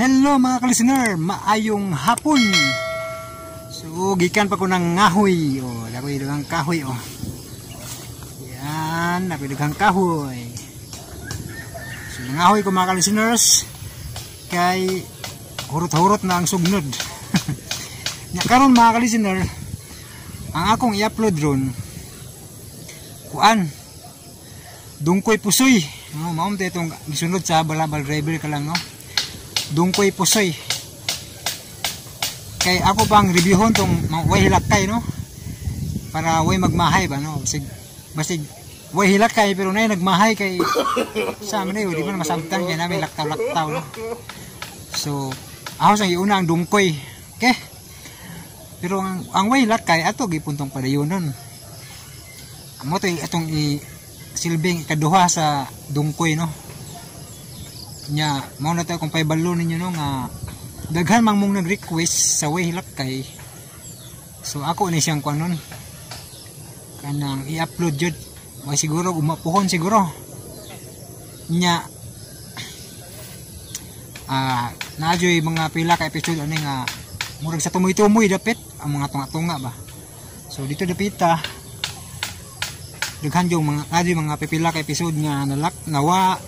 Hello mga ka-listener, maayong hapon. So gikan pa ko ng ngahoy. Oh, dakoy dugang kahoy oh. Yan, dakoy dugang kahoy. So ngahoy ko mga ka-listeners kay hurot-hurot na ang sugnod. Nya karon mga ka-listener, ang akong i-upload ron kuan dungkoy pusoy. No, mao mo itong gisunod sa balabal driver ka lang no. Dungkoy pusoy. Kay ako pang reviewon tong way hilakay no. Para way magmahay ba no. Basig way hilakay pero nay nagmahay kay sa man di man masabtan kay namin laktaw-laktaw no. So ako sang iuna ang dungkoy. Okay? Pero ang way hilakay ato gipuntong padayonon. Amo to atong silbing ikaduha sa dungkoy no. Nya mao na tayo kung paibalo ninyo no nga daghan mang mong nag-request sa way hilakay. So ako ni siyang kuanon kanang i-upload jud way siguro umapuhon siguro nya naadyoy mga pila ka episode ani nga murag sa tumoy-tumoy dapit ang mga tunga-tunga ba. So dito dapita daghan yung mga pipila ka episode nga nawa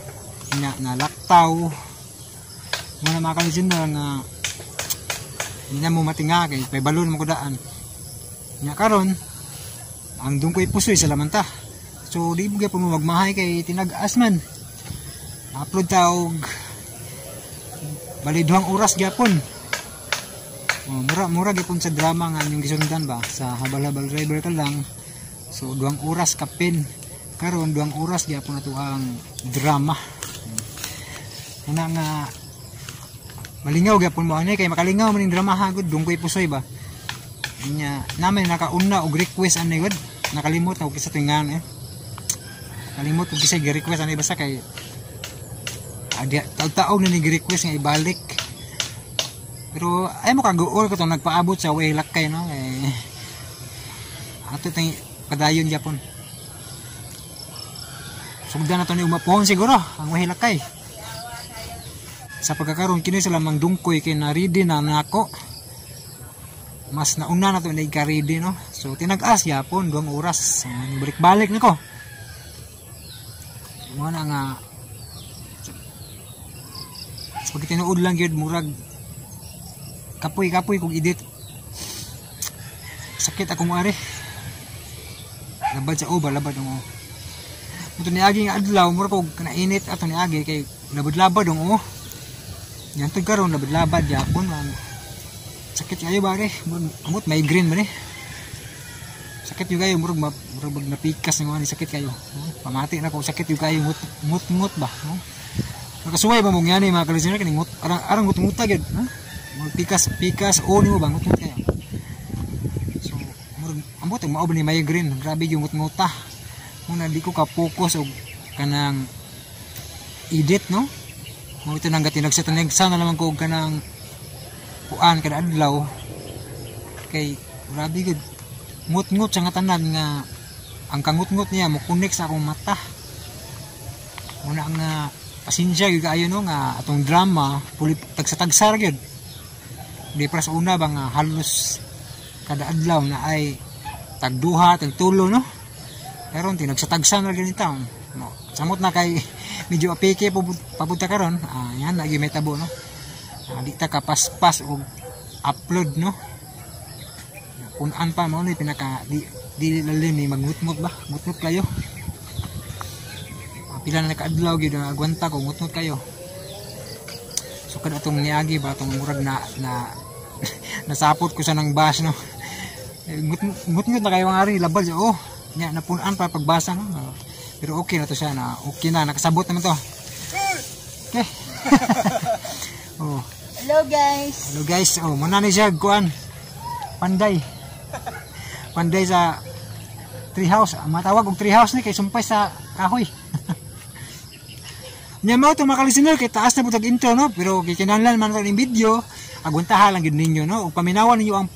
nalaktaw mo na mga ka-listener nga hindi na mo matinga kay may balon mo kudaan nya karon ang dungkoy pusoy sa lamanta. So di buga po mo magmahay kay tinag-as man upload taog bali 2 oras gyapon. Mura gyapon sa drama nga yung gisundan ba sa habal-habal driver ka lang. So 2 oras kapin karon 2 oras gyapon ato ang drama. Una nga malingaw gyapon mo ani kay makalingaw man ning drama hagod dungkoy pusoy ba. Nya namin nakauna og request ani gud nakalimot na og kisa tingan kalimot og kisa gi-request ani basta kay taog-taog na ni gi-request nga ibalik. Pero ay mo kaguol ko tong nagpaabot sa way lakay no kay ato tang padayon gyapon. Sugdan na to ni umapuhon siguro ang way lakay. Sa pagkakaroon kini sila mang dungkoy kay na ready na nako. Mas nauna na to ni ka-ready no. So tinag-as yapon 2 oras. Balik-balik nako. Mo na nga pag tinuod lang gyud murag kapoy-kapoy kog edit. Sakit akong ari. Labad sa uba, labad ang ito ni agi nga adlaw mura kog kanainit ato ni agi kay labad-labad ang yan to karon labad-labad yapon sakit kayo ba rin amot migraine ba rin sakit yung kayo murag napikas ng mga sakit kayo pamati na ko sakit yung kayo ngut ba nakasuway ba mong yan mga ka-listener kaning arang ngut-nguta gud pikas o ni mo ba ngut-ngut kayo so murag amot ang maob ni migraine grabe yung ngut-nguta muna di ko ka-focus og kanang edit no. Mo ito nang gatinag sana naman ko kanang kuan kada adlaw kay grabe gud ngut-ngut sa nga tanan nga ang kangut-ngut niya mo connect sa akong mata. Muna nga pasensya gyud ayo no nga atong drama puli tagsa-tagsar gyud. Di para sa una ba nga halos kada adlaw na ay tagduha tagtulo no. Karon tinagsatagsan na ganito no. Samot na kay medyo apike papunta karon yan lagi may tabo no. Di ta kapaspas og upload no. Kunan pa mo ni pinaka di lalim ni magmutmut ba mutmut kayo. Pila na nakaadlaw gyud agwanta ko mutmut kayo. So kada atong niagi ba atong murag na nasapot ko sa nang bas no. Mutmut na kayo ang ari labal nya napunan pa pagbasa no. Pero okay na to siya na okay na nakasabot naman to. Okay. Hello guys. Hello guys. Muna ni siya kuan. Panday sa treehouse. Matawag og treehouse ni kay sumpay sa kahoy. Nya mao to mga ka-listener kay taas na butag intro no, pero kikinahanglan man ning video, agwantahan lang gid ninyo no, ug paminawan ninyo ang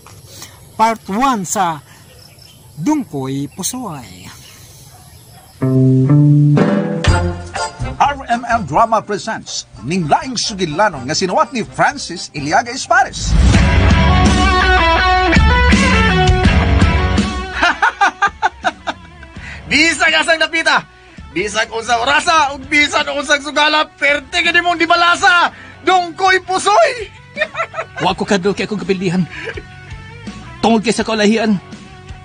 part 1 sa Dungkoy Pusoy. RMN Drama presents ning laing sugilanon nga sinuwat ni Francis Iliaga Espares. Bisag asang napita, bisag unsang orasa, ug bisan unsang sugala, perte ka mong di balasa, dungkoy pusoy. Wa ko kadto kay akong kapilihan. Tungod kay sa kaulahian,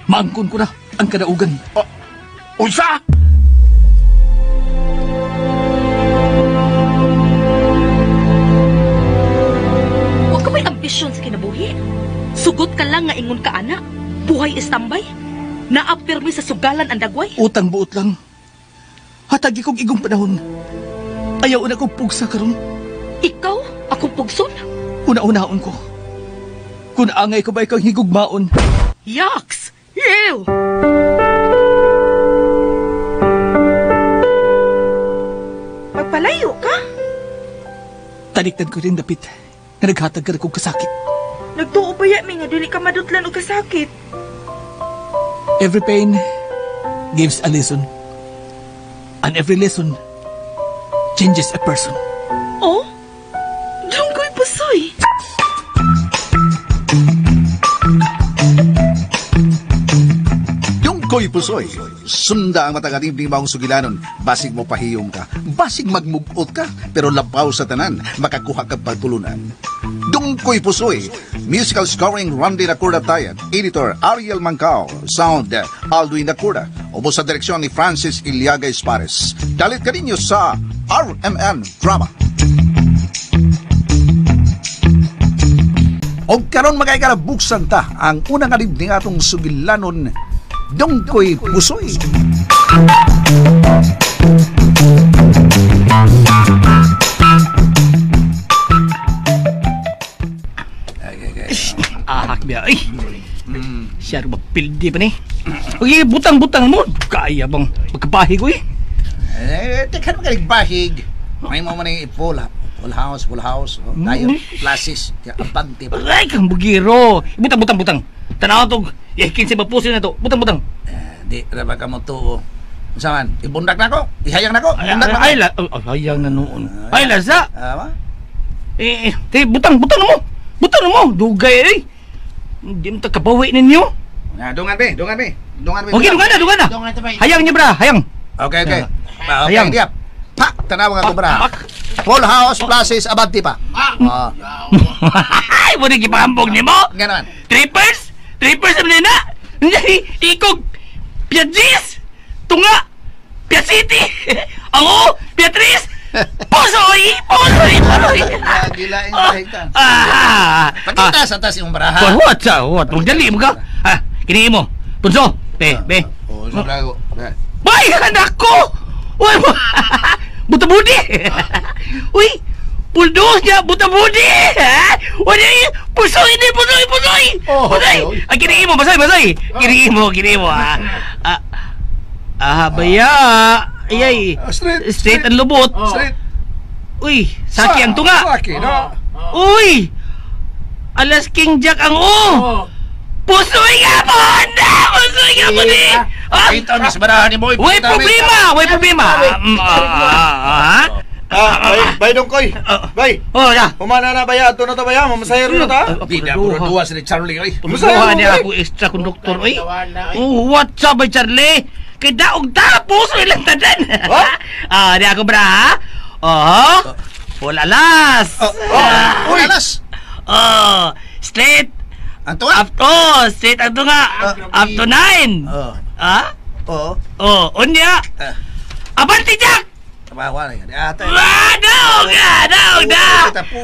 maangkon ko na ang kadaugan. Unsa? Huwag ka may ambisyon sa kinabuhi. Sugot ka lang nga ingon ka, anak. Buhay istambay. Naapirmi sa sugalan ang dagway. Utang buot lang. Hatagi kong igong panahon. Ayaw na kong pugsa karon. Ikaw, akong pugson. Una-unaon ko. Kung angay ko ba ikang higugmaon. Yaks! Ew! Magpalayo ka? Talikdan ko rin dapit na naghatag ka na kong kasakit. Nagtuo pa yan, nga dili ka madutlan o kasakit. Every pain gives a lesson. And every lesson changes a person. Oh? Diyan ko'y pasoy. Koy pusoy, sunda ang matagating mong sugilanon. Basig mo pahiyom ka, basig magmugot ka, pero labaw sa tanan, makakuha ka pagtulunan. Dungkoy pusoy, musical scoring Randy Nakurda Tayad, editor Ariel Mancao, sound Alduin Nakurda, ubo sa direksyon ni Francis Iliaga Espares. Dalit ka ninyo sa RMN Drama. Og karon magkaikalabuksan ta ang unang alib ni atong sugilanon, Dungkoy Pusoy. Ahak biya, ay. Siya rin mapildi pa ni. Uy, butang-butang mo. Kaya bang magkabahi ko eh. Tekan mo kalig bahig. May mo man yung full house. Oh. Tayo, plasis, abante pa. Ay, kang bugiro. Butang-butang-butang. Tanaw to, yakin sa mapusin na to. Butang-butang. Di, raba ka mo to. Saman, ibundak na ko. Ihayang na ko. Ibundak na ko. Hayang na noon. Ay, lasa. Butang mo. Butang mo. Dugay eh. Hindi mo kabawi ninyo. Dungan be. Okay, dungan na. Hayang niya, bra. Hayang. Okay. Hayang. Diap. Pa, tanaw nga ko, bra. Full house, plasis, abante pa. Ay, mo rin kipahambog ni mo. Ganon. Trippers sa manina. Ikog. Piadjis. Tunga. Piacity. Ako. Beatrice. Pusoy. Gilain bahig ka. Pakita sa tas yung baraha. What? Magdali mo ka. Kini mo. Punso. Be. Sobrago. Bay, anak ko. Uy, buta-budi. Uy, puldos niya, buta-budi. Uy, pusoy. Kini mo, basay. Kini mo. Baya. Ayay. Straight ang lubot. Straight. Uy, saki ang tunga. Saki, no? Uy, alas King Jack ang Pusoy nga po ni. Ito, mis barahan ni Boy. Way problema. Bay dongkoy. Bay. Ya. Humana na baya ato na to baya, mamasayro na ta. Bida puro duwa si Charlie oy. Masayaw niya ako extra conductor oy. What's up, Charlie? Kay daog tapos ilang tadan. Di ako bra. Pulalas. Pulalas. Straight. Anto? Straight ang tunga. Up to 9. Unya. Abante Jack. Tabawa na yan. Daog.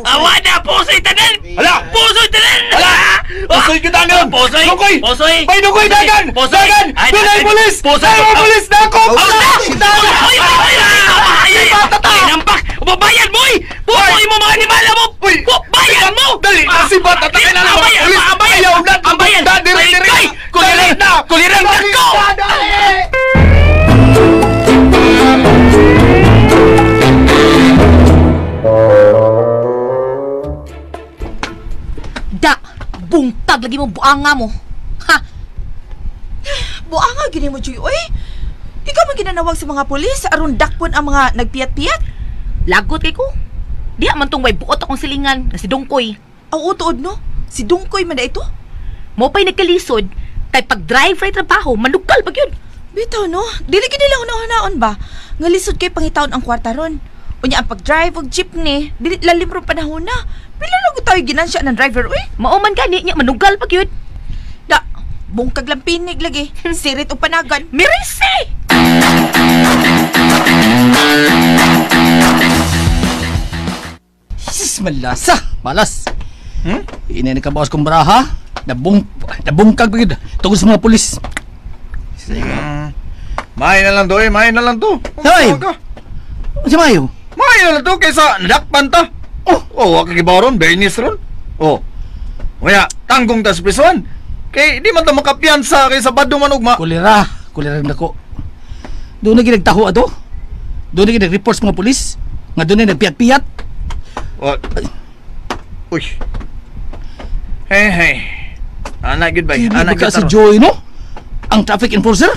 Awada, pusoy tanan. Hala. Pusoy tanan. Pusoy kita nga. Pusoy. Bay dongkoy dagan. Dagan. Dunay pulis. Pulis na ako. Ay, nampak. Babayan mo eh. Pusoy mo mga animala mo. Bayan mo. Dali. Kasi ba tatake na lang mga pulis. Ayaw na. Ambayan. Diri. Kulirang ko. Bungtag lagi mo buanga mo. Ha? Buanga gini mo, Joy. Oy, ikaw man ginanawag sa mga pulis aron dakpon ang mga nagpiyat-piyat. Lagot kay ko. Diha man tong way buot akong silingan na si Dungkoy. Aw, tuod no? Si Dungkoy man da ito? Mo pa'y nagkalisod, kay pag-drive ray trabaho, manugal pag yun. Bitaw no? Dili gid nila hunahon ba? Nga lisod kay pangitaon ang kwarta ron. Unya ang pag-drive og jeepney, dili lalim ron panahon na. Pila lang tayo ginansya ng driver, uy. Mauman gani niya, manugal pag yun. Da, bungkag lang pinig lagi. Sirit o panagan. Mirisi! Sis, malasa. Malas. Ini ka bawas kong baraha. Nabungkag bagid. Tungkol sa mga pulis. May na lang to may na lang to. Hoy! Si Mayo. May na lang to kaysa nadakpan ta. Wag kagibaron, Bernice ron. Kaya, tanggong ta sa prison. Kay, di man ta makapiyansa kay sa badong manugma. Kulira na ko. Doon na ginagtaho ato. Doon na ginag-report sa mga pulis. Nga doon na nagpiyat-piyat. Uy. Hey. Anak gid bay, Hindi anak ba ka si gid. Joy, no? Ang traffic enforcer?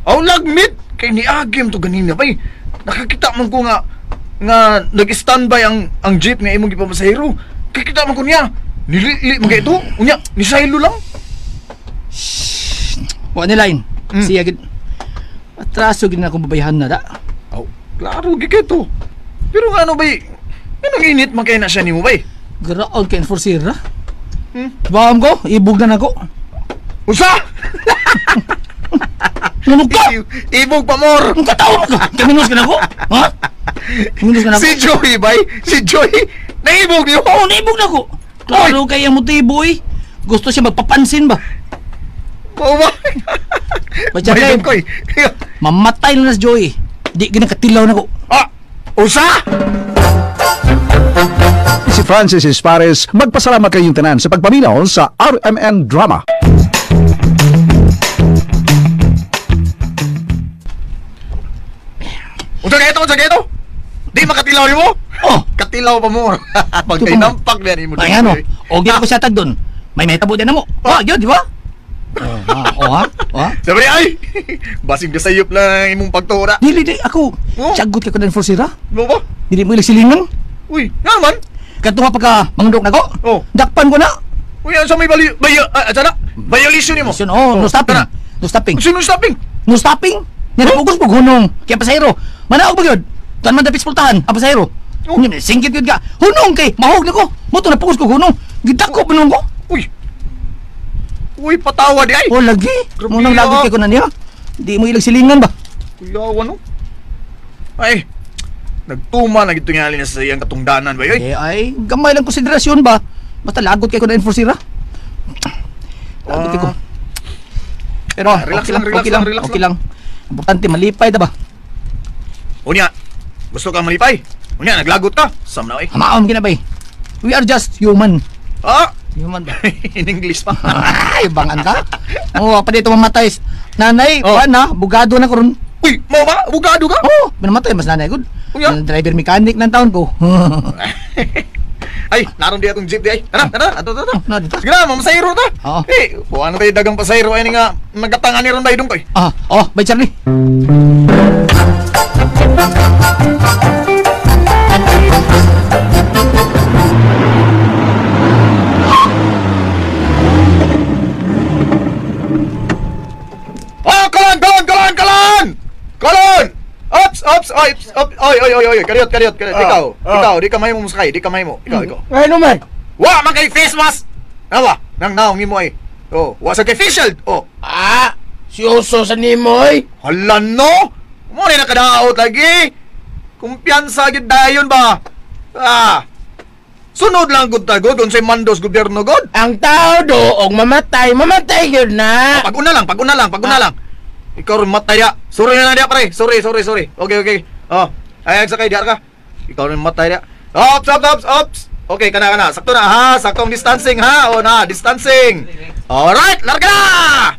Aw lagmit kay niagim to ganina bay. Nakakita man ko nga nag-standby ang jeep nga imong gipapasahero. Kikita man ko niya. Nilili man ito. Unya, ni Silo lang. Wa ni line. Siya gid. Atraso gid na akong babayahan na da. Aw, klaro gid to. Pero nga ano bay? Anong init man kay na siya nimo bay? Garaon ka enforcer, ha? Baham ko, ibog na nako. Usa! Nunog ka! Ibog pa more. Ang kataon ka! Kaminos ka na ko? Ha? Kaminos ka na ko? Si Joey bay, si Joey naibog niyo. Oo, naibog na ko. Klaro kaya motibo eh. Gusto siya magpapansin ba? Oo ba? Badya kay, Koy. mamatay na si Joey. Di ginakatilaw na ko. Usa! Si Francis Espares, magpasalamat kayong tanan sa pagpaminaw sa RMN Drama. Unsa kaya ito? Di makatilaw ni mo? Katilaw pa mo. Pag kay nampak na ni mo. Ay ano, o di ako siya tag doon. May tabo din na mo. Yun, di ba? Ha? Sabi ay! Basig na sayop lang imong pagtura. Dili, ako. Siyagot ka ko na enforcer, ha? Mo ba? Dili mo ilang silingan. Uy, nga naman. Katuwa pagka mangundok na ko. Dakpan ko na. Uy, ano sa may violation ni mo? No stopping. No stopping. Sino stopping? No stopping. Nilapugos mo hunong. Kaya pasahero. Manaog ba yun? Tuan man dapis pultahan. Ang pasahero. Singkit yun ka. Hunong kay. Mahog na ko. Moto na pugos ko hunong. Gidako pa ko. Uy, patawa di ay. Lagi. Munang lagi kay ko na niya. Di mo ilang silingan ba? Kuyawan no? Ay, nagtuma na gito nga alin sa iyang katungdanan ba yoy? Ay, gamay lang konsiderasyon ba? Basta lagot kay ko na enforcer, ha? Lagot kay ko. Pero relax okay lang. Importante malipay da ba? Unya, gusto ka malipay? Unya, naglagot ka? Sam na eh. Hamaon kinabay. We are just human. Human ba? In English pa. Ay, bangan ka? Pa dito mamatay. Nanay, bugado na ko ron. Uy, mo ba? Bugado ka? Pinamatay, mas nanay good. Unya? Driver mechanic ng taon ko. Ay, naroon di atong jeep di ay. Tara. Ato. Dito. Sige na, mamasayro ta. Oo. Buwan na tayo dagang pasayro ay nga nagatangan ni ron ba idong koy. Bye Charlie. Kolon! Ops! Oy! Kariot. Ikaw, di ka may mo muskay, di ka may mo. Ikaw. Ano man? Wa man kay face mask. Nawa, nang naong mo ay. Wa sa kay face shield. Si Oso sa nimoy. Hala no. Mo ni nakadaot lagi. Kumpiyansa gid dayon ba? Sunod lang gud ta gud unsay mandos gobyerno gud. Ang tao do og mamatay gyud na. Pag-una lang. Ikaw rin matay dia. Sorry na dia pare. Sorry. Okay. Ay sakay dia ka. Ikaw rin matay dia. Ops. Okay, kana. Sakto na ha. Saktong distancing ha. Distancing. Alright, larga na!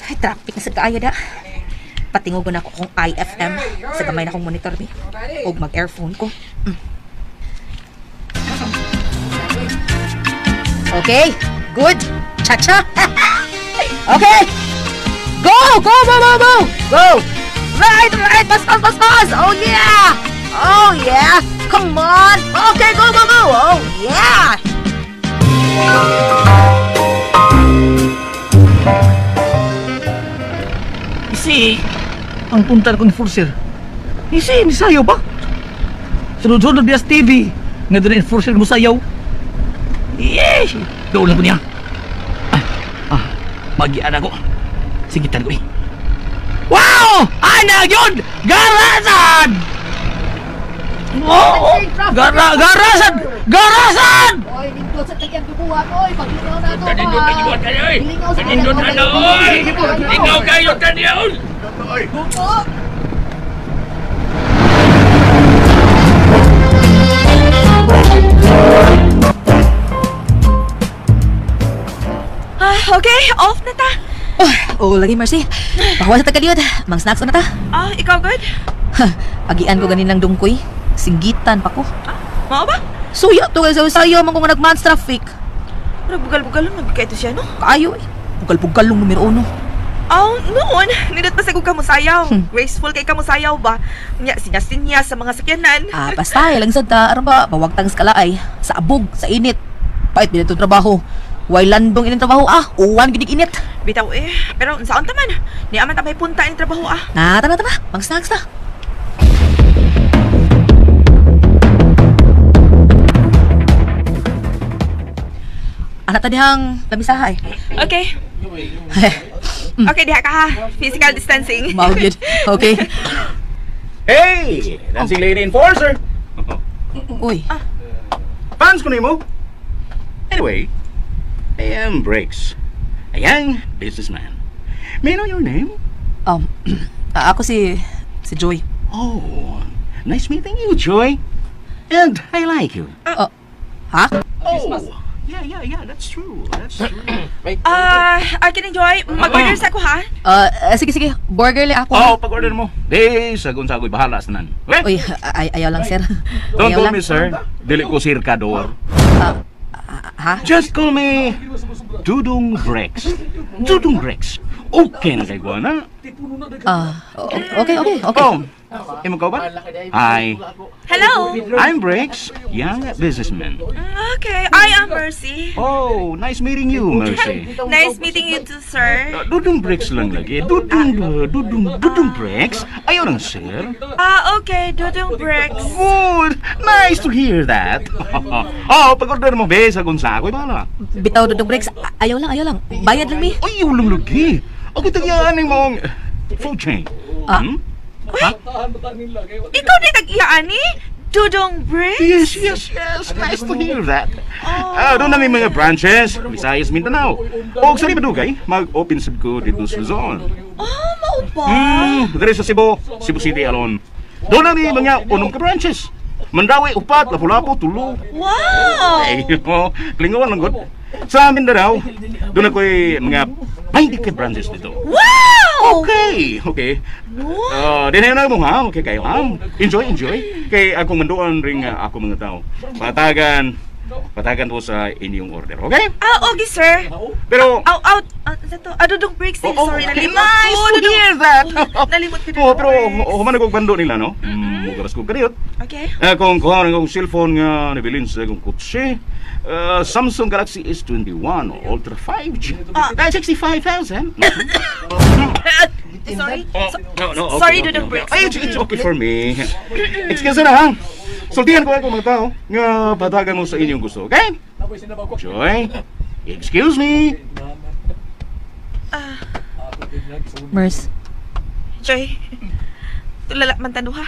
Ay, traffic na sa kaya da. Patingugon ako kung IFM sa gamay na kong monitor ni. O mag-earphone ko. Okay, good. Cha-cha. Okay. Go, go, go, go, go. Go. Right, right. Pas. Oh, yeah. Oh, yeah. Come on. Okay, go, go, go. Oh, yeah. Isi, ang punta ko ni Enforcer. Isi, ni sayaw ba? Sunod-sunod niya sa TV. Nga doon Enforcer mo sayaw. Yes! Doon lang ko niya. Magian ako. Sigitan ko eh. Wow! Ana yun! Garasan! Wow! Garasan! Garasan! Oy, lingkod sa tagyang tubuhan, oy. Paglinaw na ito, Kanindot na iwan ka niya, oy! Kanindot na na, oy! Ikaw kayo ka niya, oy! Okay, off na ta. Oh, lagi Mercy. Pahawa sa tagaliyod. Mang snacks na ta. Ikaw good? Agian ko ganin ng dungkoy. Singgitan pa ko. Mao ba? Suya to kayo sayo man ko nga nag-month traffic. Pero bugal-bugal lang nagkaya ito siya, no? Kaayo eh. Bugal-bugal lang numero 1. Noon, nindot pa sa kong kamusayaw. Graceful kay kamusayaw ba? Nya, sinya-sinya sa mga sakyanan. Basta, lang sad ta. Aram ba, bawagtang sa kalaay. Sa abog, sa init. Pait, binatong trabaho. Way landong ining trabaho, uwan ginig init. Bitaw eh, pero saan taman? Ni aman tamay punta ining trabaho, Tana. Mang snacks na. Anak tadi hang lamisahay. Okay. Okay, diha ka ha. Physical distancing. Mau good. Okay. Hey! Dancing Lady Enforcer! Uy. Fans ko nimo? Anyway, I am Breaks, a young businessman. May I know your name? Ako si Joy. Oh, nice meeting you, Joy. And I like you. Ha? Oh, yeah, that's true. I can enjoy. Mag-order sa ako, ha? Sige. Burger lang ako. Oh, pag-order mo. Di, sagon-sagoy, bahala sa nan. Okay? Uy, ayaw lang, sir. Don't Ayaw call lang. me sir. Dili ko sirkador. Ha? Just call me Dudong Breaks. Dudong Breaks. Okay na kay Guana. Okay. Oh, imo ka ba? Hi, Hello. I'm Breaks, young businessman. Okay, I am Mercy. Oh, nice meeting you, Mercy. Nice meeting you too, sir. Dudong Breaks lang lagi. Dudong Breaks. Ayaw lang, sir. Okay, Dudong Breaks. Good. Nice to hear that. Pag-order mo, be, sagon sa ako, bala. Bitaw dudong breaks. Ayaw lang. Bayad lang, mi. Ay, ulang lagi. Ako tagyaan ng mong food chain. Ikaw na tag-iyaan ni? Dudong Breaks? Yes. Nice to hear that. Doon na may mga branches, Visayas, Mindanao. O sa Libadugay, mag-open sub ko dito sa Luzon. Mao ba? Dari sa Cebu City alone. Doon na may mga unong ka branches. Mandawi, Upat, Lapu-Lapu, Tulu. Wow! Ay, klingawan lang god. Sa Mindanao, doon ako'y mga 20 ka branches dito. Wow! Okay. Din na mo ha, okay kayo ha. Enjoy. Kay akong manduan ring ako mga tao. Patagan po sa inyong order, okay? Okay, sir. Pero Dudong Breaks, sorry, nalimot nice ko. to hear that. Nalimot ko. Pero human ko bando nila no. Mugaras ko kaniyot. Okay. Kung kuha ng akong cellphone nga nabilin sa akong kutse. Samsung Galaxy S21 Ultra 5G. 65,000. Sorry. No, Sorry, Dudong Breaks. Ay, it's okay for me. Excuse na ha. Sultihan ko ako mga tao nga patagan mo sa inyong gusto, okay? Joy, excuse me. Mers, Joy, tulala man tanuha.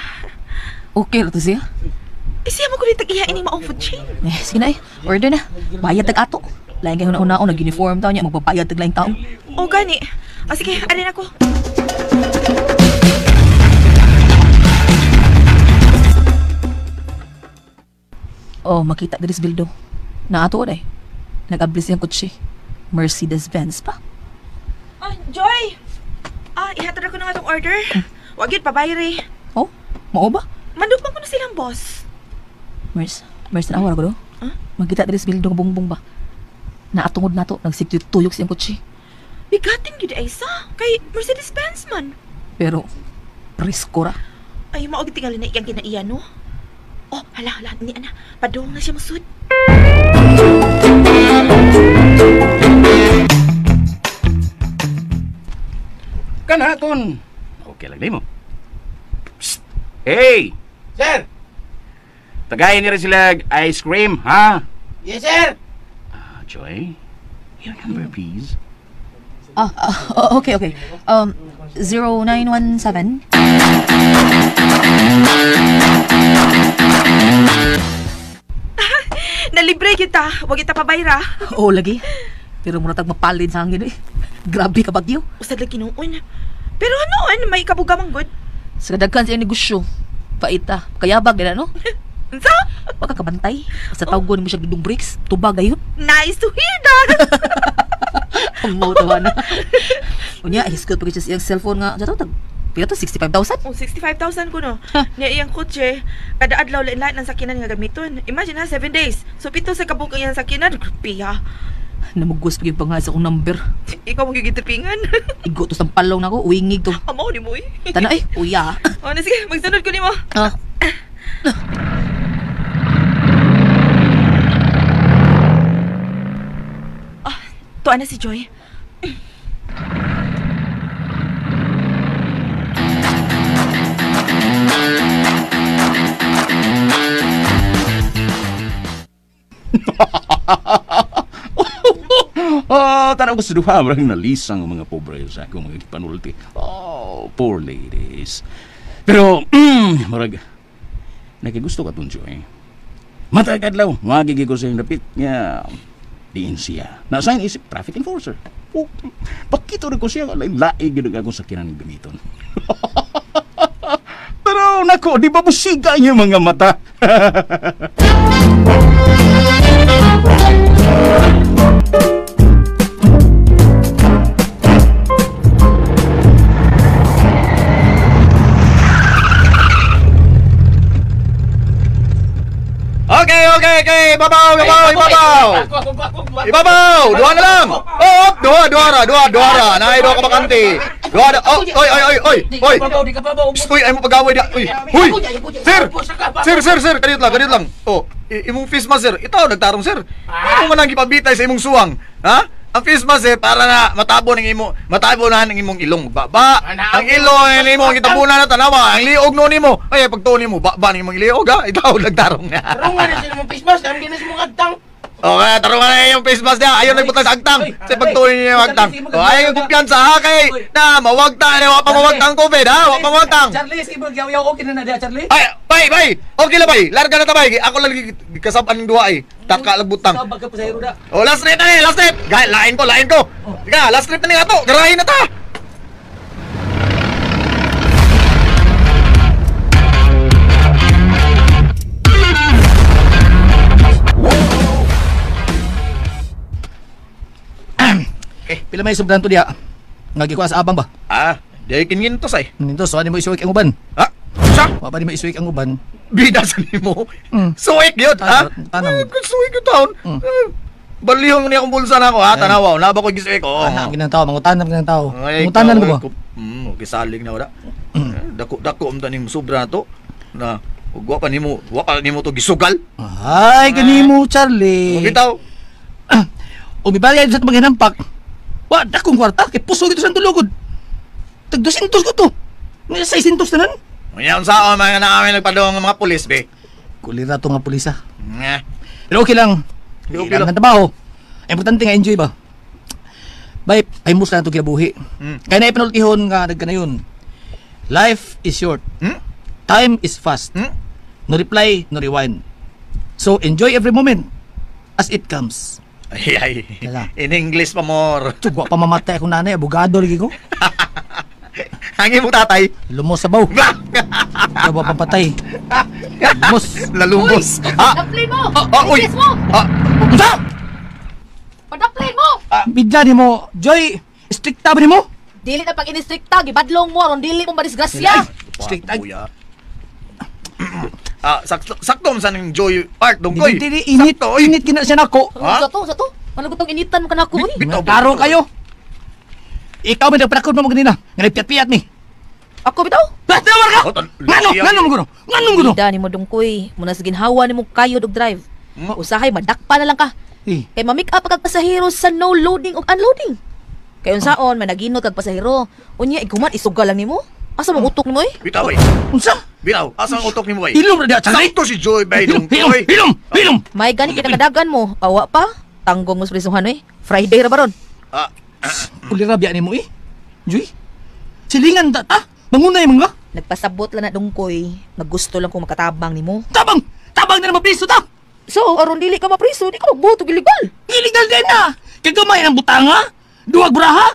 okay ra to siya? Siya mo ko rin tag-iya ini maong food chain. Sige na order na. Bayad tag ato. Lain kayo una ako nag-uniform tao niya, magpapayad tag laing tao. Gani. Sige, alin ako. Makita diri sa bildo. Naato day. Nag-ablis yung kutsi. Mercedes-Benz pa. Joy! Ihatod ako ng atong order. Wag yun, pabayri. Mao ba? Mandugpang ko na silang boss. Mers na awar ko do. Magkita diri sa bildo nga bongbong ba? Naatungod na to, nagsigtuyok siyang kotse. Bigatin gid ay sa kay Mercedes-Benz man. Pero, presko ra. Ay, maugit tingali na iyang kinaiya, no? Oh, hala, ni ana. Padong na siya masud. Kanaton. Okay lang din mo. Psst. Hey! Sir! Tagayin niya rin sila ice cream, ha? Yes, sir! Joy, your number, please. Okay. 0917. Nalibre kita. Wag kita pabayra. Oo, lagi. Pero muna tag mapalin sa hangin eh. Grabe ka bagyo. Usad lagi noon. Pero ano, may kabugamang good. Sa kadaghan sa iyang negosyo. Paita. Kayabag nila, no? Unsa? Pagkakabantay. Sa tawgon mo siya gidong bricks. Tubag ayun. Nice to hear that. Ang tawa na. Unya, hiskot pag siya siyang cellphone nga. Sa tawag, pila to? 65,000? Oh, 65,000 ko no. Niya iyang kotse, kada adlaw lain-lain ang sakinan nga gamiton. Imagine ha, 7 days. So, pito sa kabuk ang iyang sakinan. Piya. Namugos pa yung panghasa kong number. Ikaw mo gigitipingan. Igo to sa palong na ko. Uwingig to. Amaw ni mo eh. Tana eh, uya. O, na sige, magsunod ko ni mo. Tuan na si Joy. Tanaw ko sa duha, marang nalisang ang mga pobre sa akong mga panulti. Oh, poor ladies. Pero, marag, nakigusto ka tunjo eh. Matagad law, magiging ko sa yung dapit niya. Diin siya. Na-assign isip traffic enforcer. Oh, pakito rin ko siya, laing ginag akong sakinan ng gamiton. Pero, nako, di ba musiga niya mga mata? Okay, ibabaw! Duha na lang! Oh, duha ra! Naay duha ka bakante! Duha na! Oh, oy! Uy, ay mo pag-away da! Uy! Sir! Ganito lang! Oh, imong face mask, sir. Ito, nagtarong, sir. Imo man ang gipabitay sa imong suwang. Ha? Ang face mask, sir, para na matabo ng imong ilong. Baba! Ang ilong, imong gitabunan na tanawa. Ang liog no nimo. Ay, pagtuon nimo, baba ng imong liog, ha? Ito, nagtarong na. Tarungan na sila mong face mask. Ang ginas mong agtang. Okay, tarungan na yung face mask niya. Ayaw nagbutang sa agtang. Sa pagtuloy niya yung agtang. Ayaw yung kumpiyansa, ha? Kay na, mawagtang. Wala pa mawagtang COVID, ha? Wala pa mawagtang. Charlie, sige, yaw okay na na, Charlie. Ay, bay! Okay lang, bay. Larga na ta, bay. Ako lang kasaban ng duha, eh. Taka lagbutang. Sabag ka pa sa hero na. Oh, last trip na eh, last trip. Lain ko. Sige, last trip na nga to. Garahin na ta. Pila may subdan to diha. Ngagikuha sa abang ba? Di kinin to say. Nito, so ano mo isuwik ang uban? Sa? Wa pa di mo isuwik ang uban. Bida sa nimo. Suwik yun, ha? Tanang. Suwik yun taon. Balihong niya akong bulsa na ako, ha? Tanawa, naba ko gisuwik, oh. Anak ginang tao, mangutanan ginang tao. Ay, Mangutanan mo ba? Kisaling na wala. Dako taning sobra na to. Na, wa pa nimo to gisugal. Ay, ganimo Charlie. Bitaw. Umibalya sa maghinampak. Wa dakong kwarta kay puso dito sa tulugod. Tag 200 ko to. May 600 tanan. Ngayon sa mga namin nagpadong ng mga pulis, be. Kulira to nga pulisa. Nga. Pero okay lang. Okay lang. Ang trabaho. Importante nga enjoy ba? Bay, ay mus na ito kinabuhi. Kaya na ipinultihon nga nagkanayon. Life is short. Time is fast. No reply, no rewind. So enjoy every moment as it comes. Ay. Kala. In English pa more. Tugwa pa mamatay akong nanay, abogado lagi ko. Hangin mo tatay. Lumos sa baw. Tugwa pampatay. Lumos. Lalumos. Padaplin mo! Uy. Bilis mo! Unsa? Padaplin mo! Bigla ni mo, Joy, strikta ba ni mo? Dili na pag inistrikta, gibadlong mo, aron dili mo madisgrasya. Strikta. Sakto sa ning Joy Park dong koy. Dili, init, Sakto, oy. init kina siya nako. Ha? Sa to? Malagot tong initan mo ka na ako, uy. Bitaw, Klaro kayo. Ikaw may nagpanakot mo ganina. Nga nagpiat-piat mi. Ako bitaw? Tawar ka! Oh, tan- Ngano mo guno? Ngano guno? Ida ni mo dungkoy. Muna sa ginhawa ni mo kayo og drive. Usahay, madakpa na lang ka. Eh, Kay mamik up kag pasahero sa no loading ug unloading. Kay unsaon managinot kag pasahero. Unya iguman isugal lang nimo. Asa mo utok nimo eh? Bitaw, ay. unsa? Bitaw, asa ang utok ni mo, ay? Ilom ra diha, Charlie. Sakto si Joy, bay, Hilom, dungkoy. hilom. May gani kita kadagan mo. Awa pa. Tanggong mo sa prisuhan eh. Friday ra baron. Ah, Kulira biya nimo eh. Joy. Silingan ta ta. Mangunay mga. Nagpasabot lang na dungkoy. Naggusto lang kong makatabang nimo. Tabang na naman piso ta. So, aron dili ka mapriso, di ka magbuto illegal. Illegal din na. Kagamay ang butanga. Duwag braha.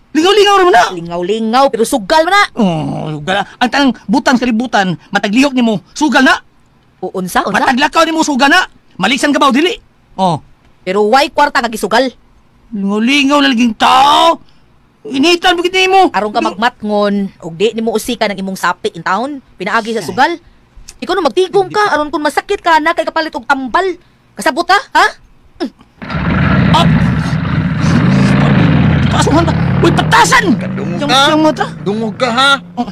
Lingaw-lingaw ra mo na. Lingaw-lingaw pero sugal man na. Oh, sugal. Ang tanang butang sa kalibutan, mataglihok nimo, sugal na. O unsa? Mataglakaw nimo, sugal na. Malisan ka ba o dili? Oh. Pero why kwarta kag isugal? Lingaw-lingaw na laging tao. Initan mo kita mo. Aron ka magmatngon ug di nimo usika ng imong sapi in town, pinaagi sa sugal. Ikaw no magtigom ka aron kung masakit ka na kay kapalit og tambal. Kasabot ha? Up! Pasuhan ta. Uy, patasan! Kadungog Yung ka. siyang mata. Dungog ka, ha? Oh.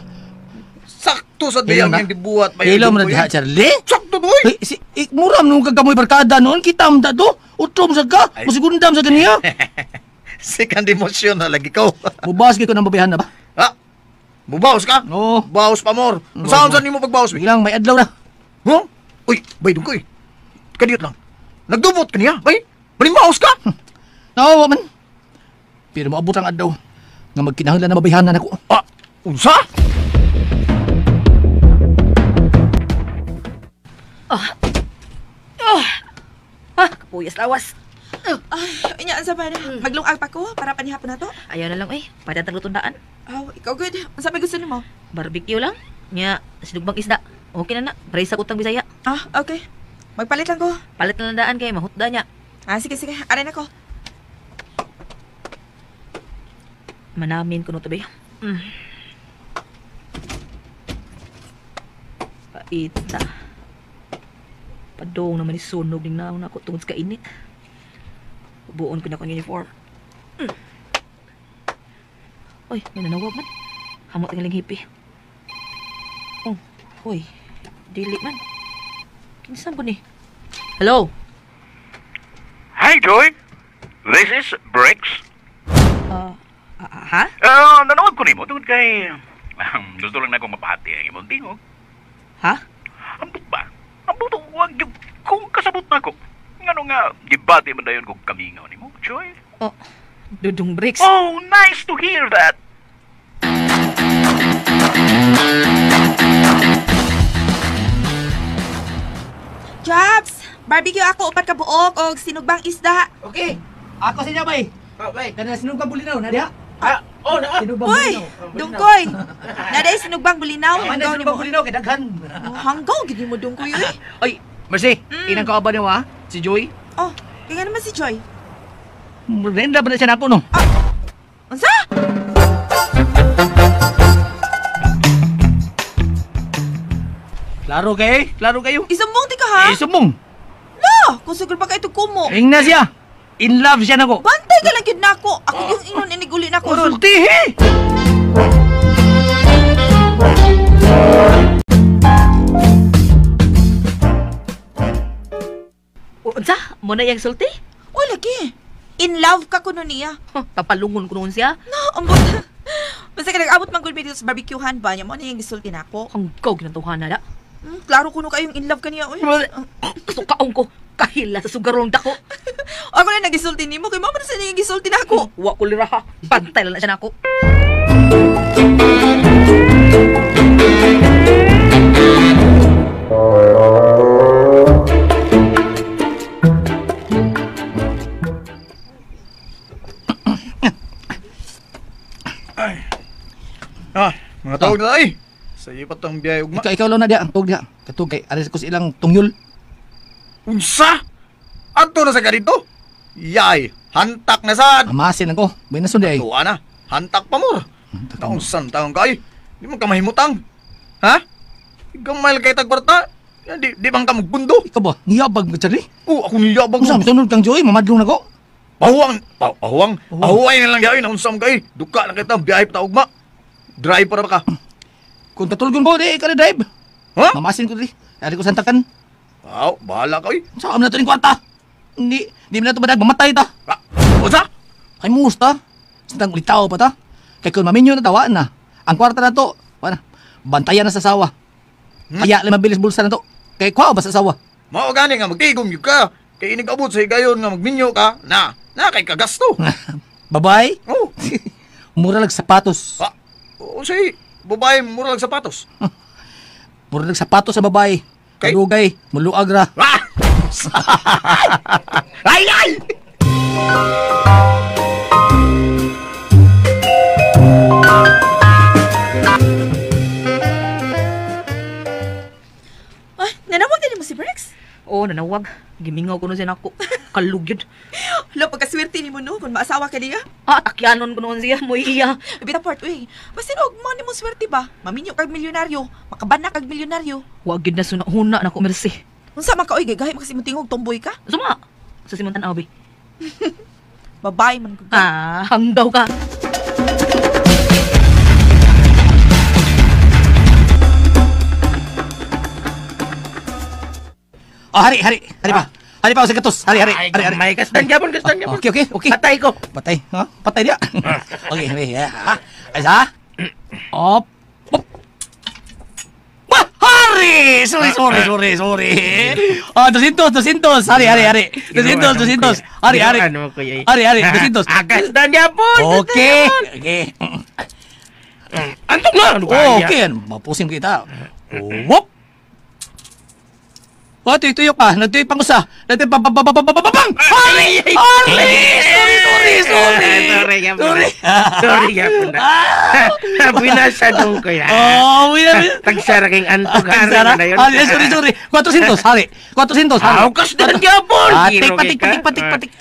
Sakto sa diyang Hilom, yung dibuhat, bay, Hello mo na dungkoy. diha, Charlie. Sakto, boy. Muram nung kagamoy barkada noon, kita mo to. Utrom sa ka, Ay. masigundam sa kaniya. Second emotion na lagi ko. Mubas ko ng babayan na ba? Ha? Bubaos ka? Oo. Baos pa more. Saan saan mo pagbaos? Bay? Bilang may adlaw na. Huh? Uy, bay, dungkoy. Kadiyot lang. Nagdumot ka niya, bay. Malimbaos ka? Nawawa man. Pero maabot ang adlaw nga magkinahanglan na mabayhanan ako. Ah, unsa? Kapuyas lawas. Ay, nya, sa ba na? Maglungag pa ko para panihapon na to? Ayaw na lang eh. Padatang lutundaan. Oh, ikaw good. Ang sabi gusto nimo? Barbecue lang. Nya, sinugbang isda. Okay na na. Pareha sa utang Bisaya. Ah, okay. Magpalit lang ko. Palit na lang daan kay mahutda niya. Ah, sige. Aray na ko. Manamin ko no tabi. Paita. Padong naman isunog ning naon ako tungod sa kainit. Buon ko na kong uniform. Oy, may nanawag man. Hamot ang hipi. Oh, oy. Dili man. Kinsan ko ni? Hello? Hi, Joy. This is Briggs. Ha? Nanood ko nimo tungod kay gusto lang na akong mapahati ang imong tingog. Ha? Ambot ba? Ambot wag yung kung kasabot na ko. Ngano nga gibati man dayon kog kamingaw nimo, Joy. Oh, Dudong Bricks. Oh, nice to hear that. Jobs! Barbecue ako, upat ka buok o sinugbang isda. Okay. Ako sa inyo, bay. Bay. Kana sinugbang bulinaw na diha. Oh, na. Sinugbang Hoy! Dungkoy! Naday sinugbang bulinaw. Ano Hanggaw ni sinugbang mo. bulinaw kay daghan. Hanggaw, gini mo dungkoy eh. Oy, Mercy, inang kaaba niyo ha? Si Joy. Oh, kaya naman si Joy. Renda ba na siya nako no? Unsa? Klaro kayo. Isumbong ti ka ha? Isumong. No! Kung siguro pa kayo kumo. Ing na siya. In love siya nako. Bantay ka lang yun na ako. Ako yung inon iniguli na ako. Ultihi! Unsa? Mo na yang sulti? O, lagi. In love ka kuno niya. Papalungon ko noon siya. No, ambot. Basta ka nag-abot man gulbi dito sa barbecuehan ba? Niya mo na yung gisulti na ako. Ang gaw ginatuhan na da. Klaro kuno kayong in love ka niya. Uy. Sukaong ko. Kahila sa sugarong dako. Ako na nagisulti ni mo. Kay mama na sa niya gisulti na ako. Wa ko lira ha. Bantay lang na siya na ako. Mga tawag na ay. Sa iyo pa tong biyay ugma. Ikaw lang na diha. Tug diha. Katug kay aris ko ilang tungyol. Unsa? Ato na sa ganito? Yay, hantak na sad. Amasin ako. May nasun di ay. Tuwa na, hantak pa mo. Taong san taong kay. Di mo ka mahimutang. Ha? Gamay kay tagkwarta. Di bang ka magbundo? Ikaw ba? Niyabag mo, Charlie? Ako niyabang Kung saan, mo. sunod kang Joy, mamadlong na ko. Ahuway na lang yain, unsam kay. Duka na kita, biyahe pa ugma. Drive para ba ka? Kung tatulgon ko, di ka na drive. Ha? Mamasin ko di. Dari ko santakan. Wow, bahala ka, oy. Saan na ito ng kwarta? Hindi mo na ito badag, mamatay ta. Unsa? Kay musta? Sintang ulitaw pa ta. Kay kung maminyo na tawaan na. Ang kwarta na to, wala, bantayan na sa sawa. Kaya lang mabilis bulsa na to. Kay kwa ba sa sawa? Mao gani nga magtigom gyud ka. Kay inig abot sa higayon nga magminyo ka. Na kay kagasto. Babae? Oh. Mura lang sapatos. O say, babae mura lang sapatos. Mura lang sapatos sa babae. Kay- Kadugay, muluag ra. Ay! Ay, nanawag din mo si Brex. Oo, nanawag. Gimingaw ko na siya ako. Kalugyod. Hala, pagkaswerte ni mo no, kung maasawa ka niya. Takyanon ko noon siya. Mo iya. Bita part, uy. Basta no, mo ni mo swerte ba? Maminyo kag milyonaryo. Makabana kag milyonaryo. Wagid na sunahuna na ko, mersi. Unsa man ka, uy, gagahit mo kasi mo tingog, tomboy ka. Suma. Sa simuntan abi. Babae man kag. Hanggaw ka. Oh, hari pa. Hari pa, sa gatos. Hari. May kastan gyapon. Okay. Patay ko. Patay. Ha? Patay dia. Okay. Aysa. Op. Wah, hari. Sorry. 200. Hari. 200. Hari. Ano ko yay? Hari. 200. Kastan gyapon. Okay. Antok na. Okay. Mapusing kita. Wop. Oh, tuyok ka. Nagtuyok pang usa. Nagtuyok pang. Hari! Sorry gyapon. Binasadong ko ya. Oh, wala. Tagsara king antok Sara. Sorry. 400. Hari. 400. Hari. Kastan gyapon. Patik.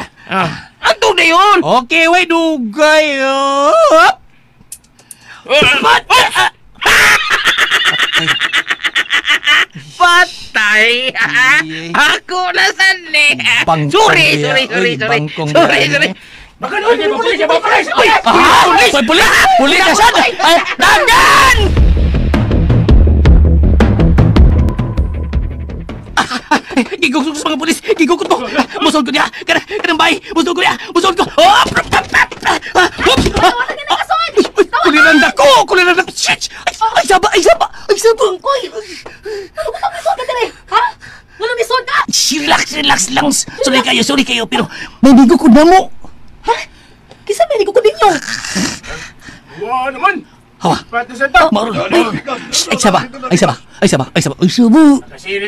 Antok na yun. Okay, wait, dugay. Patay! Ako na sani! Sorry! Baka naman yung pulis! Pulis ka saan? Dandan! Gigugok sa mga pulis! Gigugok ko! Musol ko niya! Kanang bahay! Musol ko! Kuliranda ko! Shit! Ay, saba! Koy! Ano ka ka dire? Ha? Wala misod ka? Relax lang! Sorry kayo, pero may bigo ko na mo! Ha? Kisa may ko ninyo. Wow naman! Hawa! Pati sa tao! Ay, saba! Kasi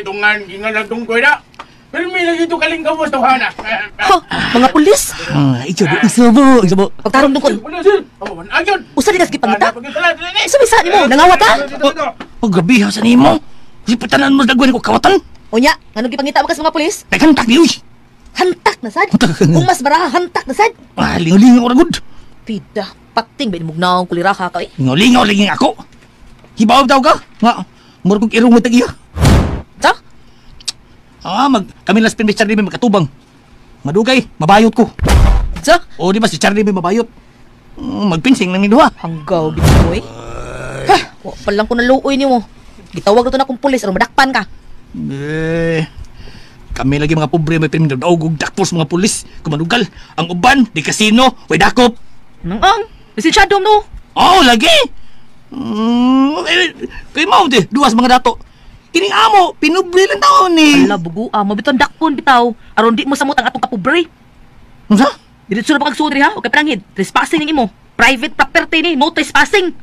tungan, gingaladong ko na! Pero may lagi ito kaling gawos tawhana! Ha? Mga pulis? Isabo! Pagtarong dungkol. Wala sir! Oh, agyon! Usa din pangita? Pagkasalat! Sumisa ni mo, nangawat ha? Oh, gabi ha sa nimo! Sipatanan mo dagwan ko kawatan! Unya, anong gipangita mo kas mga pulis? Naghantak di, uy! Hantak na sad. Hantak. Kung mas baraha, hantak na sad. Lingaw-lingaw ko ragod! Pida, pating ba mugnaong kuliraha ka eh? Lingaw ako! Hibaw daw ka! Nga, mura kong irong mo tagiya! Sa? Kami lang spin Charlie may magkatubang. Madugay, mabayot ko. Sa? O di ba si Charlie may mabayot? Magpinsing lang ni duha. Hanggaw, bitoy. Ha? Palang ko naluoy ni mo. Gitawag na to na kong pulis, ano madakpan ka? Kami lagi mga pobre may pinagdagog dakpos mga pulis. Kumanugal, ang uban, di kasino, way dakop. Nang, lisensyado no? Oo, lagi. Kay mau di, duwas mga dato. Kining amo, pinubre lang taon ni. Ala, bugu, mabiton dakpon bitaw. Aron di mo samot ang atong kapobre. Ano sa? Diretso na pag-sudri ha, o kay panangid. Trespassing ng imo. Private property ni, no trespassing.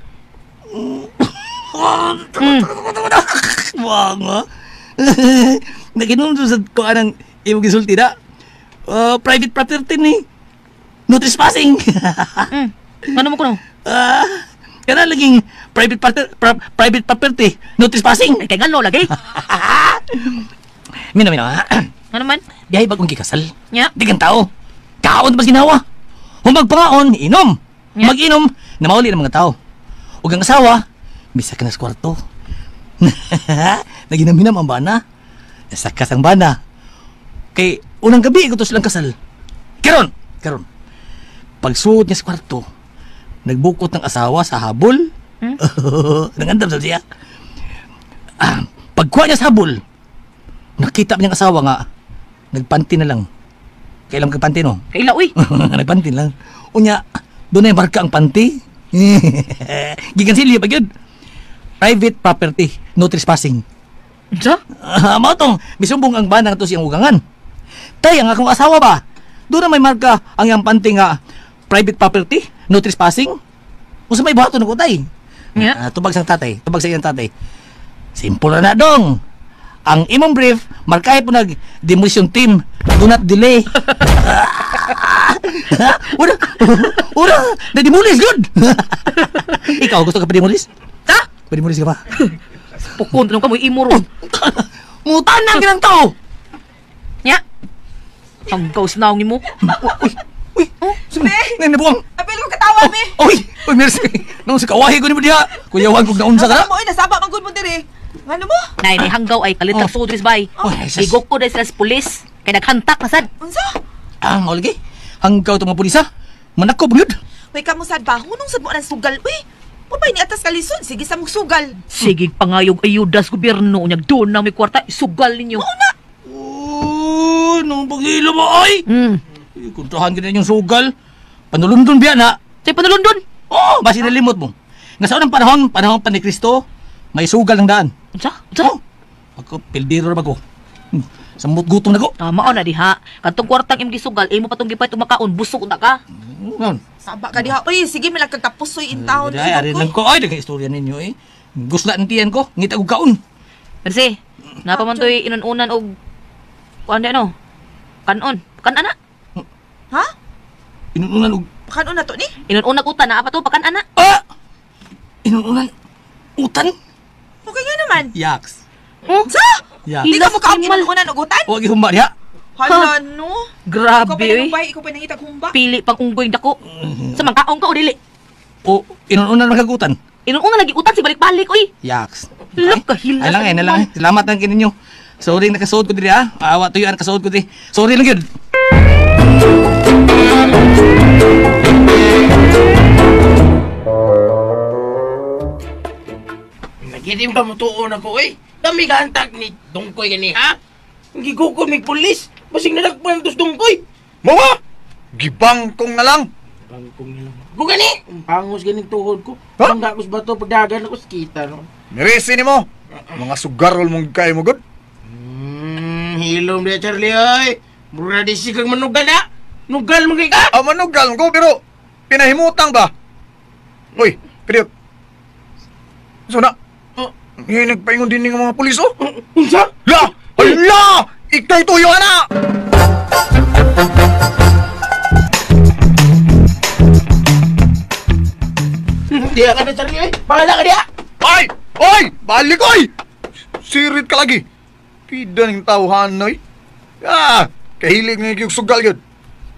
Wanga. Naginom doon sa kuha ng imong gisulti na. Private property ni. No trespassing. Ano mo ko no? Kana laging private property. No trespassing. Ay, kay ngano lagi? Mina. Ano man? Biyahe bagong gikasal. Nya? Di kang tao. Kaon mas ginawa. Humag pangaon, inom. Nya? Mag-inom, na mauli ng mga tao. Ug ang asawa, bisa ka na sa kwarto. Naginam-hinam ang bana. Nasakas ang bana. Kay unang gabi ko to silang kasal. Karon, karon. Pagsuot niya sa kwarto, nagbukot ng asawa sa habol. Nangandam sa siya. Pagkuha niya sa habol, nakita niyang asawa nga, nagpanty na lang. Kailan magpanty, no? Kaila, uy. Nagpanty lang. Unya, doon ay marka ang panty. Gigansilyo pa yun. Private property, no trespassing. Sa? Mao tong, misumbong ang banang to siyang ugangan. Tay, ang akong asawa ba? Doon na may marka ang iyang panty nga, private property, no trespassing. Kung sa may buhato na ko, tay. Tubag sa tatay, tubag sa iyang tatay. Simple na dong. Ang imong brief, markahe po nag-demolition team. Do not delay. Ura, na-demolish, good. Ikaw, gusto ka pa-demolish? Ha? Pa-demolish ka pa? Pukon, tanong ka mo, imo ron. Mutan ng ginang tao. Nya? Ang gaus naong mo. Uy, nabuang. Apil ko katawa, me. Uy, merci. Nung sa kawahi ko ni mo diha. Kuyawan kong naunsa ka na. Mo, nasaba man gud mo dire. Ano mo? Nay, hanggaw ay kalitang sudris bay. Sigok ko dahil sila sa pulis. Kaya naghantak na sad. Unsa? Olgi. Hanggaw itong mga pulisa. Manako bangod. Uy, kamusad ba? Hunong sad mo ang sugal, uy. Pabay ni atas kalisod. Sige sa mong sugal. Sige pangayog ayudas gobyerno. Unyag doon na may kwarta. Isugal ninyo. Mauna. Nung paghilo mo, ay! Kuntrahan ka na yung sugal. Panulundon biya na. Say panulundon? Oo, basi nalimot mo. Nasa unang panahon pa ni Kristo, may sugal ng daan. Sa? Ako, pildiro na bago. Samot gutom na ko. Tama o na diha. Kantong kwartang imong gisugal, imo patong gipay tumakaon, busog na ka. Saba ka diha. Uy, sige may nagkakapusoy in town. Ay, arin lang ko. Ay, nagka-istorya ninyo eh. Gusla ng tiyan ko. Ngita ko kaon. Kasi, napamantoy inununan og ano? Kanon. Kanan na. Ha? Inununan og... Kanon na to ni? Inununag utan na apa to pakan ana. Inununan utan? Okay nga naman. Yaks. Sa? Yaks. Di ka mo kaong inuunan og utan? Huwag ihumba diha. Hala, no? Grabe, Ikaw pa nangubay, ikaw pa nangitag humba. Pili pang unggoy dako. Sa mangkaong ka o dili. O, inununan magagutan. Inunungan lagi utan si balik-balik oy. Yaks. Look, kahila. Ay lang eh, nalang. Salamat lang kininyo. Sorry nakasuot ko diri ha. Awa to yun, nakasuot ko diri. Sorry lang yun. Nagitim ba mo tuon ako eh? Dami ka antag ni Dungkoy gani ha? Gigukon may pulis. Basing nadagpan tos Dungkoy. Mga! Gibang kong na lang. Bangkong nilang. Kung gani, pangos ganing tuhod ko. Ha? Ang dakos ba to pagdagan ako sa kita no? Nirisi ni mo. Mga sugarol mong kaya mo good. Hilom dia Charlie ay. Mura di sigang manugal na. Nugal mo kay ka. Manugal ko pero pinahimutang ba? Uy, period. So na? Nagpaingon din ng mga pulis oh. Unsa? La! Hala! Ikay tuyo na! Dia ka na Charlie ay. Bahala ka dia. Ay! Ay! Balik oy! Sirit ka lagi. Pida ng tawhan oy. Kahilig ng yung sugal yun.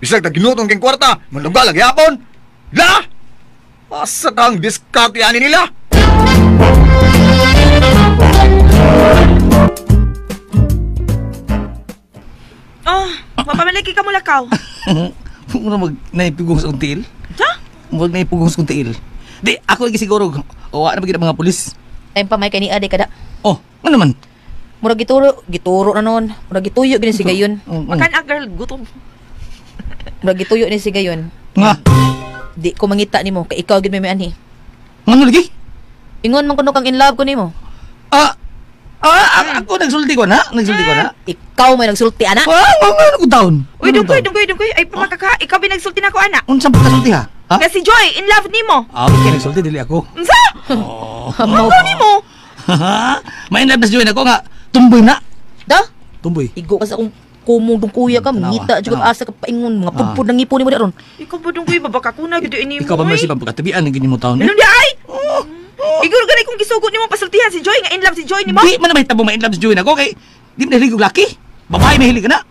Bisag na ginutong keng kwarta. Manugal ang yapon. La! Asa kang diskarte ani nila? Oh, mapamalaki ka mo lakaw. Huwag mo na mag-naipugong sa until. Ha? Huwag naipugong sa until. Di, ako lagi siguro. O, ano ba kita mga pulis? Ay pa may kani ade kada. Oh, ano naman? Murag gituro na noon. Murag gituyo gini si gayon. Makan a girl, gutom. Murag gituyo ni si gayon. Nga. Di ko mangita nimo kay ikaw gid may anhi. Ano lagi? Ingon man kuno kang in love ko nimo. Ako nagsulti ko na. Ikaw may nagsulti ana. Ano ko taon? Uy, dungkoy. Ay, pamakaka, ikaw binagsulti na ko, anak. Unsa ba kasulti ha? Ha? Nga si Joy, in love nimo. Okay, nagsulti dili ako. Unsa? Ano nimo? May in love na si Joy na ko nga. Tumboy na. Da? Tumboy. Igo ka sa akong kumong dong kuya ka. Mangita jud ka asa ka paingon mga pupud nang ngipon nimo daron. Ikaw ba dungkoy, babaka ko na, gito inimo. Ikaw ba mersi pagkatabian ng ganyan mo taon? Ano di ay? Iguro ganay kung gisugot nimo pasultihan si Joy, nga in love si Joy nimo. Di man na may tabo may in love si Joy na ko kay di man nahilig og laki. Babae mahilig ka na.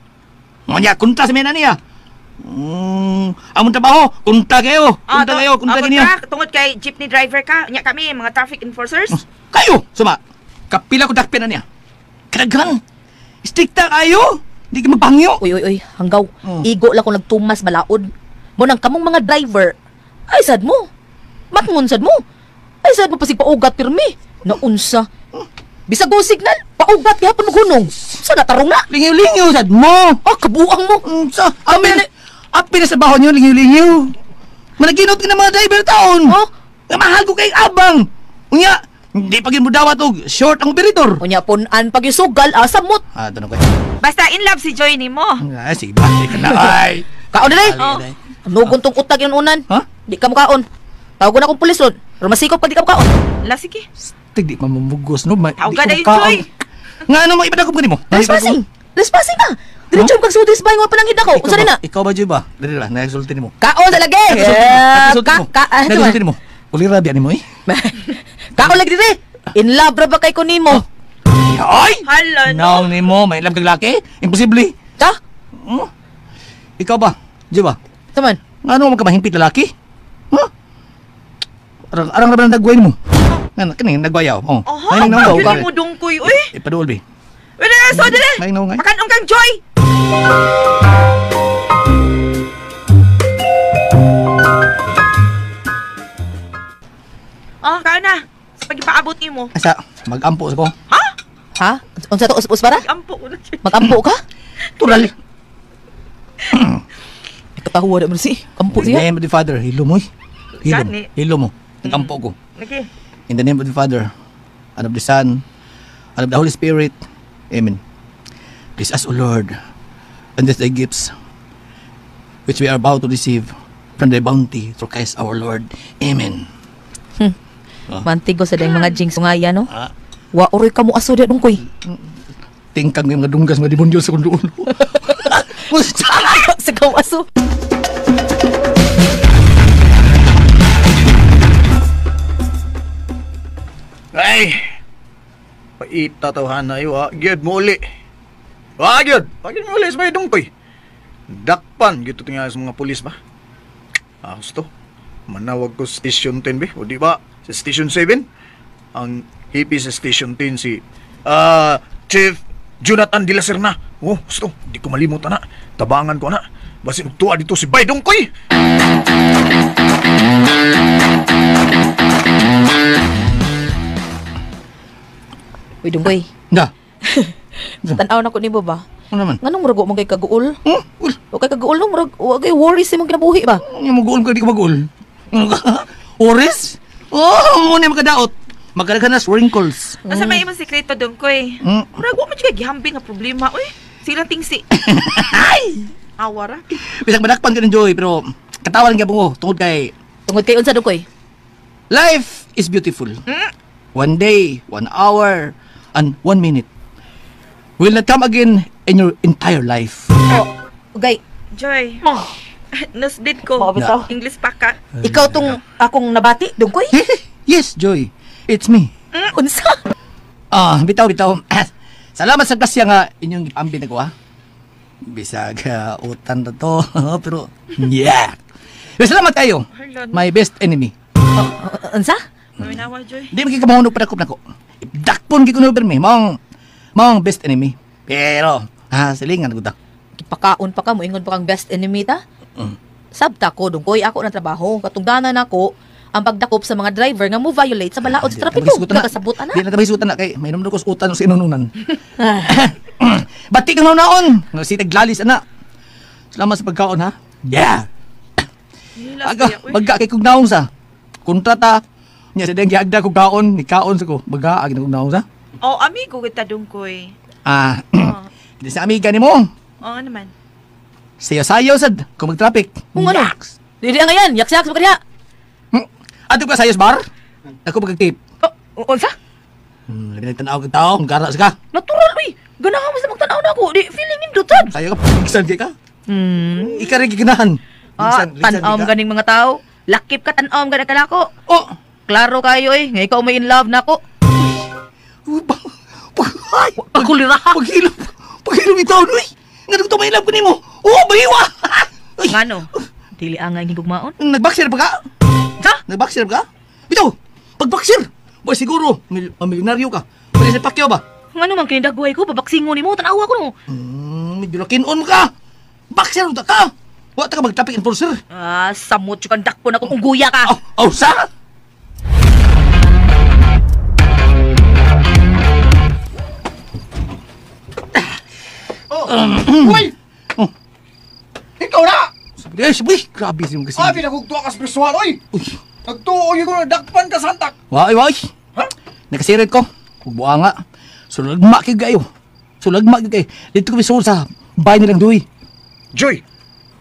Mga kunta sa mena niya. Amon trabaho, kunta kayo. Kunta niyo. Tungod kay jeepney driver ka, nya kami mga traffic enforcers. Kayo, suma. Kapila ko dakpin na niya. Kadaghan. Strikta kayo. Di ka mapangyo. Uy, hanggaw. Igo lang ko nagtumas balaod. Mo nang kamong mga driver. Ay sad mo. Matngon sad mo. Ay sad mo pasig paugat pirmi. Naunsa. Bisag go signal, paugat gyapon mo gunong. Sa natarong na. Lingaw-lingaw sad mo. Oh, kabuang mo. Sa api na sa baho niyo, lingaw-lingaw. Managinot ka ng mga driver taon. Oh? Nga mahal ko kay abang. Unya, hindi pagin mo dawat og short ang operator. Unya punan pag isugal asamot. Tanong ko. Basta in love si Joy ni mo. Ay, sige ba? Ka na ay. Kaon na Oh. Nugon tong utag yung unan. Ha? Di ka mukaon. Tawagon akong pulis ron. Pero masikop pa di ka mukaon. La, sige. Tig di mamumugos no. Tawagan na yun, Joy. Nga ano mo ipadagom ka nimo? Trespassing na. Diretso kag sudis ba yung pananghid ako. Unsa na? Ikaw ba Joy ba? Dali lang, naexulti nimo. Kaon sa lagi. Naexulti nimo. Ulira biya nimo eh. Kaon lagi dire. In love ra ba kay ko nimo? Ay! Hala, no. Naong nimo, may love kag laki? Imposible. Ta? Ikaw ba? Joy ba? Taman. Ano mo ka mahimpit lalaki? Huh? Arang raban ang dagway mo. Kaning nagwayaw. Oh. Aha, yun mo dungkoy. Uy, Ipaduol bi. wala, so dili. May no ngay. Makanong kang Joy. Oh, kao na. Sa pag-ipaabot ni mo. Asa, magampo sa ko. Ha? Unsa to us-us para? Ampo ko na siya. Magampo ka? Tural. Katahuwa na mo si. Ampo In the siya. name of the Father, hilo mo eh. Gani. Hilo mo. Nagampo ko. Okay. In the name of the Father, and of the Son, and of the Holy Spirit. Amen. Bless us, O Lord, and this thy gifts, which we are about to receive from thy bounty through Christ our Lord. Amen. Mantigo sa dayang mga jinx ngaya no. Ah. Wa oroy ka mo aso di dong koy. Tingkang yung mga dunggas mga demonyo sa kundo ulo. Sa kaw aso. Ay! Paita tawhan na iyo ha. Gyud mo uli. Gyud! Gyud mo uli sa may dungkoy. Dakpan, gyud tingnan sa mga pulis ba? Gusto. Manawag ko sa Station 10 ba? O di ba? Sa Station 7? Ang hippie sa Station 10 si Chief Jonathan de la Serna. Oh, gusto. Di ko malimot na. Tabangan ko na. Basin tuwa dito si Bay Dungkoy. Uy dungkoy. Da. Tan-aw na ko nimo ba? Ano naman? Nganong murag wa mo kay kaguol? Ul. O kay kaguol no murag wa kay worries imong kinabuhi ba? Yung mag-uol ka, di ka mag-uol. Oris? Oh, muna magkadaot. Magkadagan na wrinkles. Asa may imong sekreto dungkoy. Murag wa man siya gihambing nga problema. Uy, silang tingsi. Ay! Awara. Bisag madakpan ka ng Joy, pero katawan ka mo tungod kay Tungod kay unsa dungkoy? life is beautiful. 1 day, 1 hour, and 1 minute will not come again in your entire life. Ugay, Joy. Nasdit ko. Mabitaw. English pa ka. ikaw tong akong nabati dungkoy? Yes, Joy. It's me. Unsa? Bitaw. Salamat sa kasya nga inyong ipambi na ko, ha? Bisag utan na to, pero yeah. Pero salamat kayo. My best enemy. Unsa? Minawa, Joy. Di magkikamahunok pa nako. Dakpon kikuno permi, mong best enemy. Pero, silingan ko ta. Pakaon pa ka mo ingon pa kang best enemy ta? Sabta ko dungkoy ako na trabaho. Katungdanan ako ang pagdakop sa mga driver nga mo violate sa balaod sa trapiko. Kakasabot ana. Di na tabahisutan na kay may numero ko sa utan sa inununan. Batik ang naon. Si taglalis ana. Salamat sa pagkaon ha. Yeah. Magka kay kog naong sa kontrata nya sa dang giagda kog kaon, ni kaon sa ko. Baga agi kog naong sa. Oh, amigo kita dungkoy. Di sa amiga nimo. Oo naman. Sayo-sayo sad kung mag-traffic. Kung ano? Dili nga yan, yaks-yaks mo kaniya. Ato ka sayos bar? Ako pagkatip. Unsa? Labi nagtanaw kang tao, ang garas ka. Natural, uy. Ganahan mo sa magtanaw na ako. Di, feeling indutad. Sayo ka, pagkisan ka. Ika rin giganahan. Tan-om ganing mga tao. Lakip ka tan-om ganing kanako. Oh! Klaro kayo eh. Nga ikaw may in love na ako. Pagkulira ha? Paghilom itaw, uy. Nga nagto may love ko nimo. Oh, bahiwa! Ngano? Dili angay higugmaon. Nagbaksir pa ka? Ha? Nagbaksir pa ka? Bitaw, pagbaksir! Boy, siguro, milyonaryo ka. Pwede sa Pacquiao ba? Ngano man kinidagway ko, babaksingon nimo, tanawa ko no. Medyo nakinon mo ka. Baksir ka! Wa ta ka mag-traffic enforcer. Samot yung kandak po na kung guya ka. Oh, sa? Uy! Ikaw na! Uy, grabe siya kasi. Pinagugtuwa ka sa presuhan, oy! Nagtuo yung dakpan ka santak! Wai. Ha? Nakasirit ko. Buwa nga. Sulagma kayo kayo. Dito kami sa bahay nilang Joy. Joy!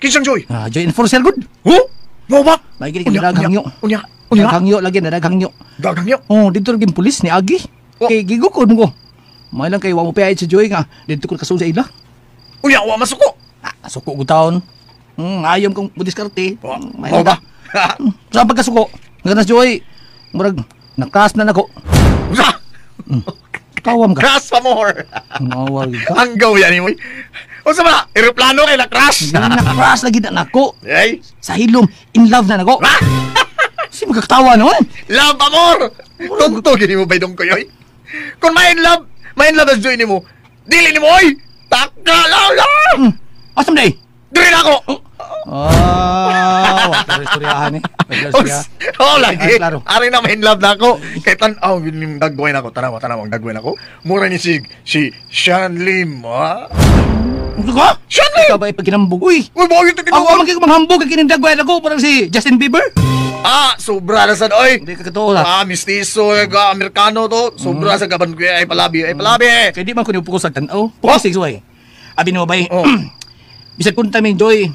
Kinsang Joy? Joy enforcer good. Huh? Mo ba? May gini daghangyo. Unya. Daghangyo lagi na daghangyo. Daghangyo? Oh, dito lagi pulis ni Agi. Kay gigo ko nung ko. May lang kay wa mo payay sa Joy nga. Dito ko kasul sa ila. Unya, wa masuko. Suko ko taon. Ayom kong budiskarte. May Mo ba? Sa pagkasuko. Nganas Joy. Murag nakas na nako. Usa! Kawam ka. Crash pa more! Nawag ka. Ang gawin yan mo. Usa ba? Aeroplano kay na-crash! Na-crash lagi na nako. Ay! Sa hilom, in love na nako. Si magkakatawa noon. Love, amor! Tunto, gini mo ba yung kuyoy? Kung may in love as Joy ni mo, dili ni mo, oy! Takalala! Asam day? Dili na ako! Istoryahan eh. Lagi. Klaro. Ari na may in love na ako. Kaya tanaw, yung dagway na ako. Tanaw, ang dagway na ako. Mura ni si Sean Lim, ha? Ano ka? Sean Lim! Ikaw ba ipagkinambog? Uy! Uy, bakit ito? Ako magiging manghambog ang kinindagway ako parang si Justin Bieber. Sobra na sa oy! Hindi ka katoo na. Mistiso, Amerikano to. Sobra sa gaban ko. Ay, palabi. Kaya di man ko niyo sa tanaw. Pukos way. Abi ni mo ba bisag kunta min Joy.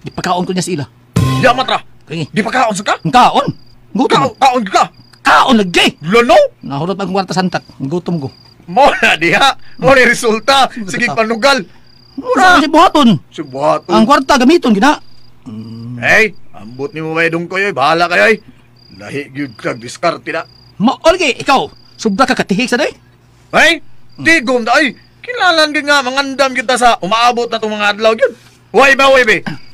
Di pagkaon ko niya sa ila. Yamat ra. Kaya Di pa kaon sa ka? ang kaon. Gutom. Kaon ka? Kaon lagi. Lano? Nahurot ang kwarta santak. Gutom ko. Mo na diha. Mo ni resulta. Sige panugal. Mura si buhaton. Si buhaton. Ang kwarta gamiton gina. Hey, ambot ni mo ba dong koy? Bahala kayo. Lahi gyud kag diskarte na. Olgi, ikaw. Sobra ka katihik sa day. Hey, tigom da ay. Kilalan gyud nga mangandam kita sa umaabot na tong mga adlaw gyud. Way ba?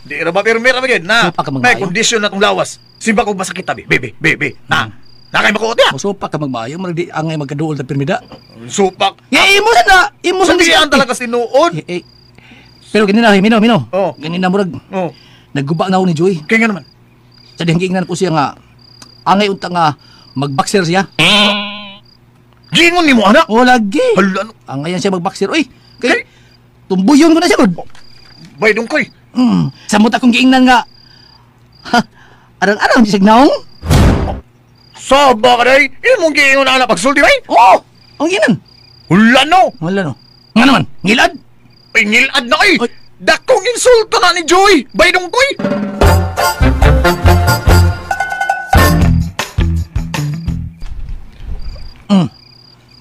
Di ra ba pirmi ra gyud na. Supa ka May magmayo. kondisyon na tong lawas. Simba ko masakit tabi. Bebe. Nakay makuot ya. Musupak ka magmayo. Marag di angay magkaduol na pirmida. Supak. Imo na. Imo sa Sabihan talaga sinuod. Pero ganina, Mino. Oh. Ganina murag. Oh, Nagguba na ako ni Joy. kaya nga naman. Sa dihingingnan ko siya nga. Angay unta nga magboxer siya. Gingon ni mo anak. O lagi. Hala, ano? Angayan siya magboxer. Uy, kay tumbuyon ko na siya. Bay dong koy. Samot akong giingnan nga. Arang-arang di signaong. Saba ka day. Imong giingon na anak pagsulti bay. Oo, ang ginan. Hala no. Wala no. Nga naman, ngilad. Pingilad na kay. Oy. Dakong insulto na ni Joy. Bay dong koy.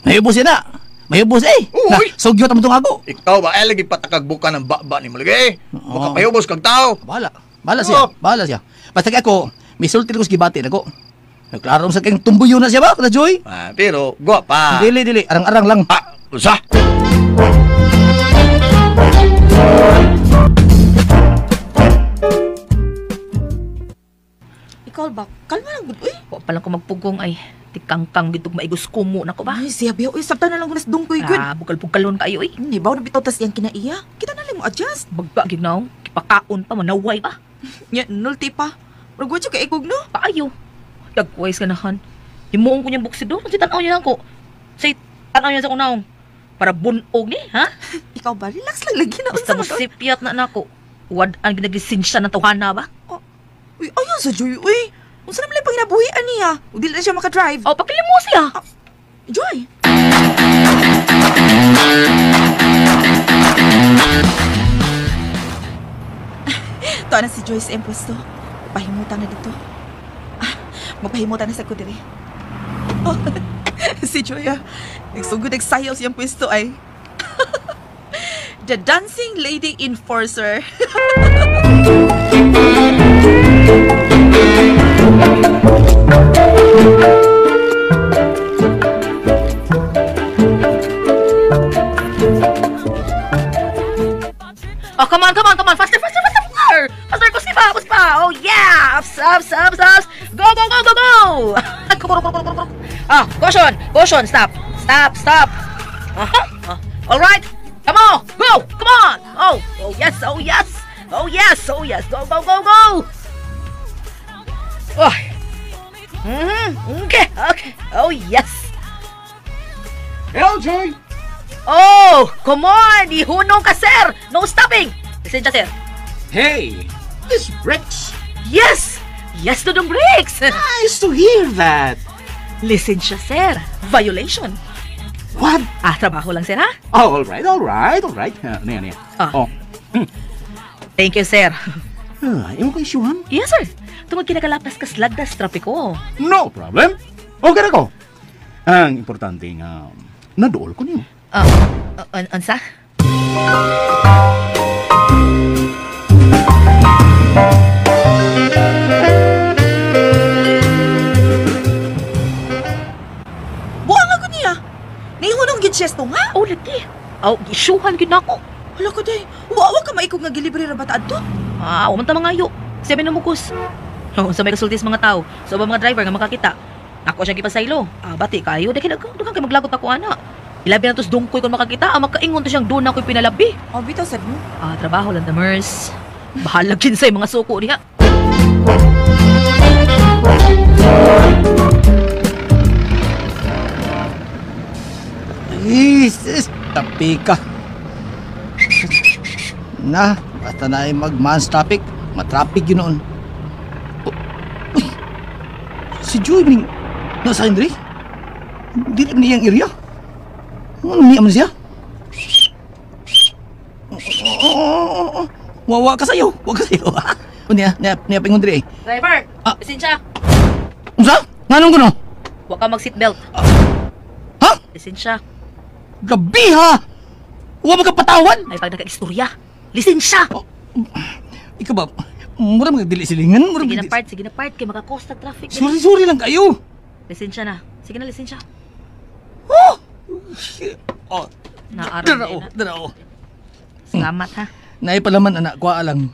Mayubos yan na. Mayubos Uy. Sugyot ang itong ako. Ikaw ba ay lagi patakagbuka ng baba ni mo lagi. Oo. Makapayubos kag tao. Bahala siya. Basta ako, may sulti ko sa gibati na ko. Nagklaro sa kayong tumbuyo na siya ba, Kada Joy? Pero gwapa. Dili. Arang-arang lang. Usa. Ikaw ba? Kalma lang gud. Uy. Wa pa lang ko magpugong ay. Tikangkang gitog maigos kumo na ko ba? Ay, siya biya. Uy, sabta na lang gunas dungkoy gud. Bugal-bugalon kayo eh. Ni bawo na bitaw tas yang kinaiya. Kita na lang mo adjust. Bagba ginaw. Kipakaon pa, manaway pa. Nya nulti pa. Murag wa kay ikog no. Paayo. Dagways ka nahan. Himuong ko niyang buksidor. Kasi tanaw niya lang ko. Say, tanaw niya sa kunaong. Para bunog ni, ha? Ikaw ba? Relax lang lagi na. Basta masipiyat na nako. Wad ang ginaglisinsya ng tawhana ba? Uy, ayaw sa Joy. Uy, unsa naman lang panginabuhian niya? O dili na siya makadrive. O, pagpili mo siya. Joy! Ito na si Joyce sa pwesto. Pahimutan na dito. Magpahimutan na sa ko diri. Oh, si Joy nagsugod nagsayaw siyang pwesto ay. The Dancing Lady Enforcer. Oh, come on. Faster. Faster, kuspa. Oh, yeah. Ups. Go. Caution. Stop. All right. Come on. Go. Come on. Oh, yes. Oh yes, oh yes. Go, go, go, go. Oh. Okay, okay. Oh yes. Hello, Joy! Oh, come on. Ihunong ka, sir. No stopping. Listen siya, sir. Hey, this Rex. Yes. Yes to the brakes. Nice to hear that. Listen siya, sir. Violation. What? Trabaho lang, sir, ha? Oh, all right. Niya. Ah. Oh. Thank you, sir. Ayaw ko isyuhan? Yes, sir. Tungod kinakalapas ka slagdas trapiko. No problem. Okay na ko. Ang importante nga, nadool ko niyo. Ansa? Buang ako niya. Naihunong gid siya nga. Oh, lagi. Oh, isyuhan gid nako. Hala ko day. Wawa ka maikog nga gilibre ra bata adto. Uman ta mga ayo. Sabi na mukos. Sa may kasultis mga tao. Sa mga driver nga makakita. Ako siya gipasaylo. Bati kayo. Dagan kay maglagot ako ana. Ilabi na tos dungkoy kung makakita. Makaingon to siyang doon ako'y pinalabi. Bitaw sad mo. Trabaho lang Mers. Bahalag kinsay mga suko niya. Jesus, tapi ka. Na, basta na ay mag-mass traffic. Matraffic yun noon. Uy, si Joy ning nasa Andre? Dili man niyang area. Ano niya man siya? Wawa ka sa'yo. Wawa ka sa'yo. Niya pingon diri eh. Driver, lisensya. Unsa? Nganong ko no? Huwag ka mag-seatbelt. Ha? Lisensya. Gabi ha! Huwag magkapatawan! Ay pag nagka-istorya. Lisensya! Ikaw ba? Mura mga dili silingan? Sige na part. Kaya makakosta traffic. Sorry lang kayo! Lisensya na. Sige na, lisensya. Oh! Naaraw na. Darao. Salamat ha. Naipalaman anak ko alang.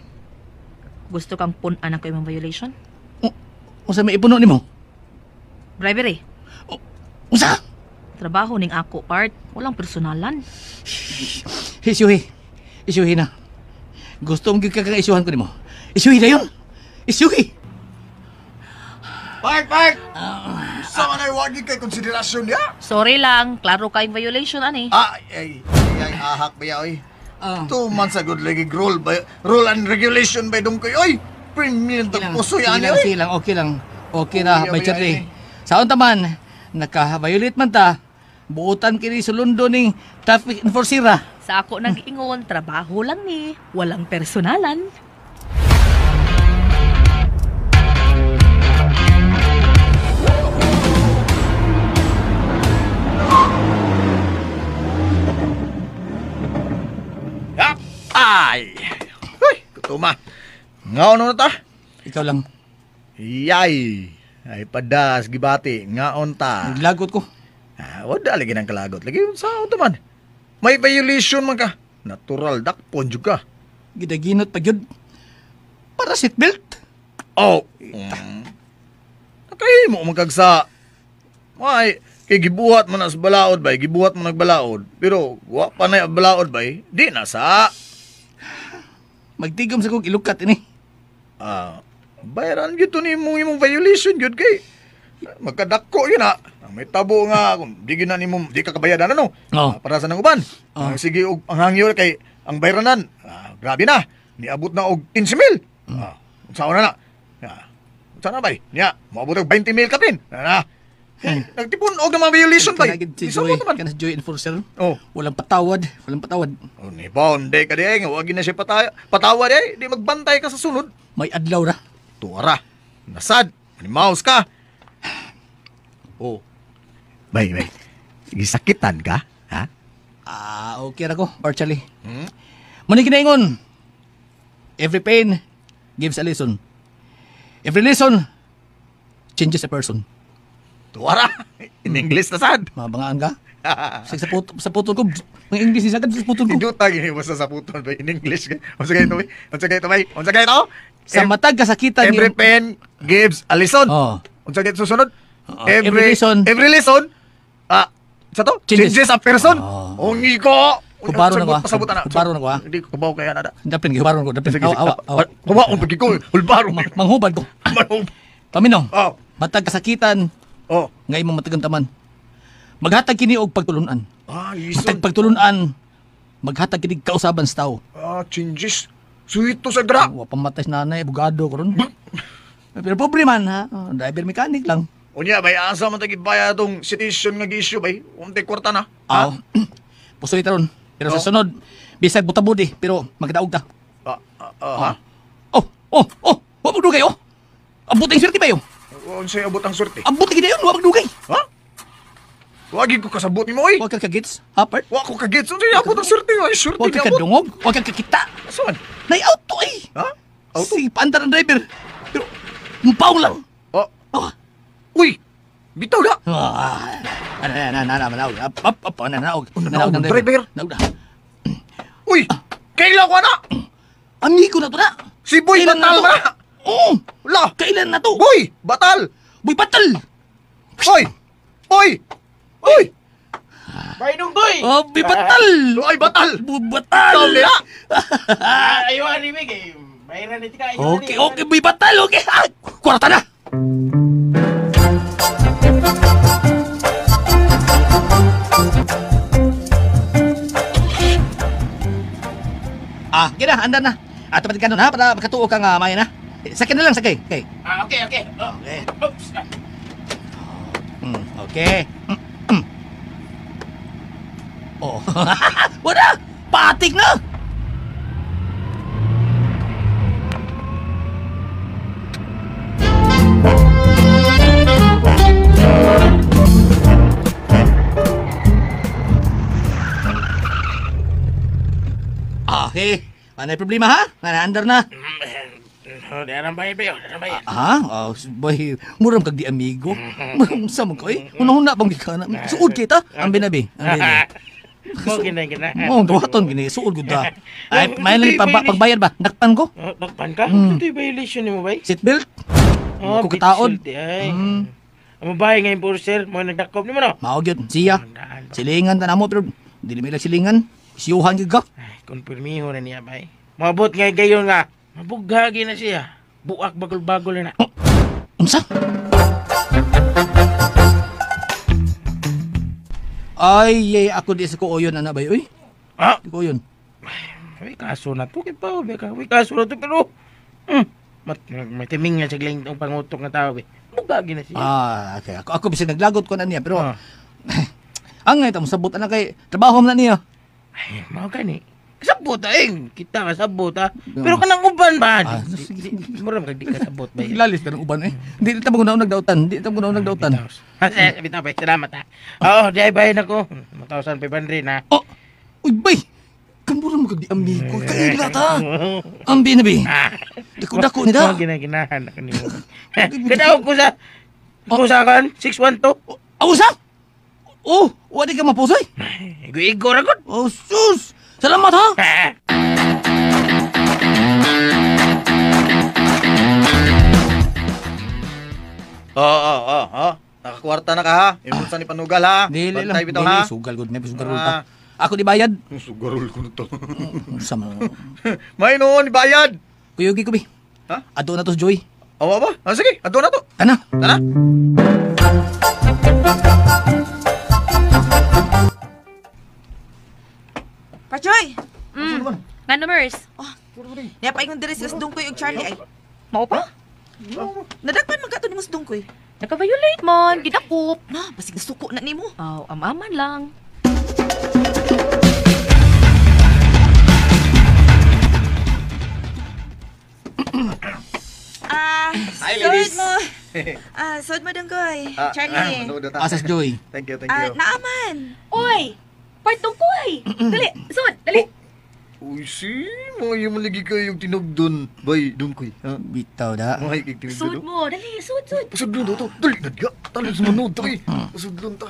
Gusto kang punan ko yung violation? Unsa may ipuno nimo? Bribery. Unsa? Trabaho ning ako part. Walang personalan. Isyuhi na. Gusto mong kaka-isyuhan ko nimo. Isyuhi na yun. Isyuhi. Park! Sa manay wagi kay konsiderasyon niya? Sorry lang. Klaro ka yung violation, ani. Ay, ahak ba ya, oy? 2 months ago, lagi rule and regulation by dungkoy, oy! Premium to puso yan, oy! Okay lang. Okay na, Uy, may chatri. abay, Saon taman, naka-violate man ta, buutan kini sulundo ning traffic enforcer. Sa ako nag-ingon, trabaho lang ni. Walang personalan. Ay! Uy, kutuma. Ngaon na ta? Ikaw lang. Yay! Ay padas, gibati. Ngaon ta. Naglagot ko. Wala lagi ng kalagot. Lagi sa auto man. May violation man ka. Natural, dakpon juga. Gidaginot pa gyud. Para seatbelt. Oh. Nakay mo magkagsa. May, kay gibuhat man as balaod bay. Gibuhat man nagbalaod. Pero, wa pa na balaod bay. Di na sa. Magtigom sa kong ilukat ini. Bayaran yun ni imong violation yun kay. Magkadako yun ha. May tabo nga, kung di gina ni mo, di ka kabayadan ano. Para sa nang uban. Sige, ang hangyo kay, ang bayranan, grabe na. Niabot na og 15,000. Saan na na? Saan na ba? Niya, maabot og 20,000 ka pin. Nagtipon og na mga violation ba? Kanang Joy enforcer. Walang patawad. Ni bonde ka di ay, wag na siya patawad ay, di magbantay ka sa sunod. May adlaw ra. Tuara. Nasad. Animaus ka. Bay. Gisakitan ka? Ha? Okay ra ko, partially. Muna kinaingon. Every pain gives a lesson. Every lesson changes a person. Tuara. In English na sad. Mabangaan ka? Sa putol ko, mga English ni sagad sa putol ko. Iduta gini mo sa putol ba in English. Unsa kay to? Unsa kay to? Sa matag kasakitan every pain gives a lesson. Unsa kay susunod? Every lesson. Sa to? Changes a person. Ongi ko. Kubaron ako, ha? Pasabot na. Kubaron ako, ha? Hindi ko kabaw kaya nada. Dapin, gibaron ko, dapin. Sige, sige. Awa. Kubaon pagi ko. Hulbaro. Manghubad ko. Manong. Paminong, Oh. matag kasakitan, Oh. nga imong matagang taman. Maghatag kini og pagtulunan. Ah, Matag ison. pagtulunan, maghatag kini kausaban sa tao. Ah, changes. Sweet to sa dra. Wa pamatay sa nanay, abogado ko ron. Pero pobre man, ha? Driver mechanic lang. Unya, bay, asa man tagibaya itong citation nga gi-issue, bay. Unti kwarta na. Aw. Pusoy taron. Pero sa sunod, bisag butabudi, pero magdaog ta. Ha? Wa magdugay, oh. Abuting swerte ba yun? Unsay abot ang sorte? Abuting gina yun, wa magdugay. Ha? Wagi ko kasabot ni mo, oy. Huwag ka kagits, hapart. Wa ko kagets. Unsay abot ang sorte, oy. Sorte Huwag ni ka abot. kadungog, huwag ka kakita. Saan? Nay-auto, eh. Ha? Auto? Si paandar ang driver. Pero, mupaw lang. Oh. Oh. Uy! Bitaw na! Nanaog. Nanaog. Nanaog ng driver? Nanaog na. Uy! Kailan ko na! Amigo na to na. Si Boy Kailan Batal na to? na! Oo. Wala! Kailan na to? Boy! Batal! Boy, batal. Hoy! Hoy! Hoy! Bay Dungkoy! Oh, boy, batal. Hoy, batal! Boy, batal. Tol na! Ayuhan ni Mig eh. Bayaran ni Tika. Okay, boy, batal. Okay. Kwarta na. Kaya na, andan na. Tumating ka nun, ha? Para makatuo ka nga, Maya na. Sakay na lang, sakay. Okay. Okay. Oh. Okay. Oops. Okay. Oh. Wala! Patik na! Okay. Ano yung problema, ha? Nanaandar na. Darang bayan ba yun? Darang bayan. Oh, boy, muram kag di amigo. Sa mo ko eh. Una-una bang di ka na. Suod kita. Ang binabi. Mo gina. Oh, duhaton gini. Suod gud ta. Ay, may lang pagbayad ba? Nakpan ko? Nakpan ka? Ito yung violation ni mo ba? Seatbelt? Oh, Ko kataod. Ay. Ang babae ngayon po, sir. Mo nagdakop ni mo, no? Mao gyud siya. Silingan ta namo pero dili may lang silingan. Siyuhan gyud ka. Ay, konfirmiho na niya, bay. Mabot nga gayon nga. Mabughagi na siya. Buak bagol-bagol na. Unsa? Ay, ako di sa kuoyon ana bay, uy. Di kuoyon. May kaso na to, kipaw. May kaso na to, pero... may timing nga siya lang itong pangutok na tao, eh. Bughagi na siya. Okay. Ako bisig naglagot ko na niya, pero... Ang nga itong sabot na kay trabaho na niya. Ay, mga gani. Kasabot kita kasabot Pero kanang uban ba? Muram kag di kasabot ba? Lalis ka ng uban eh. Hindi na mo nagdautan. Bitaw ba? Salamat ha. Oo, di ay bayan ako. 1,500 na. Oh! Uy, bay! Kamura mo kag di amigo. Kaila ta! Ang binabi. Dako-dako ni da. Ginahan ako ni mo. Kadawag ko sa... Ko sa kan? 612? Usa? Oh! Wadi ka mapusoy? Igo-igo ragot. Oh, sus! Salamat ha! Nakakwarta na ka ha. Imunsa ni Panugal ha. Dili lang. Bantay bitaw ha. Sugal gud. May sugal pa. Ako di bayad. Sugarol ko na to. Sama. May noon, bayad. Kuyugi ko bi. Ha? Ato na to, Joy. Awa ba? Sige, ato na to. Tana. Pachoy! Nga numbers? Niya pa ingon diri si Dungkoy ug Charlie ay. Mao pa? Nadagpan man kato ni Mas Dungkoy. Naka-violate man, gidakop. Na, basig nasuko na nimo. Oh, amaman lang. Sud mo. Sud mo Dungkoy. Charlie. Asas Joy. Thank you. Naaman. Oy! Partong koy! Dali, sud, dali. Uy, mga yung malagi kayo yung tinugdon. Bay, Dungkoy. Bitaw da. Mga ikik Sud tinugdon. mo, dali, sud. Pasudlon to. Dali, nadya. Talag sumunod to eh. Pasudlon ta.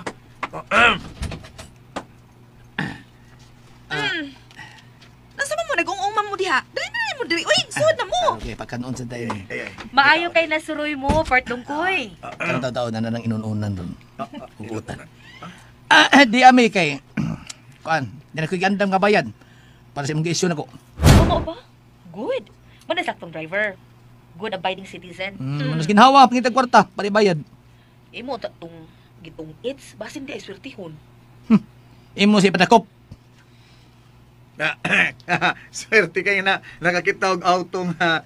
Nasa mo nag-ungumam mo diha? Dali mo diri. Uy, sud na mo. Okay, pagkanoon sa tayo. Maayo kay nasuroy mo, partong koy. Karang taon na nang inununan doon. Ugutan. Di ami kay... Kuan, Yan ako gandam nga bayad. Para sa imong gi-issue nako. Oo ba? Good. Manay saktong driver. Good abiding citizen. Manos ginhawa pangitag kwarta para bayad. Imo tatong gitong its basin di ay swertihon. Imo si patakop. Swerte kayo na nakakita og auto nga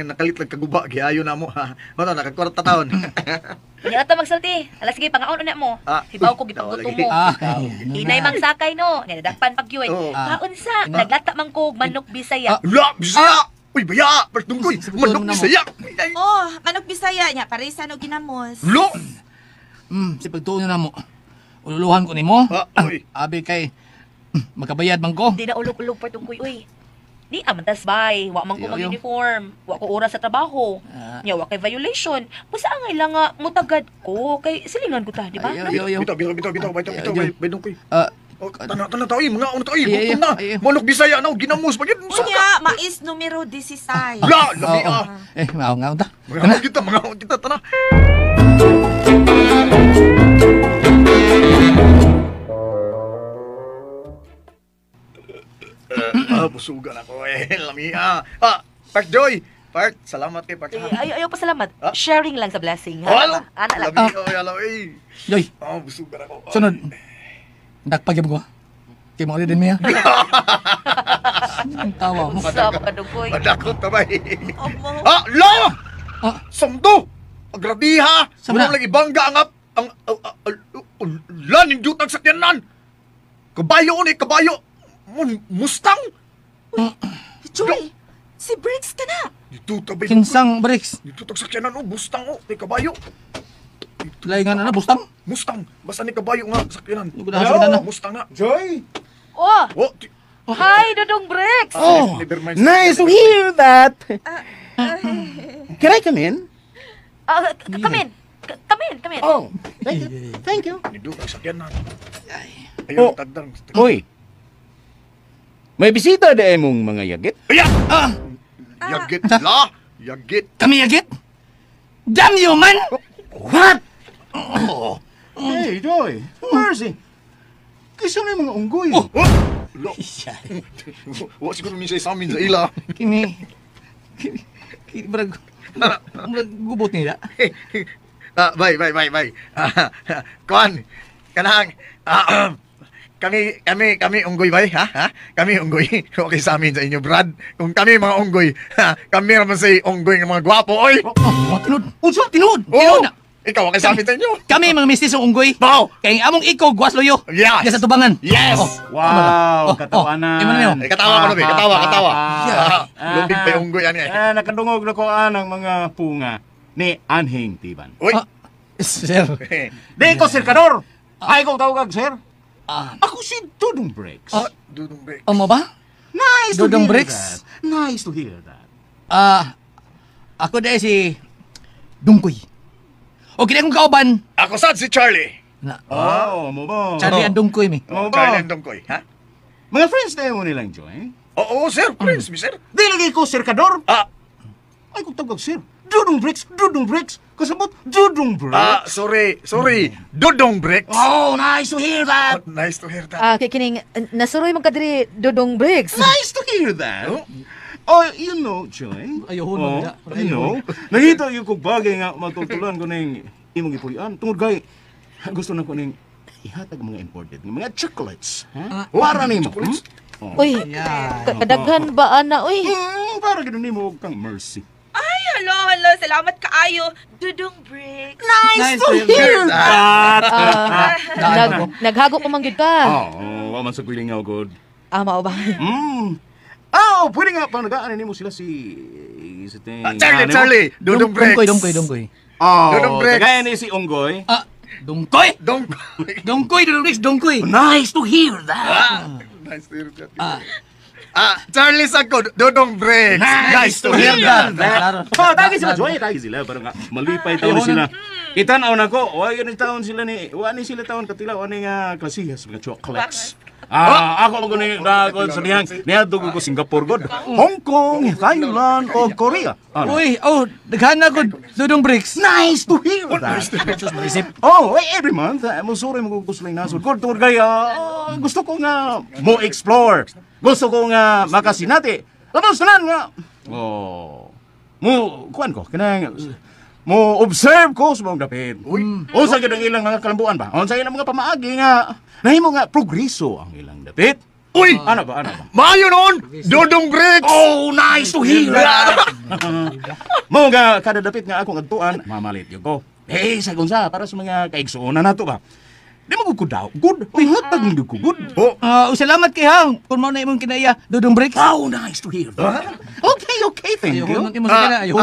nakalitlag kaguba giayo na mo ha. Mato nakakwarta taon. Kanya ata magsalti. Alas sige pangaon na mo. Hibaw ko gipanggutom mo. Inay mang sakay no. Nadakpan pagyoy. Kaunsa naglata man ko manok Bisaya. La, Bisaya. Uy, baya, pertungkoy. Manok Bisaya. Oh, manok Bisaya niya, parisa no ginamos. Lo. Si pagtuon na mo. Ululuhan ko nimo. Uy. Abi kay magkabayad man ko. Di na ulog-ulog pertungkoy uy. Di amantas bay, wa man ko Yo, yo. mag-uniform, wa ko oras sa trabaho. Nya wa kay violation. Basta angay lang nga mutagad ko kay silingan ko ta, di ba? Yo. Bitaw, baitong. Tanang tao, mga ano tao, Iya, butom na. iya. Manok Bisaya na, ginamos, bagay. Unya, mais numero 16. La, labi Ngaw ta. Mga kita, tana. Busugan ako lamia. Park Joy. Park, salamat kay Park. Ayaw pa salamat. Sharing lang sa blessing. Wala. Ana lang. Labi, Joy, busugan ako. sunod. Dakpagyam ko. Kay mo din miya. Ang tawa mo. Stop ka dugoy. Madakot na ba Opo. Lo! Samdo! Agrabiha! Sabi na. Walang ibangga ang laning jut ang sakyanan! Kabayo ni, kabayo! Mustang! Joy, si Briggs ka na. Dito tabay. Kinsang bricks. Dito tag sakyanan, Mustang, ni kabayo. Laingan na bustang. Mustang! Basta ni kabayo nga sakyanan. Hello? Mustang na. Joy! Oh, Oh, hi Dodong Bricks. never mind. Nice to hear that! Can I come in? Come in. Come in. Oh, thank you. Thank you. Dito tag sakyanan. Ayun, tagdang. Hoy! May bisita na mong mga yagit? Ayan! Yagit la! Yagit! Kami agit. Damn you man. What? Hey, Joy! Mercy! Kasi na yung mga unggoy. Lo! Wa siguro minsan sa amin sa ila. Kini brag gubot nila. Bye. Kuan, kanang, kami unggoy ba? Ha? Kami unggoy. Okay sa amin sa inyo, Brad. Kung kami mga unggoy, kami naman sa unggoy ng mga gwapo, oy! Tinud na. Ikaw, okay sa amin sa inyo. Kami mga mistisong unggoy. Bao! Kay among ikaw guwas loyo. Yes! Diya sa tubangan. Yes! Wow, katawanan. Imo na niyo. Katawa ko nabi, katawa. Lumbig pa yung unggoy, ano eh. Nakadungog na ko ang mga punga ni Anhing Tiban. Uy! Sir. Di ko, Sirkador! Ay, ko tawag, sir. Ako si Dudong Briggs. Dudong break. Amo ba? Nice to Dudong hear Briggs? that. Nice to hear that. Ako dahil si Dungkoy. O kini akong kauban. Ako sad si Charlie. Na, Oh, mo ba? Charlie ang Dungkoy mi. Mo Charlie ba? and Dongkoy, ha? Mga friends na mo nilang Joy. Oo, sir. Please, sir. Di lagi ko, Sirkador. Ah, Ay, kung tawag, sir. Dudong Briggs. Kasabot, Dudong Briggs. sorry. Dudong break. Oh, nice to hear that. Nice to hear that. Kikining, nasuroy man ka diri Dodong Briggs. Nice to hear that. Oh, you know, Joy. Ayaw, Oh, na. you know. Nahito yung kong bagay nga matutulan ko ng imong ipuyan. Tungod gay, gusto na ko ng ihatag mga imported, mga chocolates. Ha? Para nimo. Uy, kadaghan ba ana, uy? Para gano'n nimo kang mercy. Ay, hello. Salamat kaayo. Dudong Briggs. Nice to hear that. Naghago ko manggid ka. Oh, waman sa kwilingaw, God. Mao ba? Oh, pwede nga pa nagaan mo sila si Charlie. Dudong break. Dungkoy. Oh, Dudong Briggs. kagaya ni si Onggoy. Dungkoy. Dongkoy. Dungkoy, Dudong Briggs, Dungkoy. Nice to hear that. Nice to hear that. Charlie Sako, Dudong break. Nice to hear that. Oh, tagi sila, Joy. Tagi sila. Parang nga, malipay taon sila. Itanaw na ko, wala ni taon sila ni, wala ni sila taon katila, wala nga klasihas, mga chocolates. Ako maguni na ko sa niadto ko Singapore god, Hong Kong, Thailand o Korea. Uy, daghana ko Dudong Bricks. Nice to hear that. Every month, musuri mo gusto lang nasod. Kung tour kaya, gusto ko nga mo explore. Gusto ko nga makasinati. Tapos nga, kuan ko, kanang, mo observe ko sa mga dapit. Unsa gid ang ilang mga kalambuan ba? Unsa ilang mga pamaagi nga nahimo nga progreso ang ilang dapit. Uy! Ano ba? Maayo noon! Dodong Bricks! Oh, nice to hear that! Mo nga kada dapit nga akong agtuan, mamalit yun ko. Sagon sa para sa mga kaigsuonan nato ba. Di magugod daw. Good. May hatag hindi ko good. Salamat kay Hang. Kung mo na imong kinaya, Dudong Bricks. Oh, nice to hear that. Okay, thank you. Ayaw.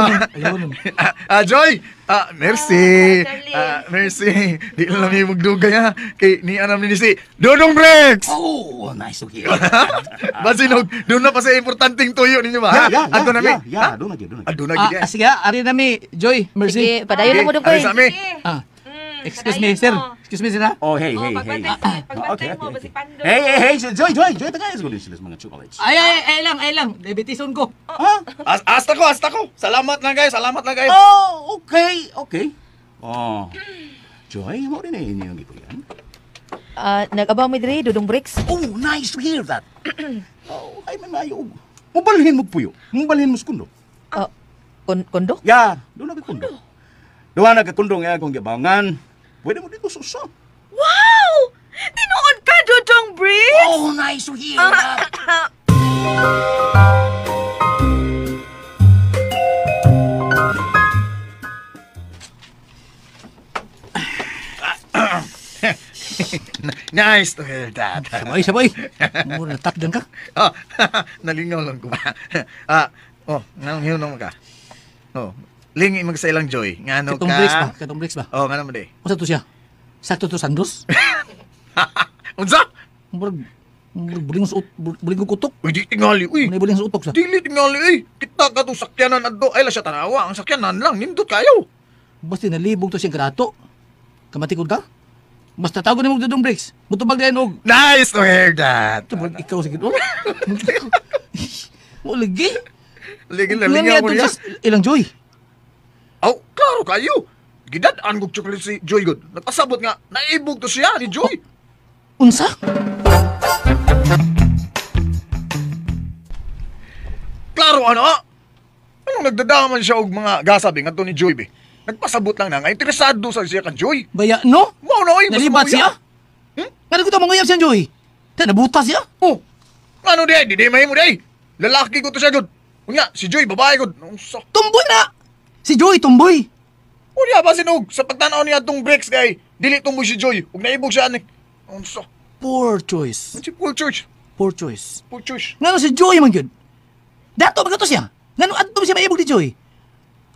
Joy! Merci. Merci. Di lang yung magdugay ha. Kay ni anam ni si Dodong Bricks! Oh, nice to hear. Basinog, doon na pa sa importanteng tuyo ninyo ba? Adto na mi. Doon na. Adto na gid. Sige, ari na mi, Joy, Mercy. Sige, padayon lang mo doon ko. Sa mi. Excuse me, sir. Excuse me, sir. Oh, hey. Pagbantay mo, basi Pando. Hey, Joy, tagayas ko din sila mga chocolates. Ay lang. Diabetison ko. Asta ko. Salamat lang guys. Oh, okay. Oh, Joy, mo rin na inyong ito yan. Nag-abaw mi diri, Dudong Bricks. Oh, nice to hear that. Ay, mamayog. Mubalhin mo puyo. Mubalhin mo skundo. Kondo? Ya, doon na kundo. Doon na kundo nga akong gibangan. Pwede mo dito susa. Wow! Tinuod ka, Dudong Bricks! Oh, nice to hear that. Nice to hear that. Sabay. Mura natapdan ka. Nalingaw lang ko ba? Nang hinong ka. Lingi mag sa ilang Joy. Ngano ka? Katong Bricks ba? Ngano mo di? Unsa to siya? Sakto to sandos? Unsa? Buling ko kutok. Uy, di tingali. Uy, May buling sa utok sa. dili tingali. Kita ka to sakyanan adto. Ay, la siya tanawa. Ang sakyanan lang. Nindot kayo. Basta nalibog to siyang grato. Kamatikod ka? Basta tago na mo Dudong Bricks. Mutubag na yan og. Nice to hear that. Tubag ikaw sige. Mo lagi. Lingaw mo niya. Ilang Joy. Klaro kayo. Gidadaan kong chocolate si Joy God. Nagpasabot nga, naibog to siya ni Joy. Unsa? Klaro Anong nagdadaman siya og mga gasabi nga to ni Joy be? Nagpasabot lang na nga, interesado sa siya kan Joy. Baya, no? Wow na, Nalibat siya? Ano ko ito manguyab siya, Joy? Nabutas siya? Ano di mahimo di? Lalaki ko to siya God. Unya, si Joy, babae God. Tumboy na! Si Joy, tumboy! Unya ba sinog, sa pagtanaw niya itong Bricks kay, dili tumboy si Joy. Huwag naibog siya ni. Poor choice. Si Poor Church. Poor choice. Poor Church. Ngano si Joy man yun? Dato magato siya. Ngano ato siya maibog ni Joy?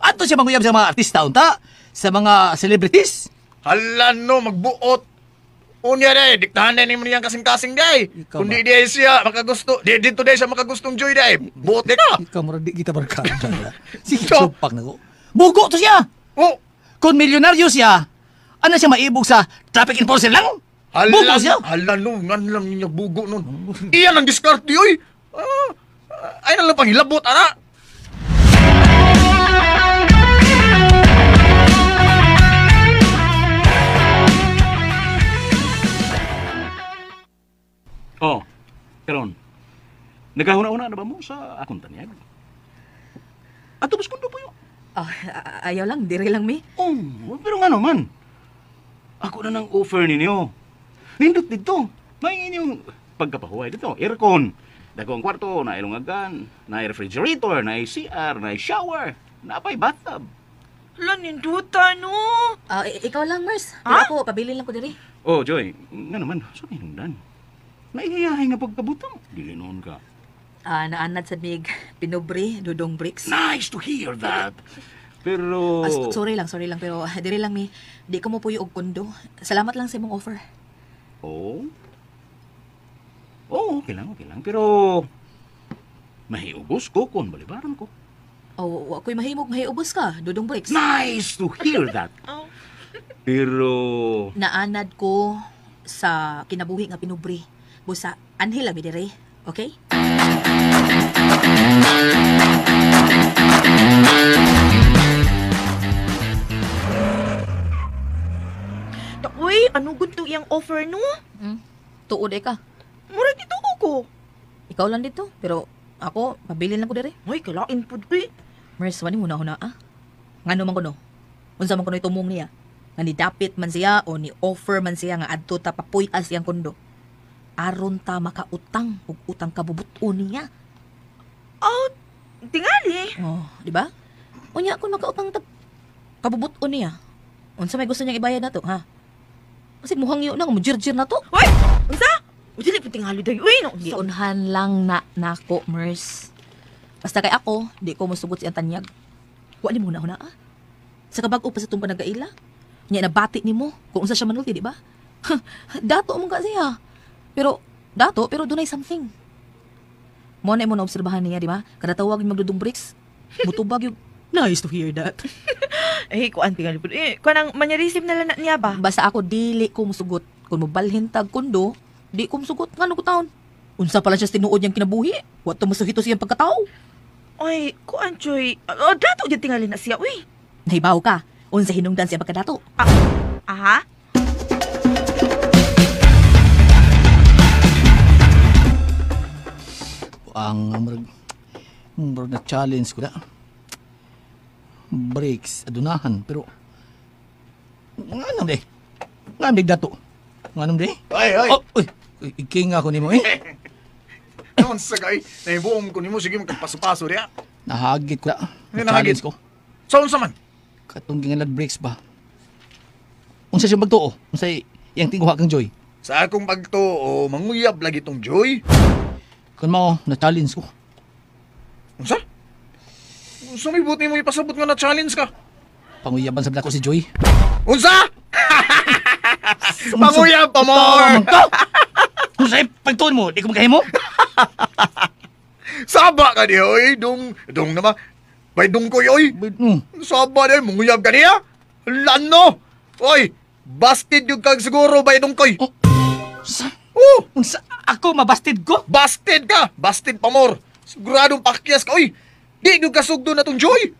Ato siya manguyab sa mga artista unta, sa mga celebrities. Hala no, magbuot. Unya day, diktahan na ni mo niyang kasing-kasing day. Ikaw Kundi di siya makagusto, dito day siya makagustong Joy day. Buot di ka. Ikaw mo di kita barkada. Sige, supak na ko. Bugo to siya! Kung milyonaryo siya, ano siya maibog sa traffic enforcer lang? Bugo siya! Hala no, nga lang niya bugo nun. Iyan ang diskarte, oy! Ay nalang panghilabot, ana! Oh, karon. Nagahuna-una na ba mo sa akong tanyag? Ato bas kundo po yun. Ayaw lang, dire lang mi. Pero nga naman. Ako na nang offer ninyo. Nindot dito. May inyong pagkapahuway dito. Aircon. Dagong kwarto, na ilungagan, na refrigerator, na CR, na shower, na pa'y bathtub. Hala, ninduta, no? Ikaw lang, Mers. Ako, pabili lang ko diri. Oh, Joy. Nga naman. Saan hinungdan? Naihiyahay nga pagkabutang. Dili noon ka. Naanad sa mig Pinobre, Dudong Bricks. Nice to hear that. Pero... sorry lang, pero diri lang mi, di ko mo puyo og kondo. Salamat lang sa imong offer. Oh, okay lang. Pero, mahiubos ko kung balibaran ko. Ako'y mahiubos ka, Dudong Bricks. Nice to hear that. Pero... Naanad ko sa kinabuhi nga Pinobre. Busa, anhil labi dire. Okay? Uy, ano gunto iyang offer no? Tuod ka. Mura dito ko. Ikaw lang dito, pero ako, pabilin lang ko dire. Uy, kalain po uy. Mers, wani muna huna ah. Ngano man kuno? Unsa man kuno itumong niya? Nga ni dapit man siya o ni offer man siya nga adto ta papuy-as iyang kondo. Aron ta makautang ug utang kabubuton niya. Oh, tingali. Oh, di ba? Unya kun makautang ta kabubuton niya. Unsa may gusto niyang ibayad nato, ha? Kasi muhangyo na mujirjir na to. Uy, unsa? Dili pa tingali day. Uy, no. Giunhan lang na nako, Mers. Basta kay ako, di ko mosugot siyang tanyag. Wa ni muna huna ah. Sa kabag-o pa sa tumba nagaila. Nya nabati nimo kung unsa siya manulti, di ba? Dato mo ka siya. Pero dunay something. Mo na mo na obserbahan niya, di ba? Kada tawag yung magdudong bricks. Mutubag yung nice to hear that. Eh, kuan tingali po. Eh, kuan ang manyarisip na lang niya ba? Basta ako dili ko musugot. Kung mobalhin tag kundo, di ko musugot. Ngano ko taon? Unsa pala siya tinuod niyang kinabuhi? Wa to masuhito siyang pagkatao. Ay, kuan choy. Dato gyud tingali na siya, uy. Nahibaw ka. Unsa hinungdan siya pagkadato? Aha? Ang murag na challenge ko na. Breaks, adunahan, pero nga nang de. Nga nang dato. Nga nang de. Ay. Oh, uy, iking ako nimo eh. Noon sa kay, naibuom ko nimo sige magpaso-paso diya. Nahagit ko na. Nahagit ko. So unsa man? Katong gingalad breaks ba? Unsa siya magtuo? Unsa yang tinguha kang Joy? Sa akong pagtuo, manguyab lagi tong Joy. Kun mao na challenge ko. Unsa? Sumibot ni mo ipasabot nga na challenge ka. Panguyaban sa ko si Joy. Unsa? Panguyab pa mo. Unsa pagtuon mo? Di ko magahimo? Saba ka di oy, dong naman. Bay dong ko oy. Saba di manguyab ka niya. Lano. Oy, busted yung kag siguro bay dong koy. Unsa ako mabasted ko? Busted ka. Busted pa more. Siguradong pakyas ka oy. Di nyo kasugdon na tong Joy.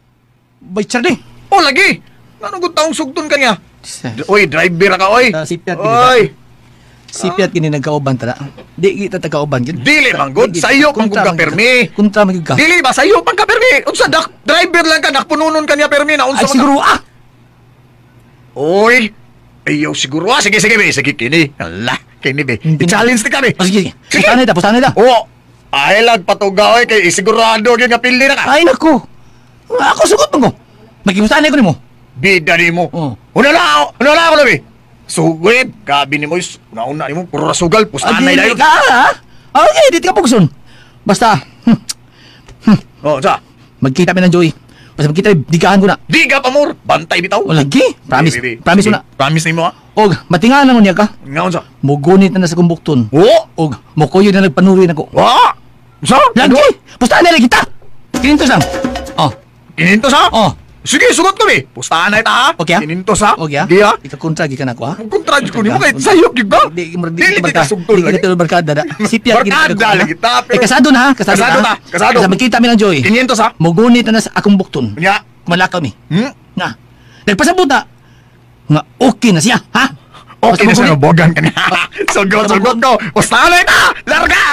Bay chardi. O lagi. Anong kung taong sugdon ka niya? Oy, driver ka oy. Sipiat oy. Sipiat kini nagkauban tara. Di kita tagauban gid. Dili man gud sayo pang ka permi. Kontra magid ka. Dili ba sayo pang ka permi? Unsa driver lang ka nakpununon ka niya permi na unsa ay siguro Oy. Ayaw siguro sige kini. Allah, kini be. I-challenge ti kami. Sige. Pustanay ta. Oo. Ay lag patuga oy kay sigurado gyud nga pildi na ka. Ay nako. Ako sugot mo. Magimustanay ko nimo. Bida nimo. Una na ako labi. Sugod, gabi nimo is nauna nimo puro sugal pustanay dayon. Okay, dito ka pugson. Basta. Sa. Magkita mi ng Joy. Basta magkita digaan ko na. Diga pa more, bantay bitaw. O lagi. Promise. Promise na. Promise nimo ha. Og, matinganan ko niya ka. Ngaon sa? Mugunit na sa kumbukton. Og, mukuyo na nagpanuri na ko. Sa? Lagi! Pustahan na kita! Kinintos lang. Kinintos ha? Sige, sugot kami. Pustahan na ita ha? Okay ha? Kinintos ha? Okay ha? Di ha? Ikakontragi ka na ko ha? Kontragi ko nimo kahit sayop di ba? Di kita sugtol lagi. Di kita barkada da. Sipiat barkada lagi ta. Kasado na ha? Kasado ta. Kasado. Basta magkita mi ng Joy. Kinintos ha? Mugunit na sa akong bukton. Nya. Malakaw mi. Nga. Nagpasabot na. Nga okay na siya ha? Okay na siya, nabogan ka niya. Sugot ko. Pustahan na ita! Larga!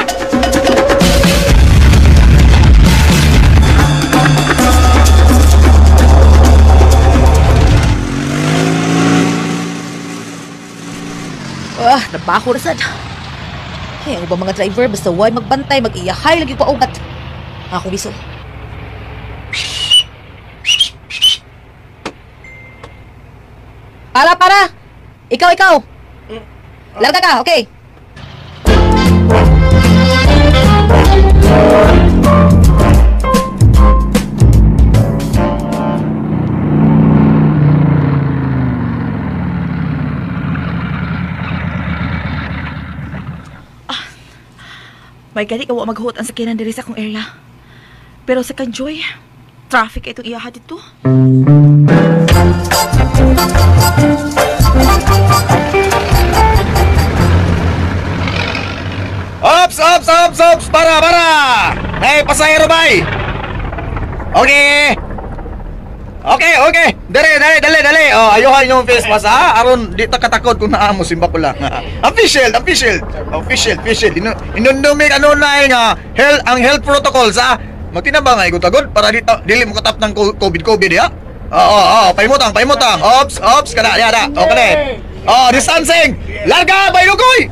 Nabaho na sad. Hey, ang mga driver, basta way magbantay, mag-iyahay, lagi pa ugat. Ako biso. Para! Ikaw! Larga ka, okay? May gali kawa maghuot ang sakinan diri sa akong area. Pero sa Kanjoy, traffic itong iyaha dito. okay. Dali. Oh, ayuhan yung face mask ha. Aron di ta katakot kung naamo simba ko lang. Official. Inundumi kanunay nga ang health protocols ha. Magtinabang ay gutagod para dili mo katap ng COVID ya. Oo, paimutang. Ops, kada. Okay. Oh, distancing. Larga, baylugoy.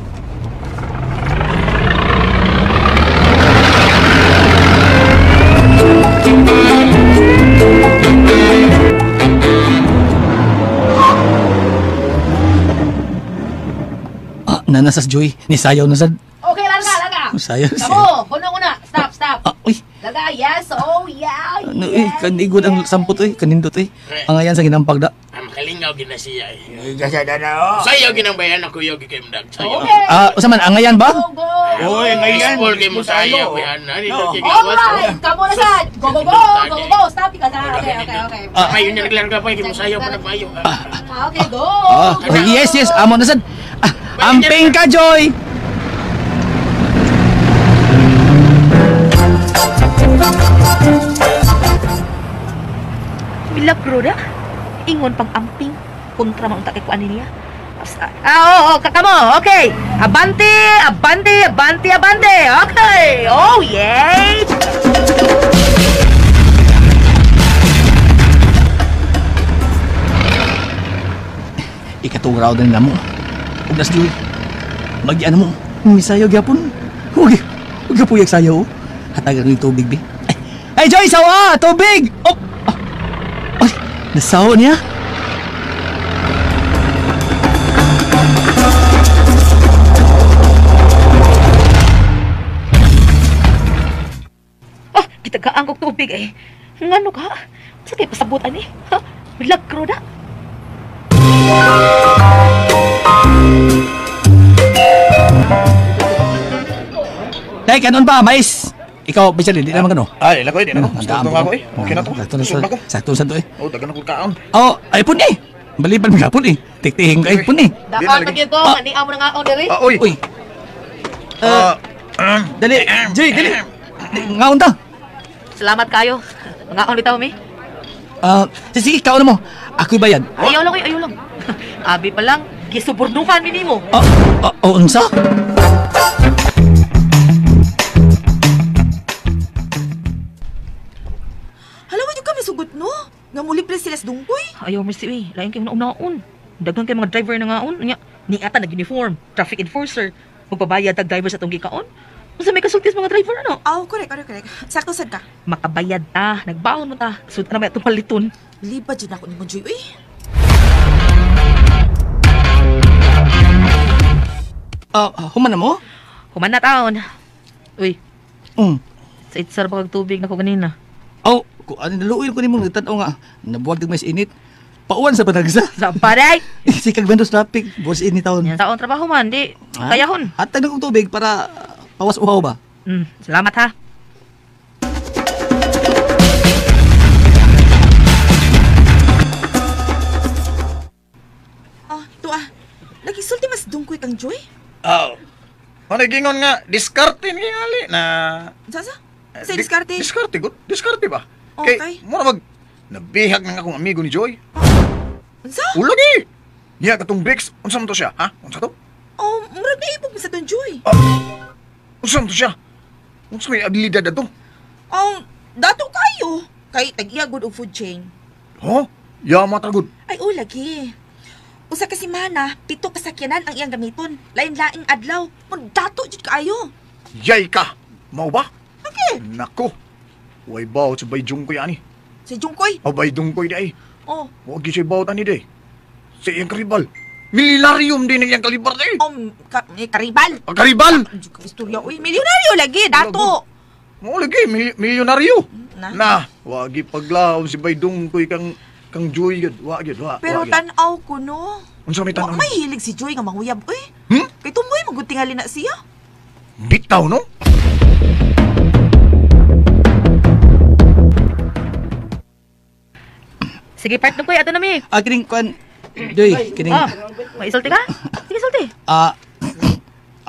Nanasas Joy, ni sayaw na sad. Okay, larga. Sayaw. Kamu, kuno. Stop. Uy. Larga, yes. Oh, yeah. Ano kanigod ang sampot kanindot Ang ayan sa ginampag da. Makalingaw gina siya Sayaw ginambayan ako yogi kay mdag. Sayaw. Usaman ang ayan ba? Go. Oy, ngayon. Baseball kay mo sayaw. Alright, kamu na sad. Go. Stop ka na. Okay. Mayo niya naglarga pa kay mo sayaw pa nagmayo. Okay, go. Yes, amo na sad. Amping ka, Joy! Milagro na. Ingon pang amping. Kontra mga utak ikuan niya. Kakamo. Okay. Abante. Okay. Oh, yay! Ikaturaw din na mo. Ugas Joy. Bagyan mo. Misayaw gyapon. Huwag puyag sayaw. Hatagan ng tubig, bi. Ay, Joy, sawa! Tubig! Oh! Ay, nasawa niya. Gitagaan kong tubig Ngano ka? Sa kayo pasabutan Ha? Milagro na. Dahil kanon pa, mais. Ikaw, Bichal, di naman kano. Ay, lako. Sakto nga ako Okay na to. Sakto sa to Oh, dagan ako kaon. Oh, ay pun Baliban mo lapon Tiktihing ka pun Dapat nagyan ko. Mani amo na nga ako diri. Uy. Dali, Joy, dali. Ngaon ta. Salamat kayo. Mga akong bitaw, mi. Sige, kaon mo. Ako'y bayad. Ayaw lang. Abi pa lang, gisuburnukan ni mo. Unsa? Hala, wala kami sugot, no? Nga muli pala sila sa dungkoy. Ayaw, Mercy, lain kayo naun. Daghan kayo mga driver na ngaon. Ni ata nag-uniform, traffic enforcer. Magpabayad tag driver sa itong gikaon. Kung may kasultis mga driver, ano? Correct. Sakto sad ka. Makabayad ta, nagbaon mo ta. Sunod na may itong paliton. Liba dyan ako ni mo, Joy. Uy. Human na mo? Human na taon. Uy, Mm. sa itsar pa kag tubig na ko ganina. Kung ano naluoy ko ni mo, nagtanaw nga. Nabuwag din mais init. Pauwan sa panagsa. Sa paray! Si Kagbendos traffic, boss init taon. Yan taon trabaho man, di. Kayahon. At tayo ng tubig para pawas uhaw ba? Salamat ha. Nagisulti mas dungkoy kang Joy? Gingon nga, diskarte ni ali na... Sasa? Say diskarte? Diskarte ba? Okay. Kay, muna nabihag ng akong amigo ni Joy. Unsa? Ulagi! Niya katong bricks, unsa man to siya, ha? Unsa to? Murag na ibog mo sa tong Joy. Unsa man to siya? Unsa may abilidad na to? Dato kayo. Kay tag-iya good og food chain. Yama tagod. Ay, lagi. Usa ka semana, 7 kasakyanan ang iyang gamiton. Lain-laing adlaw. Dato jud kaayo. Yay ka! Mau ba? Okay. Nako! Way bawat sa baydong ko yan Si Jungkoy? Baydong ko yan Huwag siya bawat ani day. Sa iyang karibal. Milyonarium din ang iyang kalibar day. Karibal? Karibal! Istorya, milyonaryo lagi, dato. Mo lagi, milyonaryo. Na? Wag ipaglaw si baydong ko kang Joy yun. Wag. Pero tanaw ko, no? Unsa may tanaw? May hilig si Joy nga manguyab, Kay tumboy, magutingali na siya. Bitaw, no? Sige, part na ko, ato na mi. Kining kwan. Joy, kining... May isulti ka? Sige, sulti.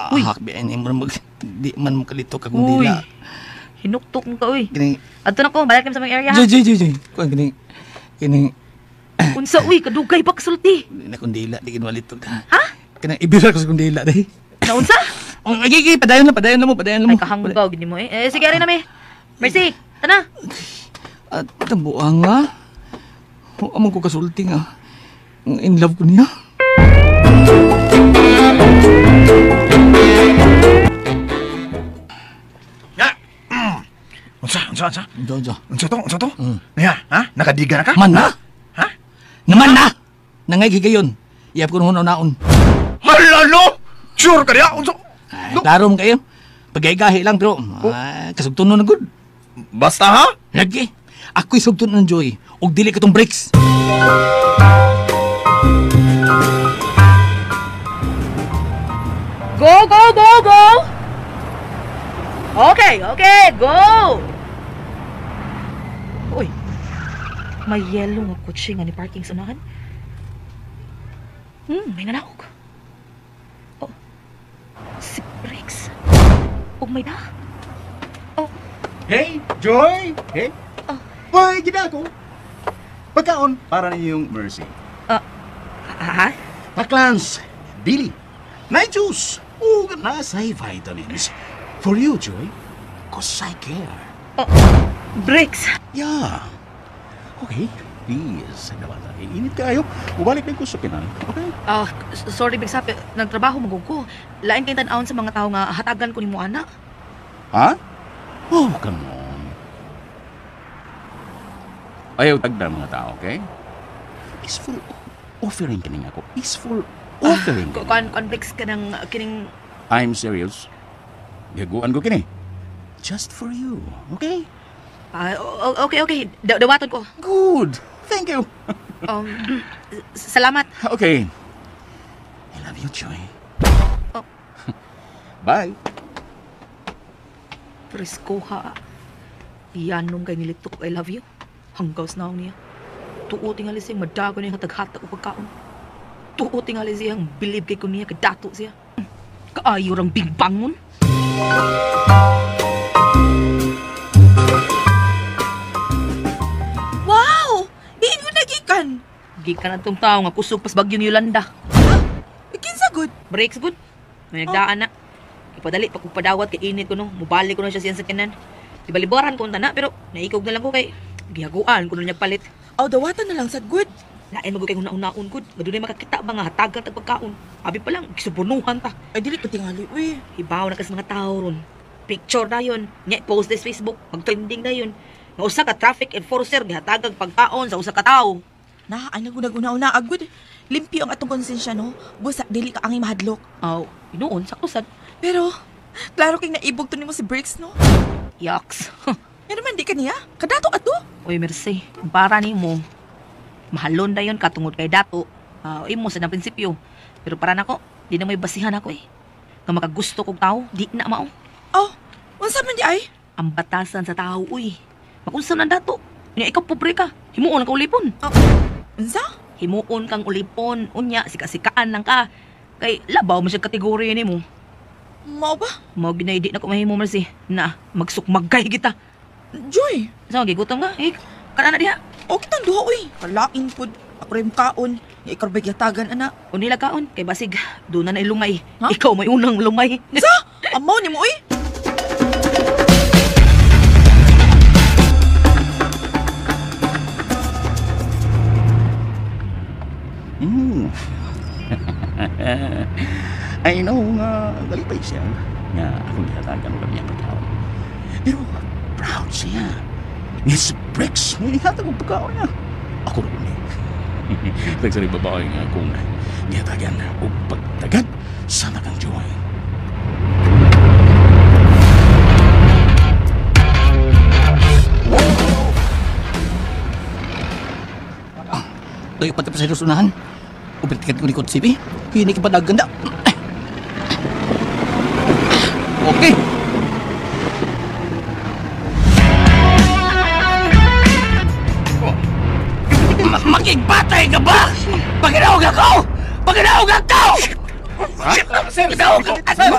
Hakbian, di man mo kalito ka kung dila. Hinuktok mo ka, uy. Kining... Ato na ko, balik kami sa mga area. Joy. Kwan, kining... Unsa uy, kadugay ba kasulti? Hindi na kundila, di kinwalito ka. Ha? Kanang ibira ko sa kundila, dahi. Naunsa? Agigi, padayon na mo. Ay, kahanggaw, gini mo eh. Sige, rin nami. Mercy, tana. At nabuang nga. Amang ko kasulti nga. In love ko niya. Unsa? Unsa to? Niya, ha? Nakadiga na ka? Man na? Ha? Naman na! Nangay gigayon. Iyap ko nung naon. Halalo! Sure ka niya? Unsa? Klaro mo kayo. Pagkaigahi lang pero kasugtun na good. Basta ha? Lagi. Ako'y sugtun ng Joy. Og dili ka tong breaks. Go! Okay, go! Uy, may yellow nga kutsi nga ni parking sa unahan. May nanahog. Oh, si Briggs. Oh, may na. Oh. Hey, Joy! Hey? Boy, gina ko. Pagkaon, para ninyong Mercy. Ha? Paklans, Billy, night juice, nasa'y vitamins. For you, Joy, cause I care. Oh, Briggs. Yeah. Okay, please. Init kayo. Ubalik na yung kusukinan. Okay? Sorry, Briggs, nagtrabaho magug ko. Lain kayong tanawon sa mga tao nga hatagan ko ni mo, anak. Ha? Oh, come on. Ayaw tagda mga tao, okay? Peaceful offering kining ako. Peaceful offering. Briggs ka ng kining... I'm serious. Gaguan ko kini. Just for you, okay? Okay. Dawaton ko. Good. Thank you. Salamat. Okay. I love you, Joy. Oh. Bye. Presko ha. Iyan nung kay nilitok I love you. Hanggaws na ako niya. Tuo tingali siyang madago niya taghatag o pagkaon. Tuo tingali siyang bilib kay ko niya kadato siya. Kaayo rang bigbangon. Wow! Diin mo nagikan. Gikan na itong tao nga kusog pas bagyong Yolanda. Kinsa good? Breaks good. May nagdaan na. Ipadali pa kung padawat kay init ko no. Mubalik ko na siya siyan sa kinan. Ibaliboran ko na pero naikog na lang ko kay gihaguan ko na niya palit. Dawatan na lang sad good. Lain mo kay una-unaon good. Madunay makakita ba nga hatagan tag pagkaon. Abi pa lang gisubunuhan ta. Ay dili ko tingali uy. Ibaw na kasi mga tao ron. Picture na yun. Nya post this Facebook. Mag-trending na yun. Nga usa ka traffic enforcer gihatagag pagkaon sa usa ka tawo. Na ano una agud. Limpyo ang atong konsensya no. Busa dili ka ang mahadlok. Inuon sakto sad. Pero klaro kay naibog to nimo si Briggs no. Yaks. Pero man di ka niya. Kadato ato. Uy, Mercy. Para ni mo. Mahalon na yun katungod kay dato. Imo sa na prinsipyo. Pero para nako, di na may basihan ako eh. Nga makagusto kong tao, di na mao. Unsa man di ay? Ang batasan sa tao, uy. Makunsa na dato. Nga ikaw pobre ka. Himuon kang ulipon. Unsa? Himuon kang ulipon. Unya, sikasikaan lang ka. Kay labaw mo siya kategorya ni mo. Mao ba? Mao ginay di na ko mahimo, Mercy. Na, magsukmagay kita. Joy! So, gigutom ka? Kana na diha. O kitang duha uy. Kalain pod. Ako rin kaon. Nga ikaw ba yatagan ana? Unila kaon. Kay basig, doon na ilungay. Ha? Ikaw may unang lumay. Sa? Amaw ni mo uy. I know nga galipay siya nga akong gihatagan ko niya pagkaon. Pero proud siya. Miss Briggs, may ihatag ang pagkaon niya. Ako rin eh. Nagsari babae nga akong gihatagan o pagtagad sa nagang Joy. Tayo pati pa sa sunahan. Upit-tikat ko ni Kot Sipi. Hini ka pa naganda. Okay. Magigbatay ka ba? Paginaog ako! Paginaog ako! Sir! Ikaw ako! Sir!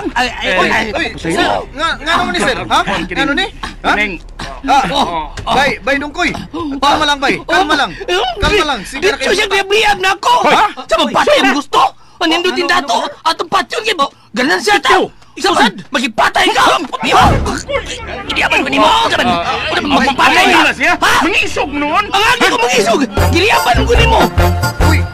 Nga naman ni sir? Ha? Nga ni? Ha? Bay Dungkoy. Kalma lang, bay. Kalma lang. Kalma lang. Sige na Dito siya biyab na ako. Sa mapatay ang gusto. Anindutin dato. Atong patyon yun. Ganan siya tao. Isabad, magipatay ka! Giliaban ko ni mo! Magpapatay ka! Ha? Mangisog noon? Ang agi ko mangisog! Giliaban ko ni mo! Uy!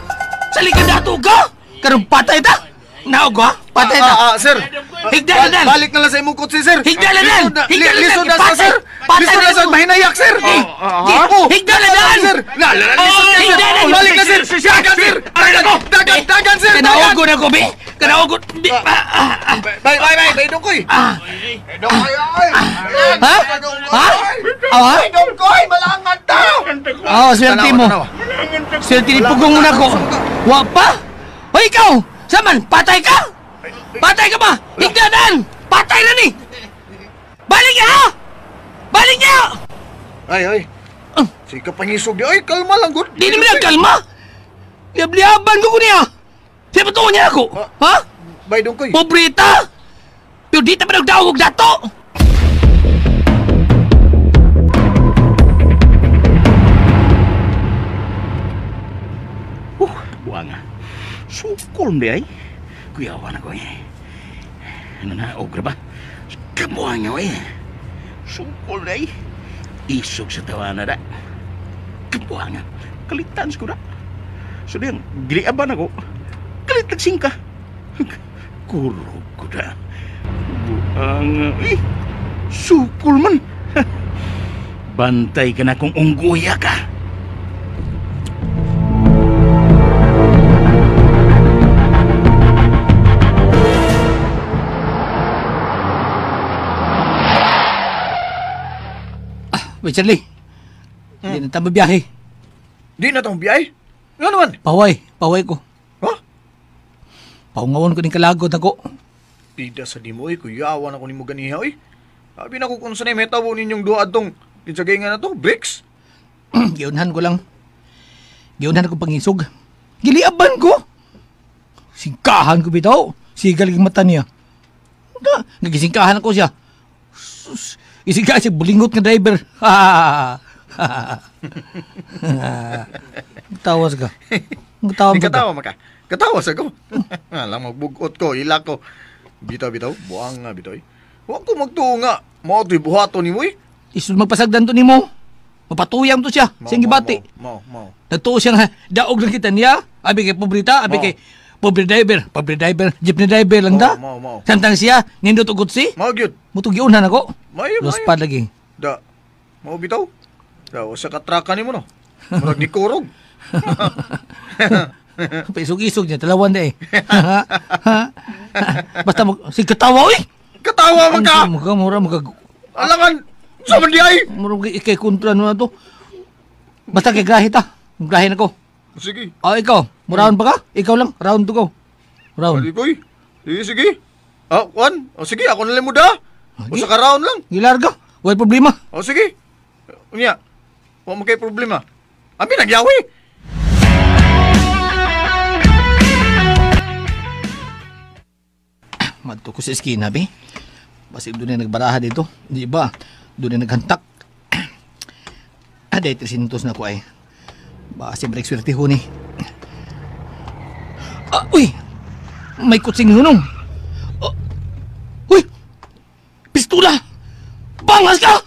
Salika dato ka! Karong patay ta! Naog ha? Patay ta! Sir! Higda na! Balik na lang sa imong kutsi, sir! Higda na! Lisod na sa, sir! Lisod na sa mahinayak, sir! Higda na! Sir! Lisod na, sir! Balik na, sir! Dagan, sir! Dagan, sir! Kanaogo na ko, be! Kanaogo! Bay Dungkoy! Dungkoy, oy! Ha? Ha? Ha? Dungkoy, malangan tao! Swerte mo. Swerte ni Pugong na ko. Wa pa? O ikaw! Saman, patay ka? Patay ka ba? Higdanan! Patay na ni! Balik niya ha! Balik niya! Ay. Sige pangisog di. Ay, kalma lang, good. Di naman kalma! Liab-liaban ko niya! Siya ba niya ako? Ha? Bay Dungkoy. Pobrita! Pero di tayo nagdawag dato! Buanga. Sukol di ay. Kuyawan ako eh. Ano na, ogra ba? Kamuha nga eh. Sukol di ay. Isog sa tawana da. Kamuha nga. Kalitan ko na. So diyan, giliaban ako. Kalitan singka. Kurog ko na. Buanga eh. Sukol man. Bantay ka na kung ungguya ka. Wait, Charlie. Hindi na tayo biyahe. Di na itong biyay? Nga naman? Paway ko. Ha? Paungawon ko ng kalagod ako. Pida sa di mo, kuyawan ako ni mo ganiha, oy. Sabi na ko kung saan ay metabo ninyong duad tong kinsagay nga na to, bricks. Giunhan ko lang. Giunhan ko pangisog. Giliaban ko. Singkahan ko bitaw. Sigal yung mata niya. Nagisingkahan ako siya. Sus. Isingkahan siya, bulingot nga driver. Tawas ka. Katawa maka. Katawas ako. Alam, magbugot ko, ila ko. Bitaw, buang nga, bitaw. Huwag ko magtuo nga. Mga ito'y buhato ni mo eh. Isun magpasagdan to ni mo. Mapatuyang to siya. Siyang gibati. Mau. Nagtuo siya nga, daog lang kita niya. Abi kay pobrita, abi kay pobre driver, jeepney driver lang da. Mau. Samtang siya, nindot ugot si. Mau gyud. Mutugiunan ako. Mayo. Lospad lagi. Da. Mau bitaw. Da, sa katraka ni mo no. Murag ni kurog. Paisog-isog niya, talawan na eh. Basta si katawa, uy! Katawa man ka! Mura. Alangan! Sa man di ay! Mura ikay kontra na to. Basta kay grahe ta. Grahe na ko. Sige. Ikaw. Murahan pa ka? Ikaw lang. Round to go. Round. Pwede ko'y. Sige. Juan. Sige, ako nalang muda. O sa ka-round lang. Gilarga. Wala problema. Sige. Unya. Huwag mo kayo problema. Amin, nagyawi. Madto ko sa eskina, be. Basig doon na nagbaraha dito. Di ba? Doon na naghantak. Dahil 300 na ko ay. Baka si break swerte ho ni. Uy! May kutsing hunong. Uy! Pistola! Bangas ka!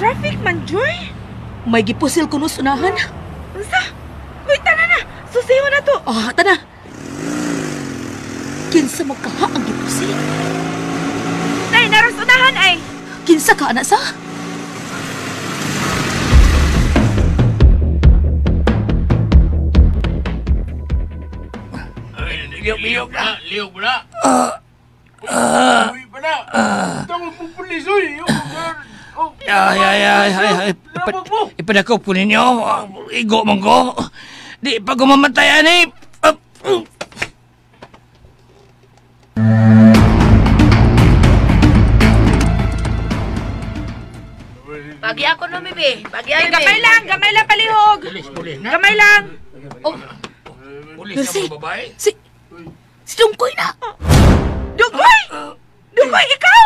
Traffic man, Joy. May gipusil ko no sunahan. Unsa? Uy, tana na. Susiyo na to. Tana. Kinsa magkaha ang gipusil? Nay, naras unahan ay. Kinsa ka anak sa? Liyog na. Uy pa na. Tawag mo pulis, uy. Ay. Ipadako po ninyo. Igo man ko. Di pa ko mamatayan eh. Bagi ako no, Bibi. Bagi ako, Gamay lang palihog. Pulis na. Gamay lang. Oh, Pulis pero na si, mga babae. si Dungkoy na. Dugoy! Dugoy, ikaw!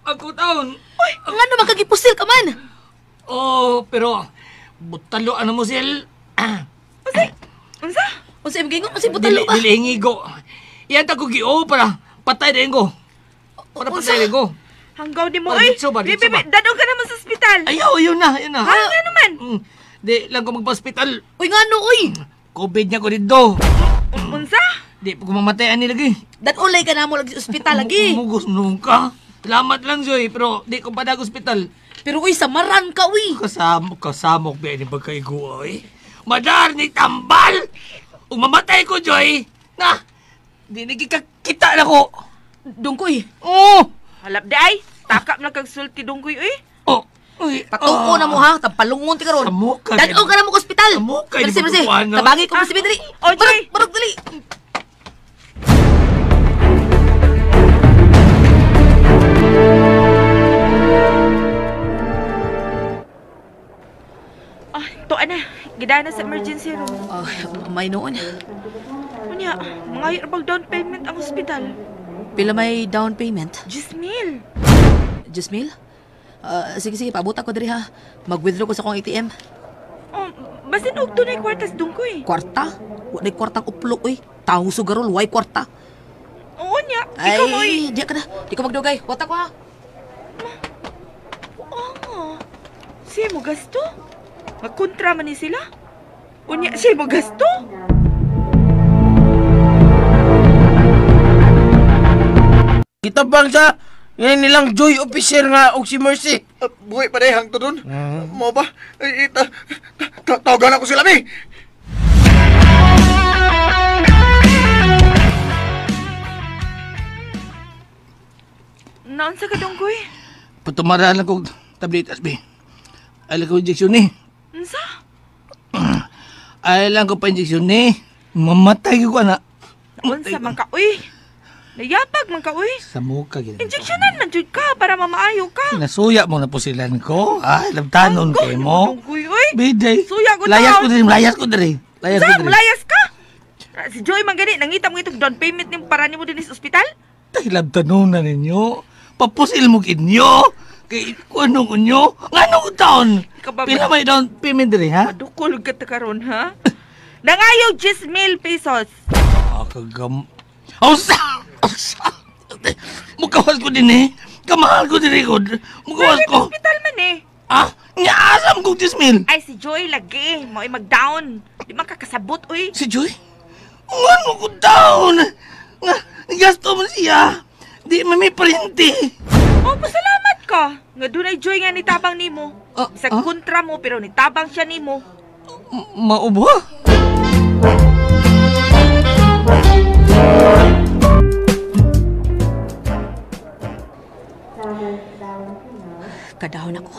Ako taon. Uy, nga naman kagipusil ka man. Oh, pero butalo ano mo sil? Unsa? Unsa imong gingon, unsa butalo ba? Dili hingigo. Iyan ta ko gio para patay din ko. Para patay din ko. Hanggaw di mo, Oh, oy. ditso ba, ditso Bibi, ba? dadong ka naman sa ospital. Ayaw, yun na. Ha, nga naman. Di lang ko magpa-hospital. Uy, nga no, uy. COVID niya ko dito. Unsa? Di po ko mamatayan ni lagi. Ulay ka na mo lagi sa ospital lagi. Mugos nung ka. Salamat lang, Joy, pero di ko pa ospital. Pero uy, samaran ka, uy. Kasamok ba ni pagkaigo, oy? Madar ni tambal! Umamatay ko, Joy! Na! Di nagkikita na ko! Dungkoy. Oh! Halap day. Takap na kag sulti dungkoy, oy. Oh! Uy! Patuo na mo ha, tapalungon ti karon. Samok ka. Dadong ka na mo sa ospital. Samok ka, Mersi, di mersi. magkukuha na. Tabagi ko mo si Bidri. Oh, Joy. Barog, dali. Tuan na. Gidana sa emergency room. May noon. Unya, mga bag down payment ang ospital. Pila may down payment? 10,000. 10,000? Sige, paabot ako diri ha. Mag-withdraw ko sa akong ATM. Oh, basin og tunay kwartas dungkoy. Kwarta? Wala kwartang uplo, uy. Taong sugarol, why kwarta? Oo niya. Ikaw mo, Ay, di ka na. Di ko magdugay. Wata ko ha. Oo. Siya mo gasto? Magkontra man ni sila? Unya, siya mo gasto? Kita bang sa ngayon nilang Joy Officer nga og si Mercy. Buhay pa day hangto dun. Mo ba? Tawagan ako sila, mi! Naon sa kadungkoy? Patumaran lang kong tabletas, be. Ay lang ko injeksyon ni. Unsa? Ay lang ko pa injeksyon ni. Mamatay ko na. Unsa man ka, uy? Nayapag man ka, uy. Sa muka, gina. Injeksyonan man jud ka para mamaayo ka. Nasuya mo na po silan ko. Ay, labtanon Hanggaw kay ni mo. dungkoy, uy. Biday. Suya ko Layas ko taon. din, layas ko din. Layas ko Sa, din. malayas ka? Si Joy man gani, nangita mo itong down payment ni para nimo din sa ospital? Tay labtanon na ninyo. Papusil mo kinyo. Kay kuno kunyo. Nganong taon? Ikaw ba- Pila may down payment diri, ha? Madukol ka ta karon, ha? Nangayaw 10,000 pesos. Kagam. Ausa! Mukawas ko din eh. Kamahal ko din ikod. Mukawas ko. Hospital man eh. Ah? Nyaasam kong 10,000. Ay, si Joy lagi. Mo ay mag-down. Di man kakasabot, uy. Si Joy? Ano ko down? Nga, gasto mo siya. Di may printi. Oh, pasalamat ka. Nga doon ay Joy nga nitabang nimo. Sa kontra mo, pero nitabang siya nimo. Maubo? Kadahon ako.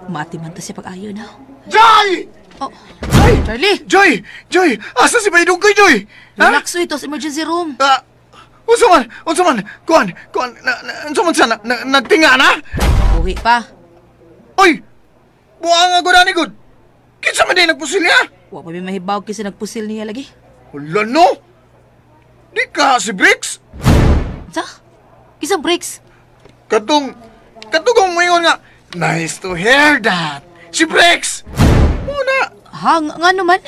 Mati man ta siya pag-ayo na. Joy! Oh, Joy! Charlie! Joy! Joy! Asa si Baydong ko'y, Joy? Ha? Relax, uy. Ito sa emergency room. Unsa man? Kuan, unsa man siya? Nagtinga na? Uwi pa. Oy! Buang ako na ni Good. Kinsa man din nagpusil niya? Wa pa may mahibaw kasi nagpusil niya lagi. Wala no? Di ka si Bricks? Sa? Isang breaks. Katong mo ingon nga, nice to hear that. Si Bricks! Muna, Ha? Nga naman?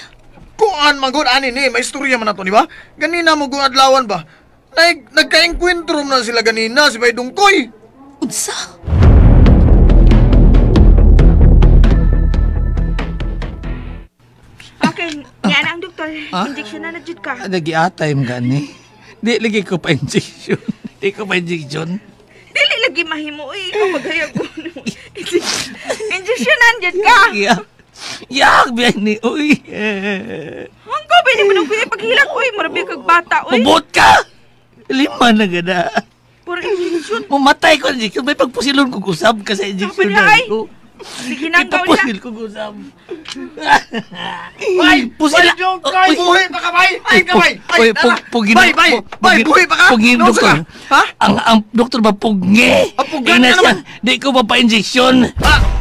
kuan magod ani ni, may istorya man nato, di ba? Ganina mo kung adlawan ba? Nagka-enkwentro na sila ganina, si Baydong Koy. Unsa? Okay, yan ang doktor. Injection na jud ka. Nag-i-atay mo gani. Di lagi ko pa injection. Di ko pa injection. Dili lagi mahimo, uy. Ikaw maghayag mo. Injection na jud ka. Yak, biyan ni, uy. Hangko, pwede mo nung paghilak, uy. Marabi kag bata, uy. Mabot ka! 5 na gana. Puro injection. Mamatay ko injection. May pagpusilon ko kusab ka sa injection na ko. Sige nang gawin Ipapusil ko kusab. Bay! Pusila! Baydong Koy, buhi pa ka, bay! Ay, ka, bay! Uy, pugin. Bay, buhi pa ka? Pugin, Nausa doktor. ka? Ha? Ang doktor ba pugi? Pugan ka naman. Di ko pa pa-injection.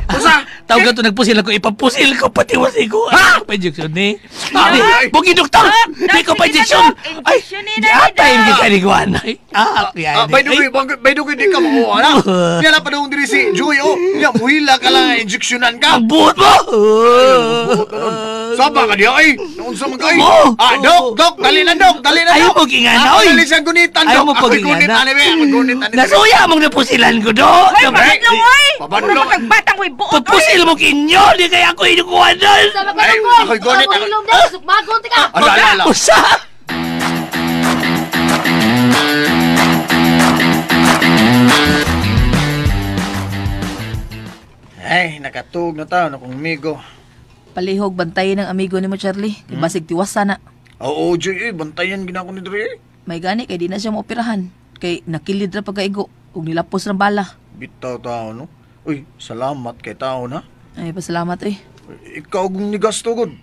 Usa! Tawag ka ito, nagpusil ako, ipapusil ko, pati wasi ko. Ha? Pa-injection ni. Bugi, doktor! Di ko pa-injection! Ay, atay, hindi ka niguan. By the way, di ka makuha na. Kaya lang pa daw diri si Joy, Nga, muhila ka lang, injeksyonan ka. Ang buhot mo! Saba ka diya, Naunsa man ka, Dok, dali na, Dok. Ayaw mo gingana, oy. Dali siyang gunitan, Dok. Ayaw mo pagingana. Nasuya mong napusilan ko, Dok. Ay, babadlong, oy! Babadlong. Nagbatang ko'y buot, oy! Pagpusil mo kinyo, di kaya ako inukuha doon. Sama ka lang, boy. ako'y gunit. Ako hilom daw. Sukmagon, tika. Ala. Usa! Ay, nakatug na tao na kong amigo. Palihog bantayin ng amigo ni mo, Charlie. Basig tiwas sana. Oo, Joy, bantayan ginako ni Dre. May gani kay di na siya maoperahan. Kay nakilid ra pagkaigo ug nilapos ng bala. Bitaw tao, no? Uy, salamat kay tao na. Ay, pasalamat eh. Ikaw kung nigasto, God.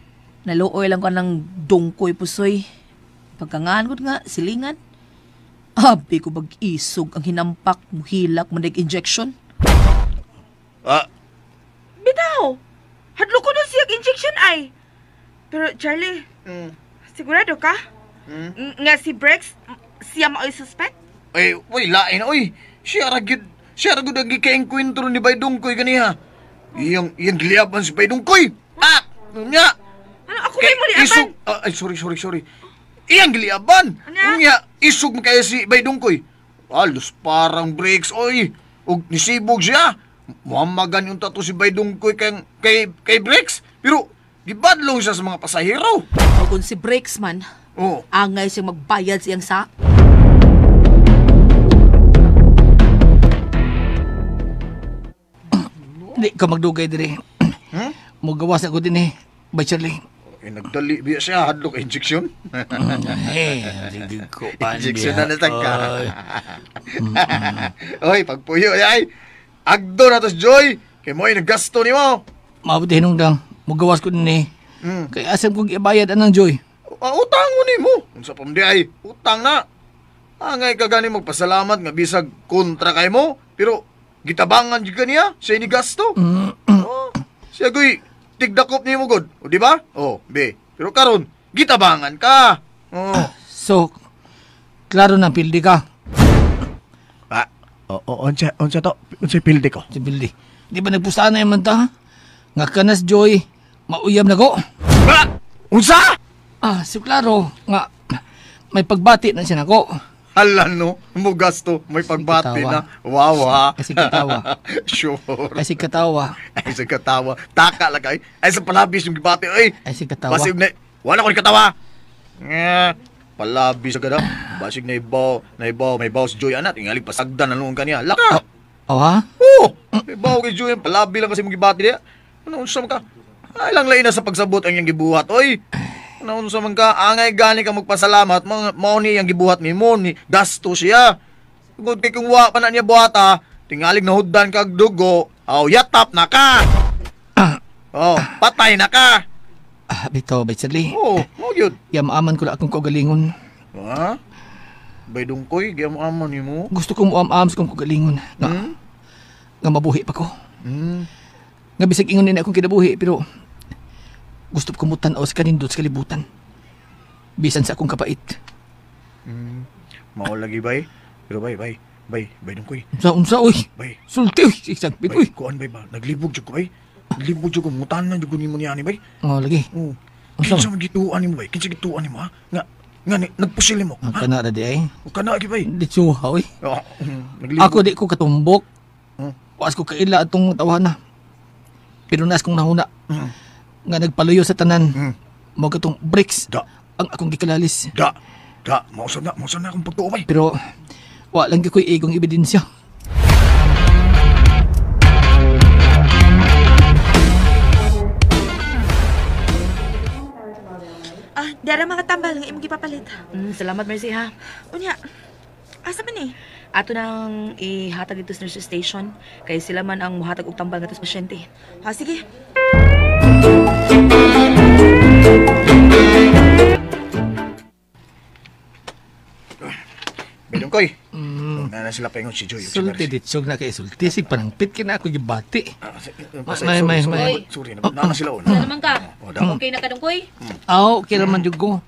Naluoy lang ko ng dungkoy pusoy. Pagkangaan ko nga, silingan. Abi ko bag-isog ang hinampak, muhilak, mandag injection. Bitaw! Hadlo ko nun siyag injection ay. Pero Charlie, sigurado ka? Nga si Brex, siya mao'y suspect? Ay, lain, Siya ragid ang gikaengkwentro ni Baydungkoy ganiha. Iyang giliaban si Baydungkoy. Nga. Ano, ako may maliaban? Ay, sorry. Iyang giliaban. Nga, isog kaya si Baydungkoy. Alos parang Brex, Ug nisibog siya. Muhamagan yung tato si Baydungkoy kay Brex. Pero, gibadlaw siya sa mga pasahero. O kung si Brex man, angay siya magbayad siyang sa... Di ka magdugay dire. Mugawas ako din Bay Charlie. Nagdali biya siya, hadlok injection. Hindi ko pa. Injection na natag ka. Pagpuyo, Agdo na tos, Joy. Kay mo'y naggasto ni mo. Mabuti hinungdang. Mugawas ko din Kaya asam kong ibayad anang Joy. Utang mo ni mo. Unsa pamdi ay, utang na. Angay ka gani magpasalamat nga bisag kontra kay mo. Pero, gitabangan juga niya. Siya ni gasto. Siya goy, tigdakop ni mo, God. O, di ba? Be. Pero karon, gitabangan ka. So, klaro na pildi ka. Unsa to? Unsa pildi ko? Si pildi. Di ba nagpusta na yung manta? Nga kanas Joy, mauyam na ko. Unsa? Si klaro, nga may pagbati na siya nako. Halan no, mo gasto, may pagbati na. Wow. Kasi katawa. Sure. Kasi katawa. Ay, sa katawa. Taka lagay. Ay, sa palabis yung gibati. Ay, si katawa. Basig na, wala ko ni katawa. Palabis sa gada. Basig na ibaw, may baw si Joy anak. Tingali pasagdan na nung kanya. Laka. Ha? May baw kay Joy. Palabi lang kasi mong gibati niya. Ano, unsa man ka? Ay, lang lain na sa pagsabot ang iyang gibuhat. Oy, ano, unsa man ka? Angay gani ka magpasalamat. Mao ni iyang gibuhat ni mo. Ni gasto siya. Tugod kay kung wa pa na niya buhata, tingalig na huddan kag dugo. Yatap na ka. Patay na ka. Bito, Bay Charlie. Yun. Yamaman ko na akong kagalingon. Baydungkoy, yamaman ni mo? Gusto kong muam-am sa kong kagalingon. Nga mabuhi pa ko. Nga bisag ingon din akong kinabuhi, pero gusto ko mutan-aw sa kanindot sa kalibutan. Bisan sa akong kapait. Mao lagi, bay. Pero bay dungkoy. Unsa, oy. Bay. Sulti, oy. Isang pit, oy. Kuan, bay ba? Naglibog jud ko, bay. Naglibog jud ko. Mutan na jud ko ni mo niya, bay. Lagi. Kinsa man gituan ni mo, bay? Kinsa gituan ni mo, ha? Nga, nagpusil mo. Kana na di ay. Kana, bay. Di tsuha, oy. Naglibog. Ako di ko katumbok. Waas ko kaila atong tawana. Pero nas kong nahuna. Nga nagpaluyo sa tanan. Mo katong bricks. Ang akong gikalalis. Mausan na akong pagtuumay. Pero, walang ko'y igong ebidensya. Dara mga tambal nga imong gipapalit. Salamat, Mercy, ha? Unya, asa man eh? Ato nang ihatag dito sa nurse station. Kaya sila man ang muhatag og tambal nga sa pasyente. Sige. Baydungkoy. Na sila pa si Joy. Sulti ditsog na kay sulti. Sig panangpit kina ako gibati. Sorry, na sila on. Naman ka? Okay na ka dungkoy? Okay naman jud ko.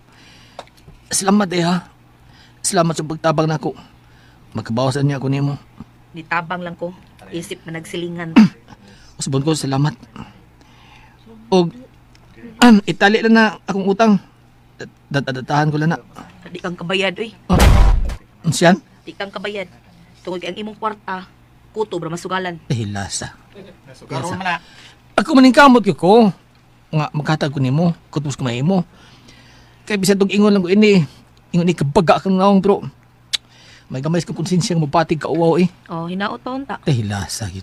Salamat ha. Salamat sa pagtabang nako. Magkabawasan niya ako nimo. Nitabang lang ko. Isip na nagsilingan. Usbon ko salamat. Og itali lang na akong utang. Datadahan ko lang na. Di kang kabayad, oy. Siyan? Di kang kabayad. Tungod kay ang imong kwarta, kuto bra masugalan. Lasa. Karon man na. Ako maningkamot ko. Nga maghatag ko nimo, kutos ko mahimo. Kay bisan tog ingon lang ko ini. Ingon ni kabaga kang naong bro. May gamay sa konsensya nga mapatig ka uwaw eh. Oh, hinaot pa unta. Lasa gid.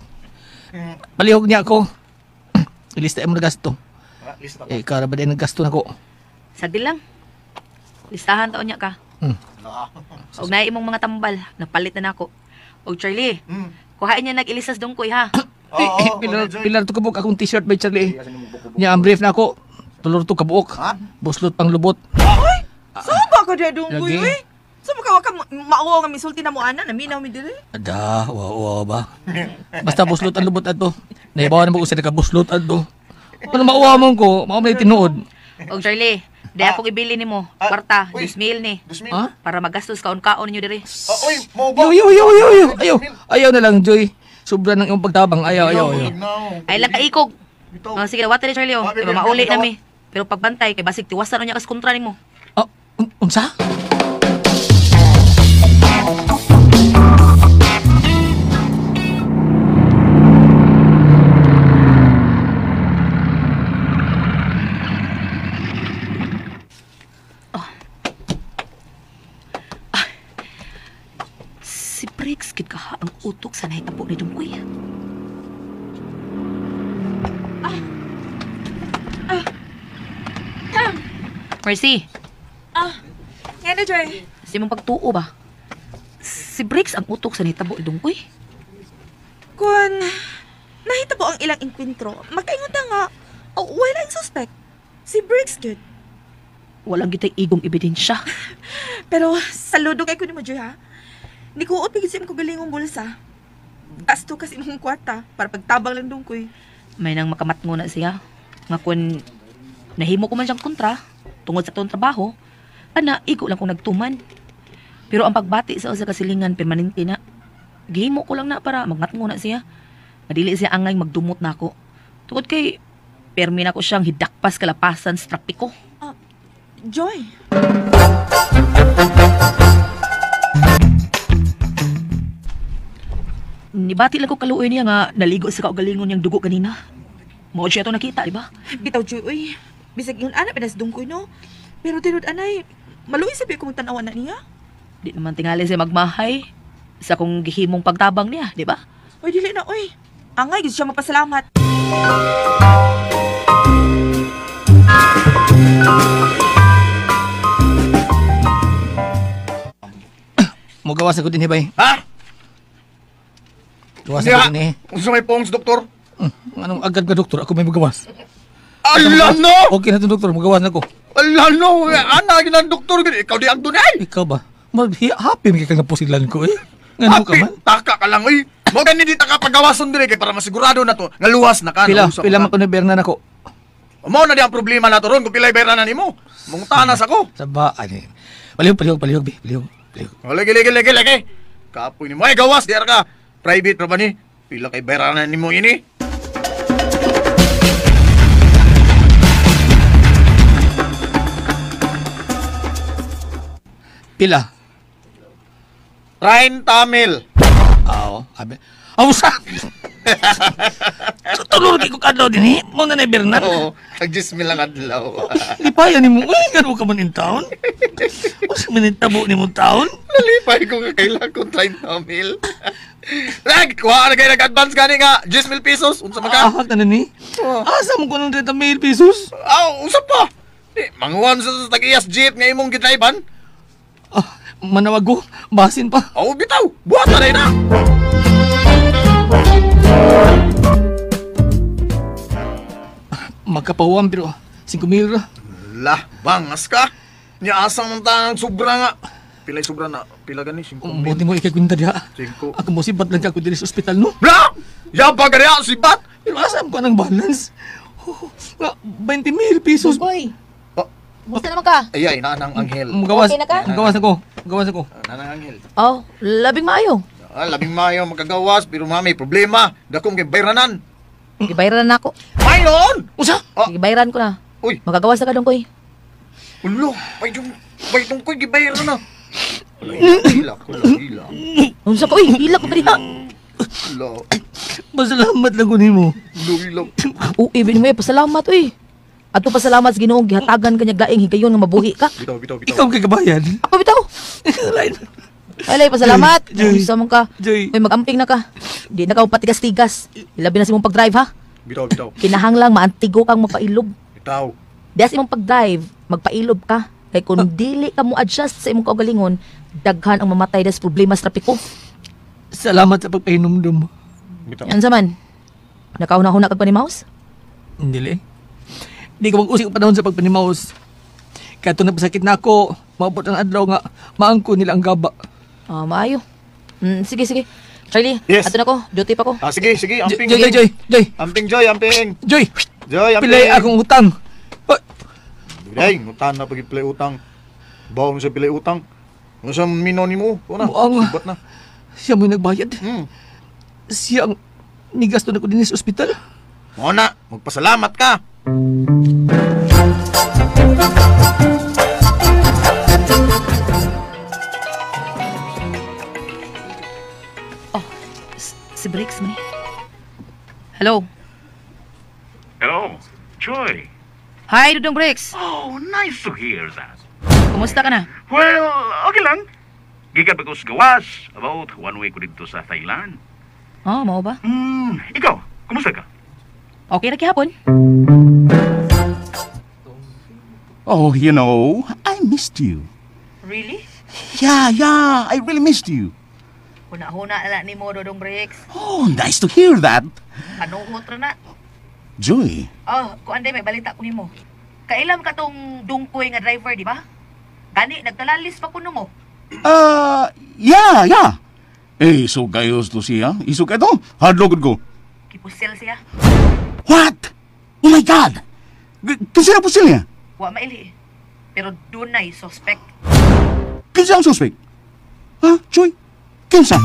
Palihog niya ako. Ilista mo na gasto. Kara ba din ang gasto nako? Sagdi lang. Listahan taon niya ka. Og naay imong mga tambal, napalit na nako. Og Charlie, kuhain niya nag-ilisas dungkoy ha. Pilar to kabuk akong t-shirt by Charlie. Nya ang brief na ako. Tulor to kabuok. Buslot pang lubot. Ay! Saan ba ka dya dungkoy, we? Saan ka maawa nga misulti na mo ana, naminaw mi dire? Ada, wow ba? Basta buslot ang lubot ato. Naibawa na mo ko sa nakabuslot ato. Kung mauwa mo ko, mauwa mo tinuod. Og Charlie, di akong ibili ni mo. Kwarta, 2,000 ni. Para magastos kaon-kaon ninyo dire. Uy, mo ba? Ayaw na lang, Joy. Sobra ng iyong pagtabang. Ayaw. Ay lang kaikog. Sige, wate ni Charlie, oh. Diba mauli nami. Pero pagbantay, kay basig tiwasan niya kas kontra nimo. Unsa? Si Briggs, kid ka ang utok sa nahitabo ni Dungkoy. Mercy. Yan na, Joy. Si mong pagtuo ba? Si Briggs ang utok sa nahitabo ni Dungkoy. Kung nahitabo ang ilang inkwentro, magkaingon na nga, wala ang suspect. Si Briggs, good. Walang gitay igong ebidensya. Pero saludo kay ko ni mo, Joy, ha? Ni ko utpigit siya ko galingong bulsa. Gasto kasi mong kwarta para pagtabang lang Dungkoy. May nang makamatngo na siya. Nga kung nahimo ko man siyang kontra, tungod sa itong trabaho, igo lang kung nagtuman. Pero ang pagbati sa usa kasilingan, permanente na. Gihimo ko lang na para magmatngo na siya. Madili siya angay magdumot na ako. Tungod kay, permi na ko siyang hidakpas kalapasan sa trapiko. Joy. Nibati lang ko kaluoy niya nga naligo sa kaugalingon niyang dugo kanina. Mao siya ito nakita, di ba? Bitaw, Joy, uy. Bisag yun, anak, pinas Dungkoy, no? Pero tinod, anay, maluwi sabi ko magtanawan na niya. Di naman tingali siya magmahay sa kung gihimong pagtabang niya, di ba? Uy, dili na, uy. Angay, gusto siya magpasalamat. Mugawas ako din, Hibay. Ha? Gawas ako din, eh. Kung sa may pongs, doktor? Anong agad ka, doktor? Ako may magawas. Ala no! Okay na ito, doktor. Magawas na ko. Ala no! Ana, yun ang doktor. Ikaw di ang dunay! Ikaw ba? Happy may kakapusilan ko, eh. Ngano ka man? Taka ka lang, eh. Mo gani di taka pagawason dire kay para masigurado na to. Nga luwas na ka. Pila man ko na berna nako. Mo na di ang problema na to ron kung pilay bayranan nimo. Mungtanas ako. Sabaan eh. Palihog. Lagi. Kapoy ni mo. Ay, gawas. Di ka. Private ra ba ni? Pila kay bayranan ni mo ini? Pila? Ryan Tamil. Oo. Sa! Tulor ko kadlaw din eh. Mo na Bernard. Oo. Nag-10,000 lang kadlaw. Lipaya ni mo. Uy, gano'n ka man in town? O sa minitabo ni mo town? Nalipay ko kailangan kong Ryan Tamil. Kuha na kayo nag-advance gani nga. 10,000 pesos. Unsa man ka? Ahak na ni. Asa mo ko ng 30,000 pesos? Unsa pa? Manguhan sa tag-iyas jeep nga imong gidraiban. Manawag ko. Basin pa. Bitaw. Buhat na rin na. Magkapahuan pero 5,000 ra. Lah, bangas ka. Niasang mong tanang sobra nga. pilay sobra na. Pila gani, 5 Buti mo ikakwinta diha. 5. Ako mo sibat lang ako diri sa ospital no. Bla! Yaba gani ako si Bat! Pero asam ko ng balance. 20,000 pesos. Boy. Oh. Musta naman ka? Ay, nanang anghel. Magawas. Okay na ka? Magawas ako. Nanang anghel. Oh, labing maayo. Labing mayo magkagawas, pero mami, problema. Dakong kay bayranan. Gibayaran na ako. Mayon! Usa? Gibayaran ko na. Uy. Magagawas na ka dong koy. Ulo, baytong ko'y gibayaran na. Hila. Unsa ko hila ko pa diha. Hila. Pasalamat lang ko nimo. Hila. Ibig mo pasalamat uy. Ato pasalamat sa Ginoo gihatagan kanya laing higayon nga mabuhi ka. Bitaw. Ikaw kay kabayan. Ako bitaw. Alay, pasalamat. Joy. Unsa man ka? Joy. Uy, magamping na ka. Di na ka patigas-tigas. Ilabi na si mong pag-drive ha. Bitaw. Kinahanglang maantigo kang magpailob. Bitaw. Dahil sa imong pag-drive, magpailob ka. Kay kung dili ka mo adjust sa imong kaugalingon, daghan ang mamatay dahil sa problema sa trapiko. Salamat sa pagpahinumdum. Yan sa man. Nakauna-huna kag panimaos? Dili. Di ko mag-usik pa panahon sa pagpanimaos. Kaya ito napasakit na ako. Maabot ang adlaw nga. Maangko nila ang gaba. Maayo. Sige. Charlie, Yes. ato na ko. Duty pa ko. Sige, amping. Joy. Amping, Joy. Joy, Joy, amping. pilay akong utang. Ay, utang na pag-play utang. Bawa mo sa pilay utang. Ano sa minoni mo? Una, Buang. sibat na. Siya mo yung nagbayad. Siya ang nigasto na ko din sa ospital. Muna, magpasalamat ka. Si Briggs mo ni. Hello. Hello, Joy. Hi, Dudong Briggs. Oh, nice to hear that. Kumusta ka na? Well, okay lang. Gikan pa ko sa gawas. About 1 week ko dito sa Thailand. Oh, mau ba? Ikaw, kumusta ka? Okay na kihapon. Oh, you know, I missed you. Really? Yeah, I really missed you. Huna-huna na ni mo, Dudong Briggs. Oh, nice to hear that. Panuhot ra na. Joy. Oh, kung anday may balita ko nimo. Kailan ka tong dungkoy nga driver, di ba? Gani, nagtalalis pa kuno mo. Yeah. Eh, so gayos to siya. Iso ka to. Hardlogod ko. Kipusil siya. What? Oh my God! Kinsa na po sila? Wa maili. Pero dunay suspect. Kinsa ang suspect? Ha? Joy? Kinsa?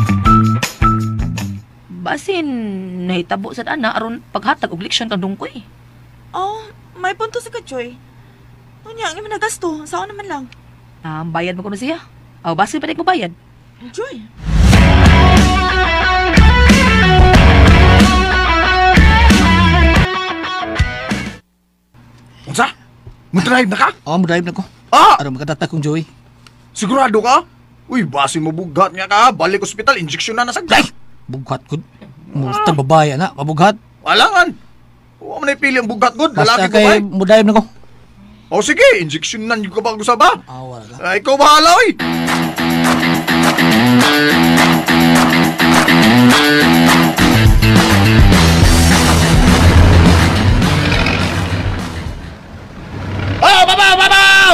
Basin, nahitabo sa dana aron paghatag og leksyon kang dungkoy. Oh, may punto si Kachoy. Unya, ang imo nagasto. Saan naman lang? Bayad mo kuno siya. Aw, basin pa dik mo bayad. Joy. Unsa? Mo-drive na ka? Oo, mo-drive na ko. Aram makatata kong Joey. Sigurado ka? Uy, basin mo bugat nga ka. Balik ospital, injeksyon na nasagday. Bughat ko. Musta babaya na, mabughat. Walangan. Huwag mo na ipili ang bugat god. Basta Lalaki ko kay ba? mo-drive na ko. O sige, injeksyon na yung kapag gusto ba? Wala. Ay, ikaw bahala, oy. Oh, babaw!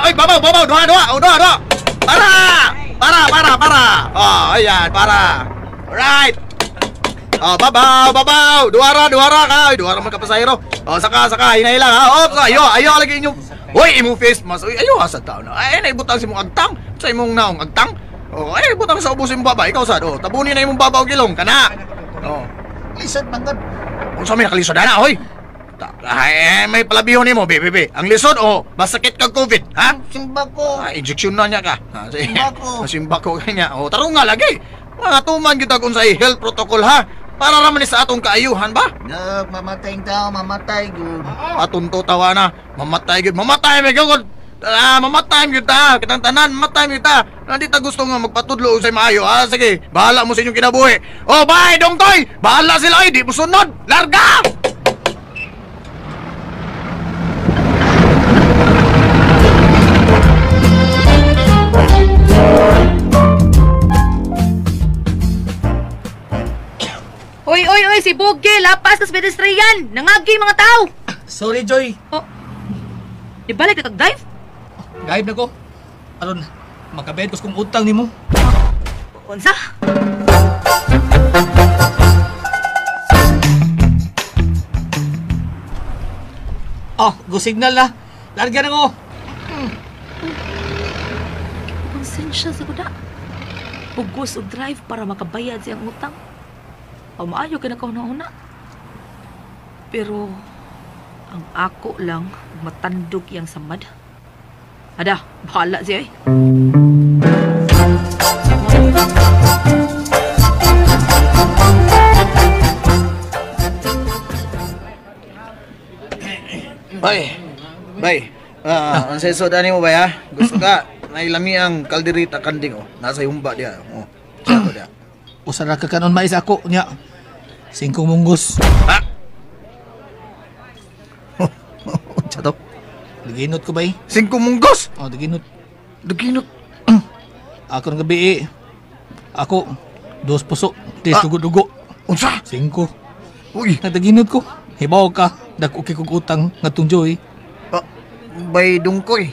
Oy, babaw! Doha! Para! Oh, ayan, para. Alright. Oh, babaw! Duara ka! Oy, duara man ka pasahero. Oh, saka, hinay lang ha. Oh, ayo lagi inyong. Hoy, imong face mask. Oy, ayo sa taon. Ay, naibutang si mong agtang. Sa imong naong agtang. Oh, ay, butang sa ubos imong baba. Ikaw sad. Oh, tabunin na imong baba og gilong kana. Oh. Lisod man gud. Unsa may nakalisod ana, hoy? Ay, may palabihon nimo, bebe. Ang lisod oh, masakit kag COVID, ha? Simba ko. Injection na niya ka. Simba ko. Simba ko kanya. Oh, tarong nga lagi. Mga tuman kita kung sa health protocol ha. Para raman ni sa atong kaayuhan ba? Mamatay tao, mamatay gud. Atunto tawa na. Mamatay gud. Mamatay kita. Kitang tanan, mamatay kita. Hindi ta gusto nga magpatudlo sa maayo. Sige, bahala mo sa inyong kinabuhi. Oh, bye, dongtoy. Bahala sila, di mo sunod. Larga! Oy, si Boge, lapas kas pedestrian. Nangagi mga tao. Sorry, Joy. Oh. Di balik ka kag-drive? Drive na ko. Aron, Makabayad ko kung utang nimo. Unsa? Oh, go signal na. Larga na ko. Konsensya sa kuda. Pugos og drive para makabayad siyang utang. O maayo ka na kauna-una. Pero, ang ako lang, matandog yang samad. Ada, bahala siya eh. Bay. Ang sesoda nimo ba ya? Gusto ka nailami ang kalderita kanding nasa humba dia. Sato dia. Usara ka kanon mais ako nya. 5 munggos. Ha? Sato. Diginot ko bay. 5 munggos? Oh, diginot. Diginot. Ako ng gabi Ako 2 puso. Tis dugo-dugo. Unsa? 5. Uy, nadaginot ko. Hibaw ka. Dako kay kog utang ngatong Joy. Bay dungkoy.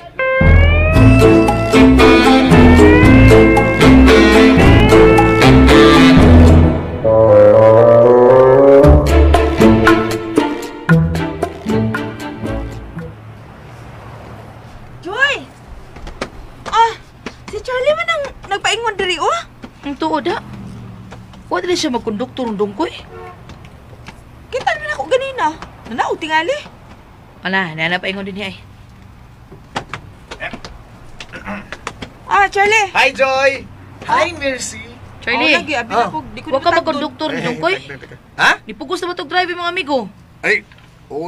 Joy! Si Charlie man ang nagpaingon diri, Ang tuod ha. Wala rin siya magkonduktor ng dungkoy. Kita na ako ganina. Nanaw, tingali. Ala, nanapaingon din niya eh. Charlie. Hi, Joy. Hi, Mercy. Charlie, lagi, abi ako, di ko huwag ka natagdon. magkonduktor ng dungkoy. Ha? Dipugos na ba itong drive yung mga amigo? Ay,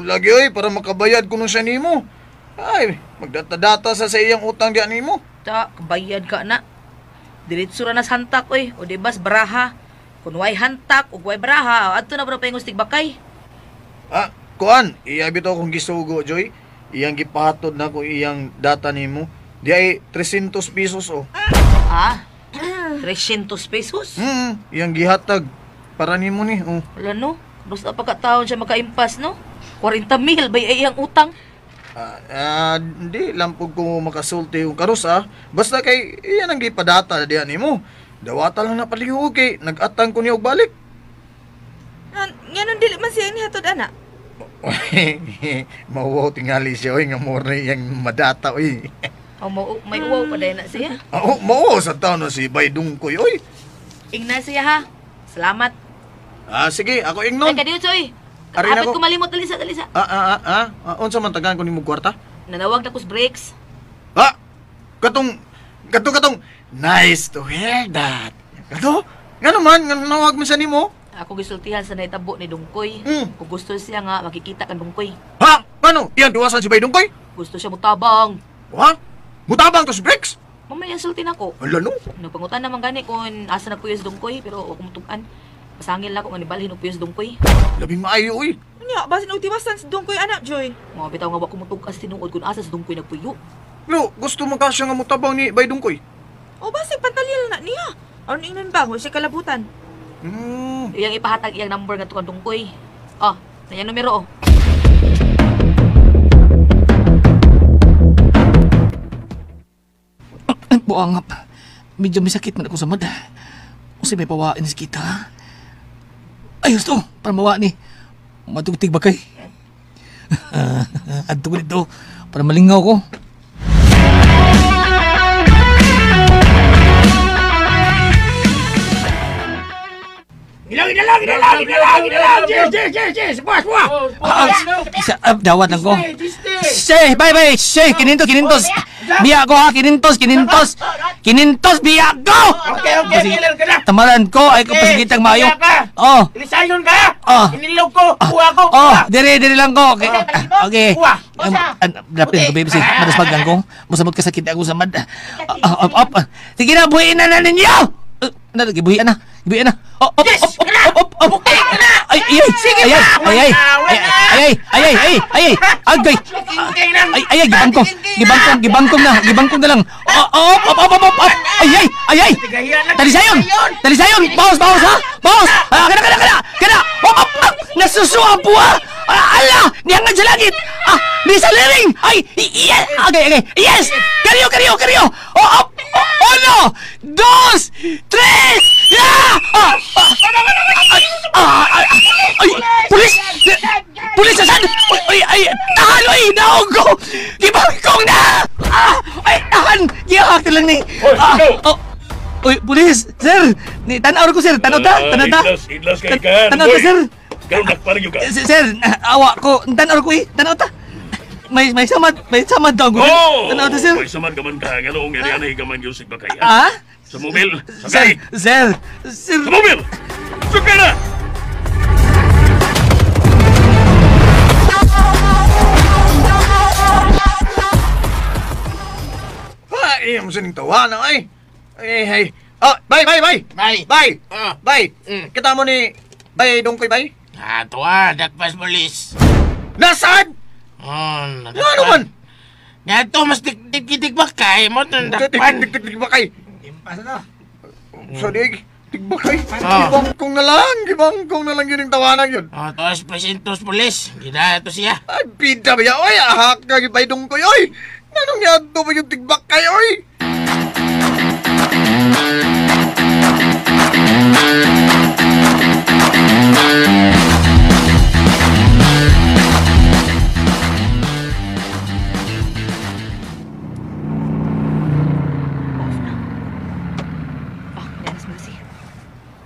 lagi oy para makabayad ko nun siya nimo. Ay, magdata-data sa iyang utang diyan nimo. Ta, kabayad ka na. Diretso ra na sa hantak, oy. O dibas, baraha. Kung way hantak, o way baraha, adto na ba pa yung ustig bakay? Kuan, iya bitaw kong gisugo, Joy. Iyang gipahatod na ko iyang data nimo. Di ay 300 pesos, 300 pesos? Iyang gihatag para nimo ni, Wala no, basta pagkataon siya makaimpas, no? 40,000 ba iyang utang? Hindi, lampog ko makasulti yung karus, Basta kay, iyan ang gipadata diyan nimo. Dawata lang na palihog kay, nag-atang ko niya og balik. Ngayon dili man siya inihatod, ana. Mauwaw tingali siya, oy, nga mura iyang madata, oy. May uwaw pa dahil na siya. Mauwaw sa taon na si Baydungkoy, oy. Ingna siya ha. Salamat. Sige, ako ingnon. Ay, kadiyo, Choy. Arin Apit ako. ko malimot, dalisa. Unsa man tagaan ko nimo kwarta? Nanawag na kus breaks. Katong nice to hear that. Kato? Nga naman, nga nawag mo sa nimo? Ako gisultihan sa naitabo ni Dungkoy. Kung gusto siya nga, makikita kan Dungkoy. Paano? Iyang duwasan si Baydungkoy? Gusto siya mutabang. Mutabang to si Brex? Mamaya sultin ako. Ala no? Nagpangutan naman gani kung asa nagpuyo si Dungkoy, pero ako mutukan. Pasangil lang ako nga nibalhin ng puyo si Dungkoy. Labing maayo, oy. Nya, basin utiwasan si Dungkoy, anak, Joy. Mga bitaw nga ba kumutukas tinuod kung asa si Dungkoy nagpuyo. Lo, gusto mo kasya nga mutabang ni Baydungkoy? Basig pantalil na niya. Ano ingnon ba? Huwag siya kalabutan. Iyang ipahatag iyang number nga tukang Dungkoy. Na iyang numero, Buangap. Medyo may sakit man ako sa mada. Kasi may pawain sa kita. Ayos to, para mawa ni. Matugtig ba kay? Adto ko dito, para malingaw ko. Yes! Buwas! Dawat lang ko. Shay, bye! Shay, kinintos! Biya ko ha, kinintos! Biya ko! Okay, Tamaran ko, ay kapasigitang mayo. Ilisayon ka! Inilog ko! Kuha ko! Diri lang ko. Okay. Lapin ko, baby. Madas paggang ko. Musamot kasakit ako sa mad. Sige na, buhiin na ninyo! Buhiin na. Ay, gibangkong na lang. Ay. Talisayon. Bawas ha. Bawas. Kana. Nasusuwa po ha. Ala, niyangan sa langit. Di sa liring. Ay, okay. Yes. Kariyo. Uno, dos, tres! Ya! Ay! Pulis! Pulis, asan? Ay! Tahan! Ay! Naog ko! Gibangkong na! Ay! Tahan! Gihak lang ni! Uy, pulis! Sir! Tanaw ko, sir! Tanaw ta! Tanaw ta! Idlas kay kan. Tanaw ta, sir! Karon nakparang yung ka. Sir! Awa ko! Tanaw ko eh! Tanaw ta! May samad daw ko. Tanaw ta, sir! May samad gaman ka. Ganoong irianay gaman yung sigbakay. Ah? Sa mobil! Sakay! Sir! Sa mobil! Sakay na! Ay, mo sining tawa na ay. Ay. Oh, bay. Bay. Kita mo ni bay dungkoy bay? Tuwa, dakpas polis. Nasaan? Ano man? Nga to, mas tig-tig-bakay mo itong dakpan. Tig-tig-bakay. Impasa na. So, tigbakay. Gibangkong na lang yun yung tawanan yun. Tos, presintos polis. Gila ito siya. Ay, pida ba yan? Oy, ahak ka gibay dungkoy, oy. Nanong yato ba yung tigbakay, oy?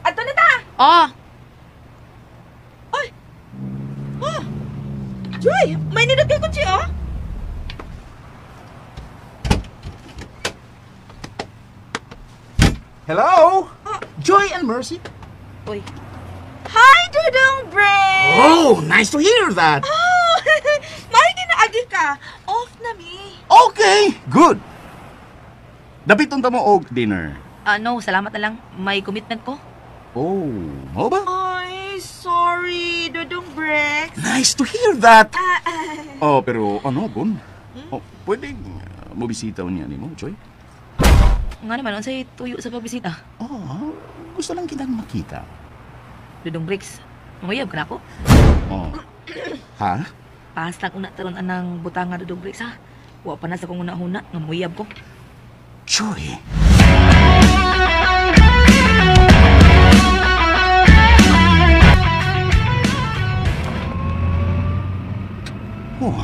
Ato na ta! Oh, Joy, may nilagay ko siya, oh. Hello? Joy and Mercy? uy. Hi, Dudong Brain! Oh, nice to hear that. Oh, may ginaagi ka. Off na mi. Okay, good. Dapiton ta mo og dinner. No, salamat na lang. May commitment ko. Oh, mo ba? Ay, sorry, Dudong Brex. Nice to hear that. Oh, pero ano, Gon? Oh, pwedeng mabisita niya ni mo, Joy? Nga naman, unsay tuyo sa pagbisita. Oh, gusto lang kitang makita. Dudong Bricks, manguyab ka na ako. Oh. Ha? Paas lang una taron anang butanga Dudong Bricks, ha? Wa pa na sa kong una-una, nga muyab ko. Joy. Oh,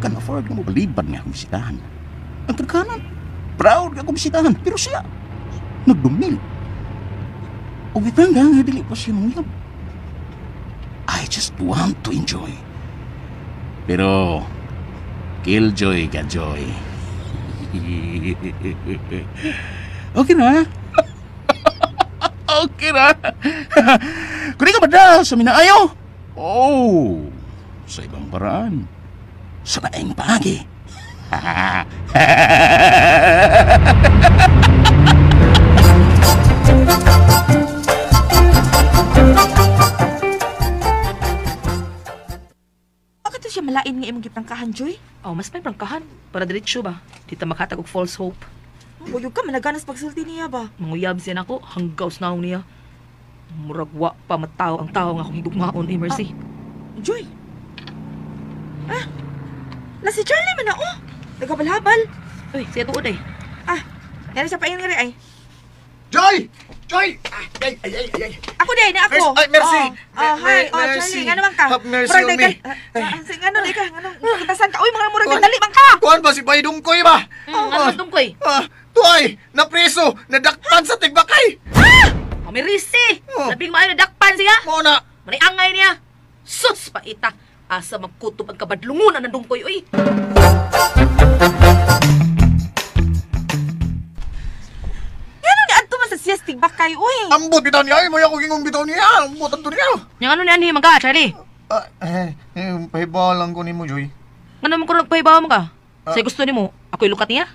can afford na mo baliban nga akong bisitahan. Ang kagkanan, proud nga akong bisitahan, pero siya, nagdumil. O bitang nga dili pa siya muyab. I just want to enjoy. Pero, killjoy ka, Joy. Okay na. Okay na. Kung di ka ba sa minaayaw? Oh, sa ibang paraan. Sa naing pagi. Bakit siya malain nga imong giprangkahan, Joy? Oh, mas may prangkahan. Para diretsyo ba? Di ta makatag og false hope. Buyog ka, managanas pagsulti niya ba? Manguyab siya nako, hanggaws na niya. Muragwa pa mataw ang tao nga akong higugmaon, eh, Mercy. Joy! Na si Charlie man na, oh! Nagkabalhabal. Uy, siya tuod eh. Yan siya pa yung ngari, ay. Joy! Ay! Ako din, na ako. Ay, Mercy! Hi, Mercy. Charlie, nga naman ka. Have mercy on me. Nga nun, ikaw, nga nun, kitasan ka. Uy, mga murag nagdali bang ka! Kuhan ba si Bay Dungkoy ba? Ano ba tungkoy? Tuay! Napreso! Nadakpan sa tigbakay! Mercy! Labing maayo na dakpan siya! Mo na! Maniangay niya! Sus! Paita! Asa magkuto pagkabadlungunan ng dungkoy, uy! Gano'n ni Adto man sa siyas tigbakay, uy! Ambot bitaw niya! May ako gingong bitaw niya! Ambot ang niya! Yang ano niyan, himang ka, Charlie? Pahibaw lang ko ni mo, Joy. Nga naman ko nagpahibawa mo ka? Say gusto ni mo, ako'y lukat niya?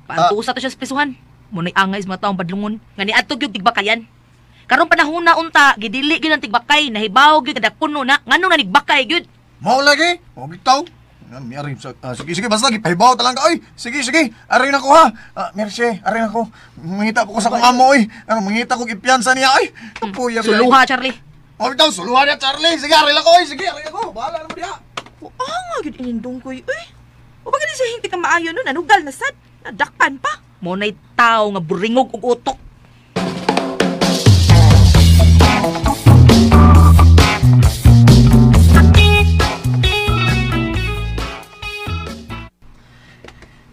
Paantusa to siya sa prisuhan. Muna'y angay sa mga taong badlungon. Nga ni Adtog yung tigbakayan. Karong panahon na unta, gidili gyud ang tigbakay, nahibaw gyud kada puno na, nganong nanigbakay gyud. Mao lagi, mao bitaw. May ari sige basta lagi pahibaw talang ka oy. Sige, ari na ko ha. Mercy, ari na ko. Mangita ko sa kong amo oy. Mangita ko ipiyansa niya oy. Kapuya. Suluha, Charlie. Mao bitaw, suluha niya Charlie. Sige, ari na ko oy. Sige, ari na ko. Bahala na mo diha. Nga gyud inyong dungkoy, uy! O bakit siya hindi ka maayo nun? Nanugal na sad. Nadakpan pa. Muna'y tao nga buringog og utok.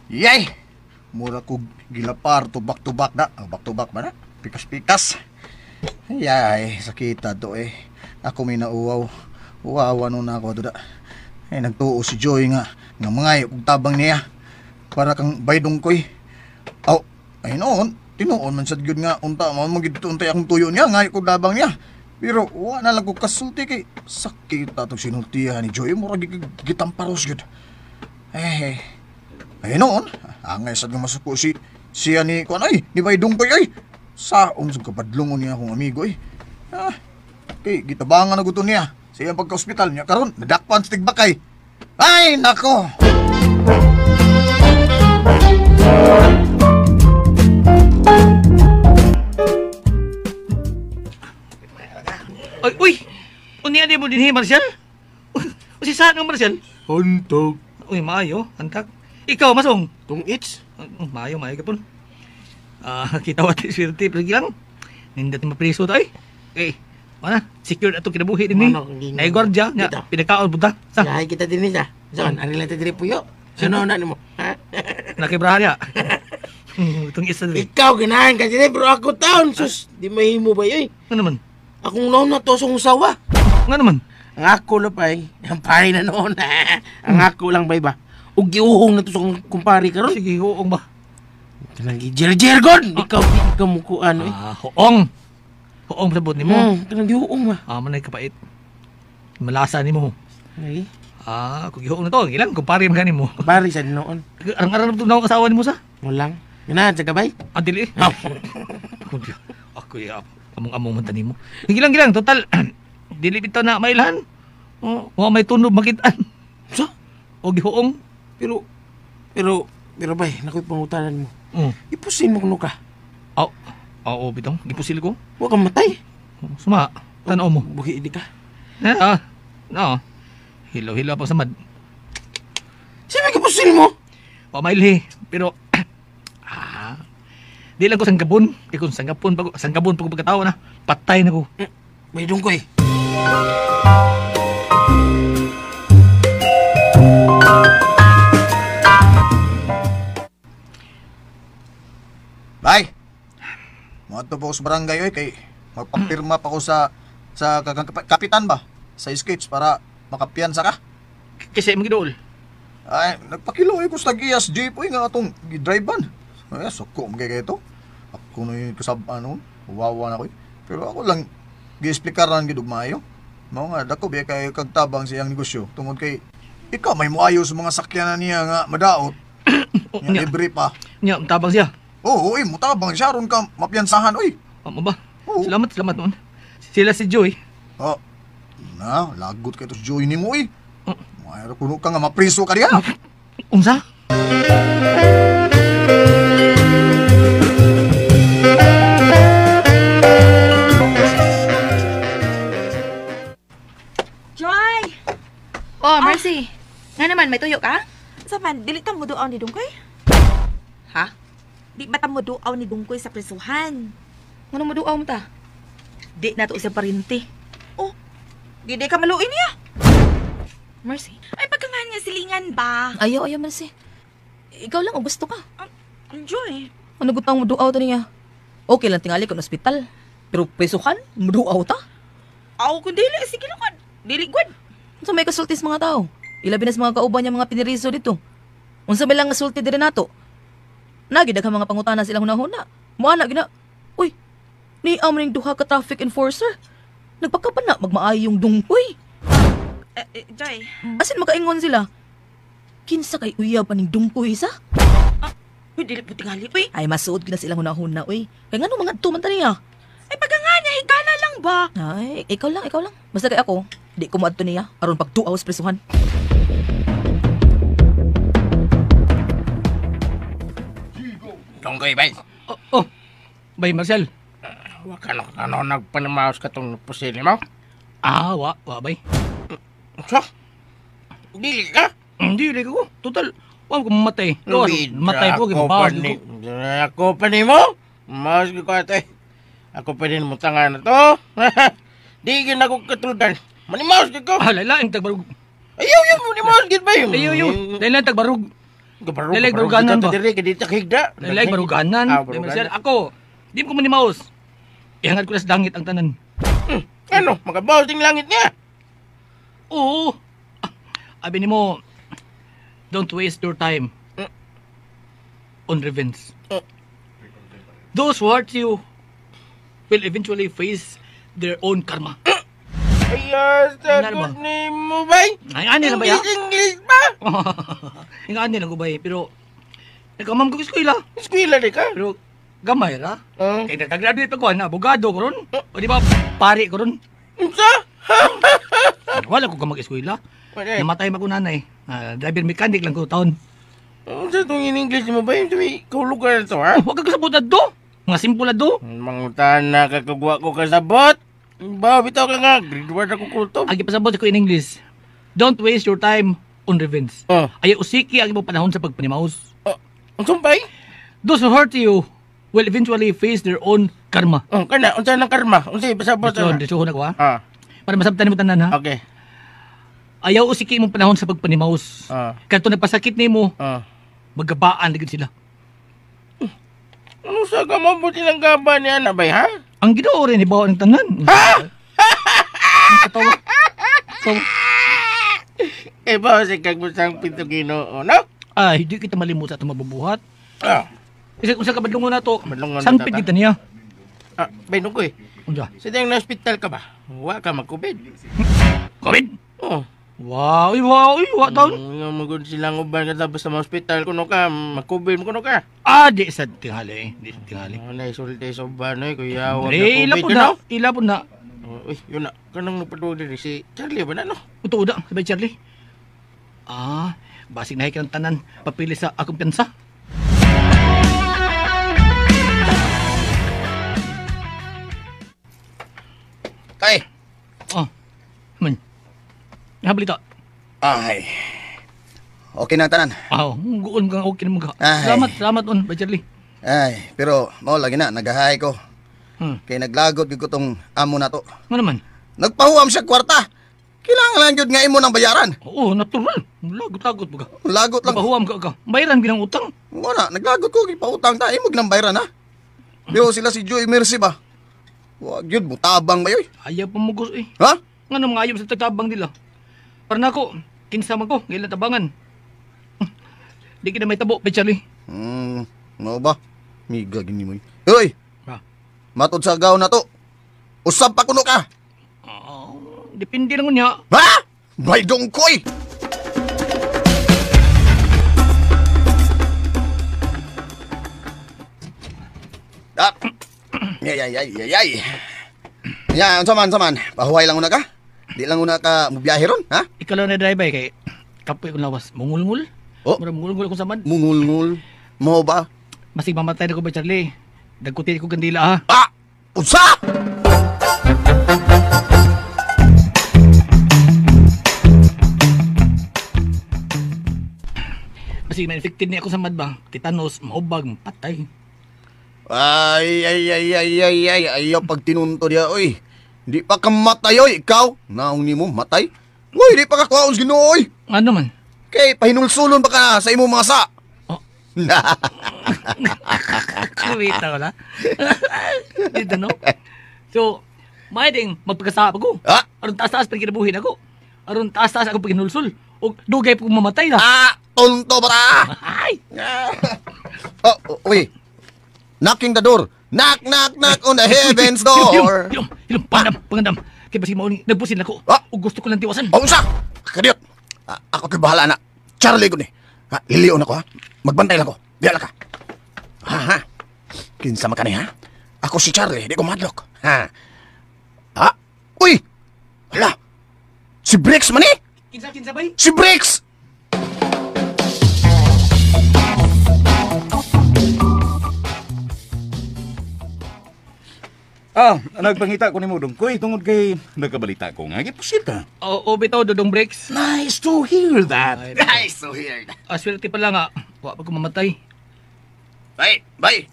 Yay! Mura ko gilapar to back na. Back to back ba na? Pikas-pikas. Yay, sakita to eh. Ako may nauwaw. Uwawa nun ako doon. Nagtuo si Joy nga mga kung tabang niya. Para kang baydong koy. Aw, ay noon. Tinuon man sad gyud nga unta mo magituntay akong tuyo niya nga kung tabang niya. Pero wa na lang ko kasulti kay sakit atong sinultihan ni Joy. Mura gitamparos gyud. Ay noon, angay sad nga masuko siya ni kuan ay, ni Baydong koy ay. Saong sa kapadlungon niya akong amigo ay. Kay gitabangan na gusto niya. Siya pagka-hospital niya karon nadakpan sa tigbakay. Ay nako. Ay, uy! Unya di mo din Marshall? Si saan ng Marshall? Huntog. Uy, maayo, antak. Ikaw, Masong? Tung its. Maayo ka po. Kita wati swerte, pero lang. Nindot na mapriso tayo. Mana? Secure na itong kinabuhi din eh. Naigwardya, pinakaon punta. Yahay kita din niya. Saan? Ano lang diri puyo? Sino na mo? Nakibrahan niya. Itong isa din. Ikaw ganahan ka diri, pero ako taon. Sus, di mahimo ba yun? Ano naman? Akong noon na to sa usawa. Ano naman? Ang ako lang pa ang pari na noon. Ang ako lang ba? O giuhong na to sa kumpari ka ron. Sige, huong ba? Kanang gijer-jer god. Ikaw mo ko ano eh. Huong. Huong sabot ni mo. Kanang giuhong ba? Manay kapait. Malasa ni mo. Ay. Kung giuhong na to, ilang kumpari man mo. Kumpari sa noon. Arang-arang na ito na kasawa ni mo sa? Walang. Ganahan sa gabay? Dili. Ako among-among man mo. Gilang, total. Dili bitaw na mailhan. May tunog makitaan. Sa? O gihuong. Pero bay, nakoy pangutanan mo. Ipusin mo kuno ka. Oo, bitong. Gipusil ko. Huwag kang matay. Suma, tanaw mo. Buhi di ka. Hilaw-hilaw pang samad. Sino gipusil mo? Mailhi. Pero, di lang ko sanggabon. Kung sanggabon pa ko pagkatawa na, patay na ko. May dong ko eh. Bay! Mato po sa barangay oy kay magpapirma pa ko sa kapitan ba? Sa skates para makapiyansa ka? Kasi magidool. Ay, nagpakiloy ko sa giyas jeep oy nga atong gidrivean. Ay, suko magay ito. Ako na yung kasabaan nun. Wawa na ko eh. Pero ako lang gi-explikaran gid og maayo. Mao nga dako biya kay kagtabang siyang negosyo tungod kay ikaw may muayo sa mga sakyanan niya nga madaot. Nya libre pa. Nya tabang siya. Oo, mutabang siya ron ka mapiyansahan oy. Amo ba? Salamat noon. Sila si Joy. Lagot kay to si Joy nimo oy. Mayro kuno ka nga mapriso ka diha. Unsa? Joy! Mercy. Nga naman, may tuyo ka? Saman, dili ta mo duaw ni Dungkoy? Ha? Di ba ta mo duaw ni Dungkoy sa presuhan? Ano mo duaw mo ta? Di na to isa parinti. Di ka maluin niya. Mercy. Ay, pagkangan niya silingan ba? Ayaw, Mercy. Ikaw lang, o gusto ka. Joy. Ano gutang mo duaw ta niya? Okay lang tingali ko na ospital. Pero presuhan, mo duaw ta? Kung dili, sige lang ka. Dili good. Unsa may kasultis mga tao? Ilabi na sa mga kauban niya mga piniriso dito. Unsa may lang kasulti dire nato? Nagida ka mga pangutana silang hunahuna. Muana gina. Uy, ni amring duha ka traffic enforcer. Nagpakapana magmaayo yung Dungkoy. Joy. Asin makaingon sila. Kinsa kay uya pa ning Dungkoy sa? Uy, dili po tingali, uy. Ay, masuod ko na silang hunahuna, uy. Kaya nga mga tuman ta niya. Ay, pagkangan niya, higala lang ba? Ay, ikaw lang. Basta kay ako, di ko maadto niya. Aron pag 2 hours presuhan. Dungkoy, bay. Bay, Marcel. Wakano nagpanamaos ka tong pusili mo? Wa, bay. So? Dili ka? Dili ko. Total, Huwag ko mamatay. Gawas, matay po. Ako pa ni mo? Mas ko ate. Ako pa din mo tanga na to. Di gin ako katuldan. Manimaos ka ko. Lain tagbarug. Ayaw, manimaos gid ba yun? Ayaw. Lain tagbarug. Lain baruganan ba? Lain baruganan. Ako, di ko manimaos. Ihangat ko na sa langit ang tanan. Ano? Magabawas ding langit niya. Oo. Abi ni mo, don't waste your time on revenge. Those who hurt you will eventually face their own karma. Ayos, sagot ni mo bay? Ay, ani lang ba ya? English ba? Yung ani lang ko bay, pero nagkamam ko eskwela. Eskwela di ka? Pero gamay ra. Kaya nag-graduate pa ko na, abogado ko ron. O di ba, pari ko ron. Unsa? Wala ko ka mag-eskwela. Namatay ma ko nanay. Driver mechanic lang ko taon. Unsa tong in English mo bay? Kahulog ka na to ha? Huwag ka kasabot na do. Mga simple na do. Mangutan na kakagwa ko kasabot. Ba, bitaw ka nga. Grade 1 ako kulto. Agi pasabot ko in English. Don't waste your time on revenge. Ayaw usiki ang imong panahon sa pagpanimaos. Unsang bay? Those who hurt you will eventually face their own karma. Kana, unsa ng karma? Unsay pasabot na? Disuhon ako ha. Para masabtan mo tanan ha. Okay. Ayaw usiki imong panahon sa pagpanimaos. Kadto nagpasakit nimo. Magabaan ligid sila. Ano sa kamabuti ng gaba niya na bay ha? Ang Ginoo rin ibaw ng tanan. Ha? Katawa. Katawa. Ibaw si kagbusang pinto Ginoo, no? Ay, hindi kita malimut sa itong mabubuhat. Kasi kung sa kabadlungon na to, sangpit kita niya. Bay nung ko eh. Unsa? Sa diyang na-hospital ka ba? Wa ka mag-COVID. COVID? Oo. Wow, wa taon. Magod silang uban ka tapos sa hospital kuno ka, mag-COVID mo kuno ka. Di sa tinghali. Di sa tinghali. Naisulti sa uban eh, kuya. Ila po na. Uy, yun na. Kanang napaduwa din si Charlie ba na, no? Uto da, sabay Charlie. Basig na ng tanan, papili sa akong piyansa. Tay! Man. Nabalita. Ay. Okay na tanan. Guon kang okay mo ka. Salamat on, Bay Charlie. Ay, pero mao lagi na nagahay ko. Kay naglagot gyud ko tong amo na to. Ano naman? Nagpahuam siya kwarta. Kailangan lang gyud nga imo nang bayaran. Oo, natural. Lagot ba ka? Lagot lang. Pahuam ka. Bayaran ginang utang. Wala, naglagot ko gipautang ta imong nang bayaran ha. Pero sila si Joy Mercy ba? Wa gyud butabang ba yoy? Ayaw pamugos eh. Ha? Ngano mga ayaw sa tatabang nila? Para na ako, kinsa man ko, gailan tabangan. Di kita may tabo, Bay Charlie. Ano ba? Miga gini mo. Hoy! Matod sa agaw na to. Usab pa kuno ka. Depende lang niya. Ha? Bay dongkoy! Yay. Ya, saman. Pahuway lang una ka. Di lang una ka mubiyahe ron, ha? Ikaw lang na driver kay kapoy ko lawas. Mungul-ngul. Mungul-ngul ko saman. Mungul-ngul. Mo ba? Masig mamatay na ko, Bay Charlie. Dagkutin ko gandila, ha? Unsa? Masig ma-infected niya ako sa madba. Titanos, maubag, patay. Ay, ayaw pag tinunto niya, oy. Di pa ka matay, oy, ikaw. Naong ni mo, matay. Uy, di pa ka kuhaon sa Ginoo, oy. Ano man? Kay, pahinulsulon pa ka sa imong mga sa. Wait ako na. Dito, no? So, maeding magpagkasapa ko. Aron taas-taas pa kinabuhin ako. Aron taas-taas ako pagkinulsul. O dugay po mamatay na. Tonto ba ta? Ay! Uy. Knocking the door. Knock on the heaven's door. Ilong, pangandam. Kaya basi mauning, nagpusin ako. O gusto ko lang tiwasan. Unsa? Kadiyot. Ako kay bahala na. Charlie ko ni. Lilion ako, ha? Magbantay lang ako. Diyan lang ka. Ha? Kinsa man ka ni, ha? Ako si Charlie, di ko madlock. Ha? Uy! Hala! Si Briggs man eh! Kinsa ba? Si Briggs! Nagpangita ko nimo Dungkoy tungod kay nagkabalita ko nga gipusil ka. O bitaw Dodong Breaks. Nice to hear that. Nice to hear that. Aswerte pala nga. Wa pa ko mamatay. Bay.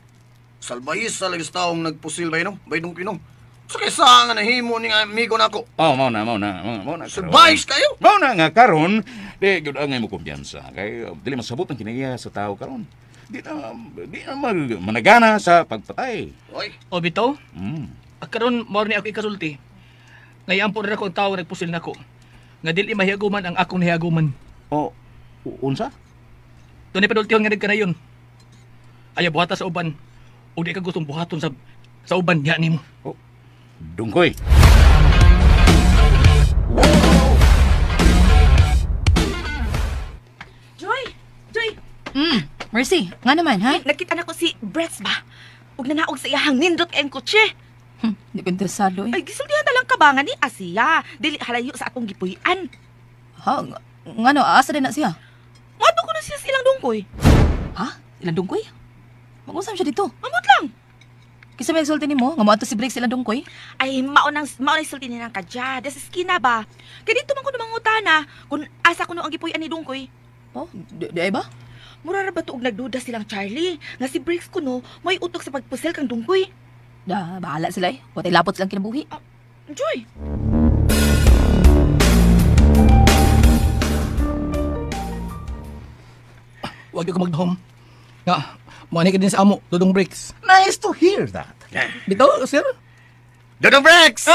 Salbayis sa lagis taong nagpusil bay no? Bay Dungkoy no? So kaysa nga nahimo ni nga amigo nako. Mao na. Surprise kayo? Mao na nga karon, di gyud ang imo kumpiyansa kay dili masabot ang kinaiya sa tao karon. Di na managana sa pagpatay. Oy. O bitaw? Karon mao ni ako ikasulti. Ngayaan po rin ako ang tao nagpusil nako. Nga dili mahiaguman ang akong nahiaguman. O unsa? Dunay padultihon nga nagkanayon. Ayaw buhata sa uban. O di ka gustong buhaton sa uban ya nimo. Dungkoy. Joy! Mercy, nga naman, ha? Nakita na ko si Brex ba? Ug nanaog sa iyahang nindot kayong kutse. Di ko interesado eh. Ay, gisultihan na lang kabangan ni Asiya. Dili halayo sa akong gipuy-an. Ha? Nga no, asa din na siya? Mato ko na siya silang dungkoy. Ha? Ilang dungkoy? Mag-usam siya dito. Amot lang. Kisa may sulti ni mo, nga mo ato si Brex ilang dungkoy? Ay, maunang sulti ni ng kadya. Des skina ba? Kaya dito man ko namang utana kung asa ko no ang gipuy-an ni dungkoy. Oh, di ay ba? Mura ra ba tuog nagduda silang Charlie nga si Brex kuno may utok sa pagpusel kang dungkoy. Da, bahala sila eh. Watay lapot silang kinabuhi. Joy. Huwag ko magdahom. Nga, muanay ka din sa amo, Dodong Breaks. Nice to hear that. Bitaw, sir? Dodong Breaks!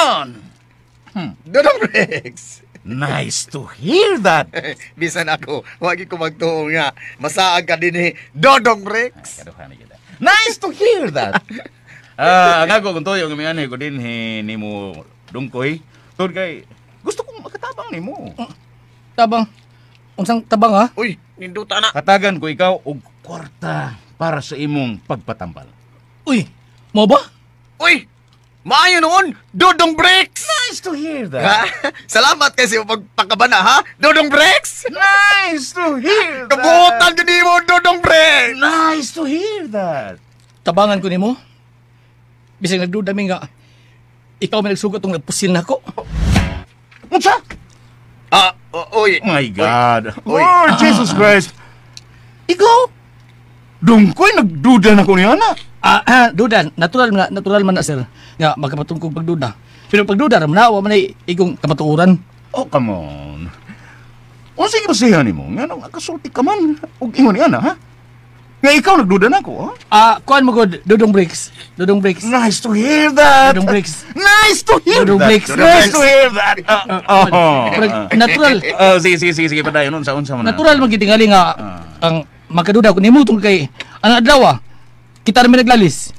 Dodong Breaks! Nice to hear that. Bisan ako, wagi ko magtuo nga. Masaag ka din eh, Dodong Breaks. Nice to hear that. Nga ko kung toyo ng mga ko din ni mo Dungkoy. Tod kay, gusto kong makatabang ni mo. Tabang? Unsang tabang ha? Uy, ninduta na. Katagan ko ikaw og kwarta para sa imong pagpatambal. Uy, mo ba? Uy, maayo noon, Dodong Breaks! Nice to hear that. Salamat kasi pagpakabana ha, Dodong Breaks! Nice to hear that. Kabutan ka di mo, Dodong Breaks! Nice to hear that. Tabangan ko ni mo. Bisag nagdudami nga, ikaw may nagsugat tong nagpusil na ko. Unsa? Oy. My God. Oy. Lord Jesus Christ. Ikaw? Dungkoy, nagduda na ko niya na. Duda. Natural man na, sir. Nga, magkapatong kong pagduda. Pero pagduda, ramna, wa man ay igong kamatuuran. Oh, come on. O sige ba siya ni mo? Nga nung akasulti ka man. Huwag ingon niya na, ha? Nga ikaw nagduda na ko, ha? Kuhan mo ko, Dodong Breaks. Dodong Breaks. Nice to hear that. Dodong Breaks. Nice to hear Dodong that. Breaks. Nice to hear that. Natural. Sige, padayon. Unsa mo na. Natural magitingali nga ang magkaduda ko nimo tungkol kay ang adlaw. Kita rin naglalis.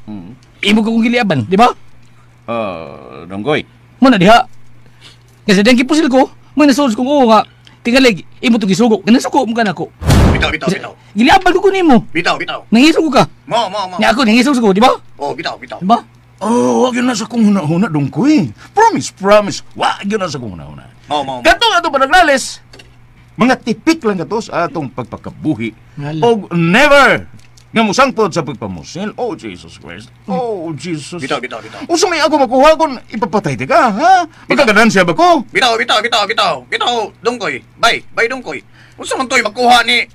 Imo ko kong giliaban, di ba? Donggoy. Mo na diha. Kasi dengki pusil ko, mo nasulod ko nga tingalig imo to gisugo. Ganasuko mo kanako. Bitaw. Giliaban ko nimo. Bitaw. Nangisog ka. Mo. Ni ako nangisog ko, di ba? Oh, bitaw. Di ba? Oh, wag yun na sa kong huna-huna, Donggoy. Promise. Wag yun na sa kong huna-huna. Mo. Katong ato panaglalis. Mga tipik lang ito sa atong pagpakabuhi. O never nga musangpod sa pagpamusil. Oh, Jesus Christ. Oh, Jesus. Bitaw. Usa may ako makuha kung ipapatay di ka, ha? Magkaganansya ba ko? Bitaw. Dungkoy. Bay Dungkoy. Unsa man toy makuha ni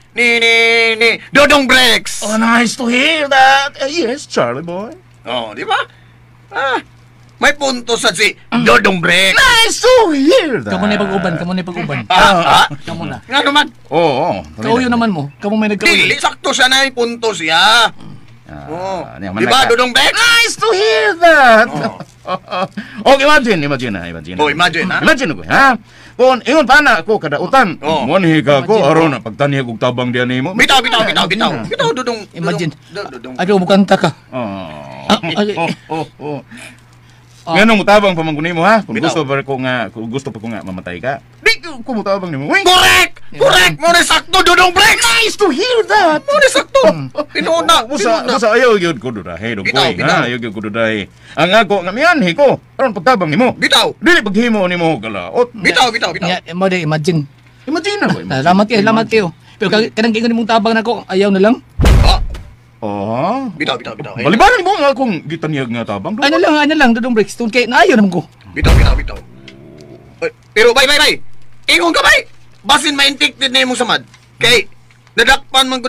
Dodong Breaks? Oh, nice to hear that. Yes, Charlie boy. Oh, di ba? May punto sa si Dodong Breaks. Nice to hear that. Kamu na pag-uban. Kamu na. Nga naman. Oo. Kauyo naman mo. Kamu may nagkauyo. Dili, sakto siya na yung punto siya. Di ba, Dodong Breaks? Nice to hear that. Oh, imagine, ha? Imagine ko, ha? Kung ingon pa na ako kadautan, monhi ka ko, aron na pagtaniya kong tabang diyan ni mo. Bitaw, Dodong. Imagine. Ayaw mo kanta ka. Ngano mo tabang pamangkunin mo, ha? Kung gusto pa ko nga mamatay ka. Di ko mo tabang ni mo. Correct! Mo na sakto, Dodong Breaks! Nice to hear that! Mo na sakto! Pinuna! Musa ayaw yun ko dudahe, Dongkoy. Ayaw yun ko dudahe. Ang ako, nga miyanhi ko, aron pagtabang ni mo. Bitaw! Dili paghimo ni mo kalaot. Bitaw! Mo de imagine. Imagine na ko. Salamat kayo. Pero kanang kingon mong tabang na ko, ayaw na lang. Oh. Bitaw. Balibaran mo nga akong gitanyag nga tabang. Ano lang, Dodong Bricks. Tungkol kay naayo naman ko. Bitaw. Pero bay. Ingon ka bay. Basin ma-infected na imong samad. Kay nadakpan mo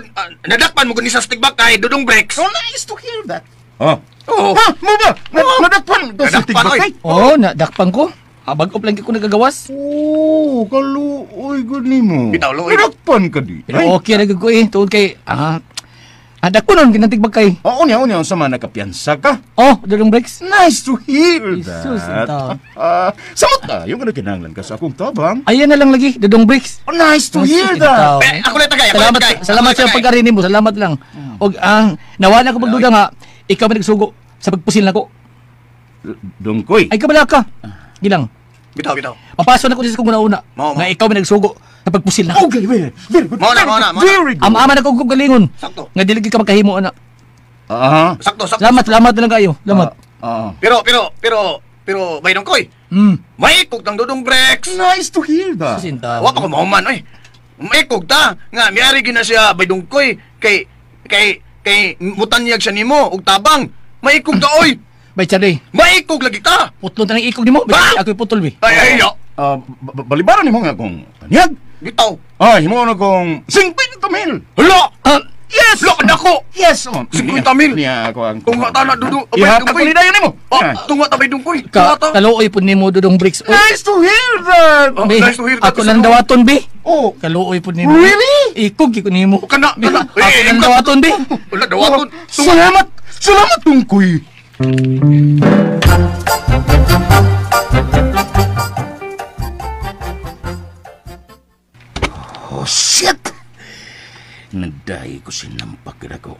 gud ni sa stickback kay Dodong Bricks. So nice to hear that. Oh. Oo. Ha, mo ba? Nadakpan to sa Nadakpan, tigbakay. Oo, nadakpan ko. Habag-up lang ko nagagawas. Oh, kaluoy gud nimo. Bitaw, luoy. Nadakpan ka di. Pero okay na ko Tungkol kay, adak ko nun, kinantigbakay. Oo, unya sa mga nakapiyansa ka. Oh, Dodong Bricks. Nice to hear Jesus, that. Samot na, yung kinahanglan ka sa akong tabang. Ayan na lang lagi, Dodong Bricks. Oh, nice to hear that. Ako na tagay. Salamat sa pagkarinig mo, salamat lang. Og nawala ko pagduda nga, ikaw man nagsugo sa pagpusil nako. Dungkoy. Ay kabala ka. Gilang. Bitaw. Papasok na ko sa kung una. Mao. Nga ikaw man nagsugo sa pagpusil nako. Okay, very good. Mao na. Very good. Ama na ko kung galingon. Sakto. Nga dili ka magkahimo ana. Sakto. Salamat na lang kayo. Salamat. Pero bay Dungkoy. May ikog tang Dodong Bricks. Nice to hear that. Sinta. Wa pa ko mahuman oy. May ikog ta nga miari gina siya bay Dungkoy kay mutanyag siya nimo og tabang. May ikog ta oy. Bay Charlie. May ikog lagi ta. Putlon ta ng ikog nimo. Ba? Ako'y putol bi. Ay. Balibaran mo nga akong tanyag. Bitaw. Ay, himo na akong 50,000. Hala. Yes! Lo dako. Yes! 50,000. Niya ako ang... Tunga ta na Dudong. Ihatag ko ni dayon nimo. Tunga ta bay Dungkoy. Tunga ta. Kaluoy pud nimo Dodong Bricks. Nice to hear that! Bi, Nice to hear that. Ako lang dawaton bi. Oh, Kaluoy pud nimo. Really? Ikog ko nimo. Kana. Ako lang dawaton bi. Wala dawaton. Salamat Tungkoy. Oh, shit! Nagdahi ko sinampak ako.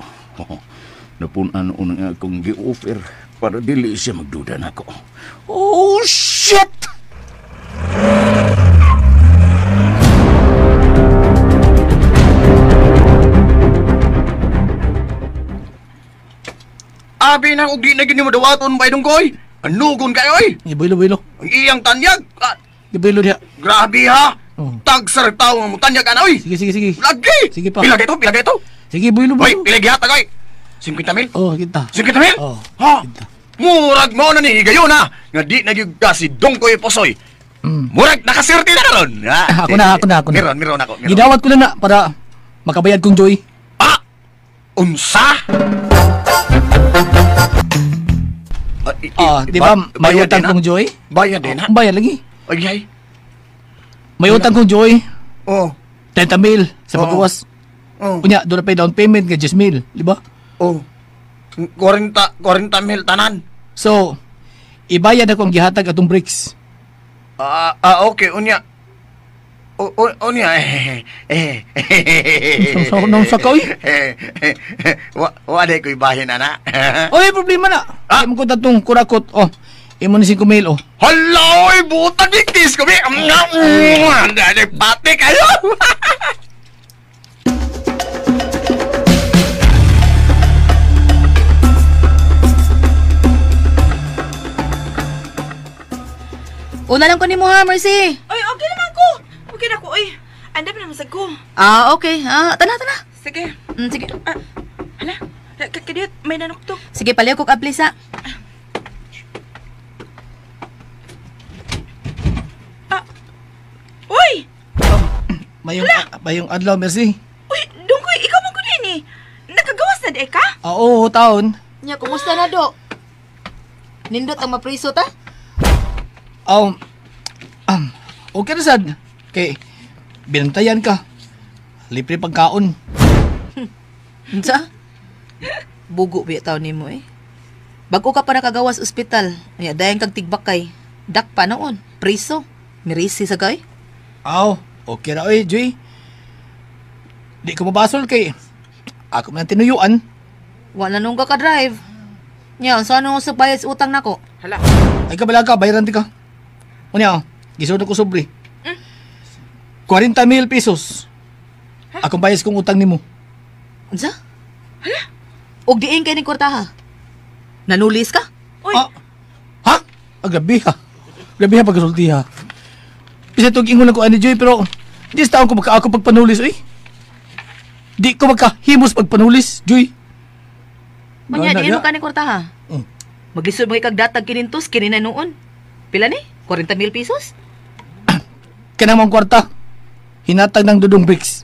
Napunan unang akong gi-offer para dili siya magduda na ako. Oh, shit! Abi nang ugdi na gini mo dawaton bay Dungkoy. Anugon kayo oy. Ibuilo. Ang iyang tanyag. Ibuilo diha. Grabe ha. Oh. Tagsar tao mo tanyag ana oy. Sige. Lagi. Sige pa. Pila ito. Sige, builo. Oy, pila gihatag oy. 50,000. Oh, kita. 50,000? Oh. Ha? Murag mo na ni higayon ha. Nga di nagyug ka si Dungkoy Posoy. Murag nakasirti na karon. Ako na. Meron ako. Gidawat ko lang na para makabayad kong Joy. Unsa? Di ba may utang kong Joy? Bayad din ha? Bayad lagi. Ay. May utang kong Joy. Oh. 30,000 sa pagkawas. Oh. Kunya, doon na pa down payment nga 10,000, di ba? Oh. 40 mil tanan. So, ibayad ako ang gihatag atong bricks. Okay, unya. Unya. Nang sakaw. Wala ko ibahin na. Oy, problema na. Ay mo ko tatong kurakot. Oh, imo ni 5,000 oh. Hala, oy, butang dikis ko bi. Dali pati kayo. Una lang ko ni mo ha, Mercy. Oy, okay naman ko. Okay na ko, oy. Anda pa naman sa ko. Okay. Tana. Sige. Sige. Hala, kadiyot, may nanuktok. Sige, paliw ko kaplis ha. Uy! Mayong adlaw, Mercy. Uy, Dungkoy, ikaw man ko din eh. Nakagawas na di ka? Oo, taon. Nya, kumusta na, Do? Nindot ang mapriso ta? Okay na sad. Kay, binantayan ka. Libre pagkaon. Unsa? Bugo biya taon nimo eh. Bago ka pa nakagawas ospital, nya dayon kag tigbakay. Dak pa noon, priso. Mirisi sa kay. Okay na oy, Joy. Di ko mabasol kay ako man tinuyuan. Wala nung ka drive. Nya, so ano sa bayad sa utang nako? Hala. Ay kabala ka, bayaran ti ka. Unya, gisunod ko sobre. 40,000 pesos. Akong bayad kong utang nimo. Unsa? Hala? Og diin kay ni kwartaha. Nanulis ka? Uy. Grabe ha. Grabe ha pagkasulti ha. Bisa itong ingon ko ani Joy, pero di sa taon ko ako pagpanulis, oy. Di ko magkahimos pagpanulis, Joy. Manya, Ano, di ano ya? ka ni kwarta ha? Maglisod mo ikagdatag kinintos, kinina noon. Pila ni? 40,000 pesos? Kanamang kwarta. Hinatag ng Dudong Bricks.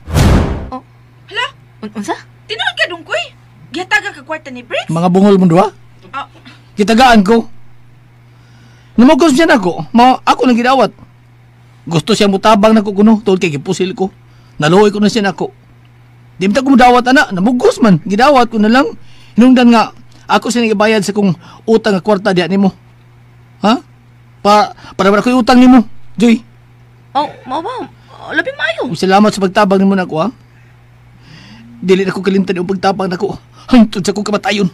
Hala, Unsa? tinuod ka dong koy. Gihataga ka kwarta ni Briggs? Mga bungol mo duha. Ah, Kitagaan ko. Namugos siya na ako. Ako nang gidawat. Gusto siya mutabang na ko kuno. Tungod kay gipusil ko. Naluoy ko na siya na ako. Di mo ko mudawat ana. Namugos man. Gidawat ko na lang. Hinungdan nga. Ako siya nagibayad sa kong utang nga kwarta diyan nimo. Ha? Para ko yung utang nimo. Joy. Oh, mao ba? Labing maayo. Salamat sa pagtabang nimo na ako ha. Dili na ko kalimtan yung pagtabang na ko. Hantod sa kong kamatayon.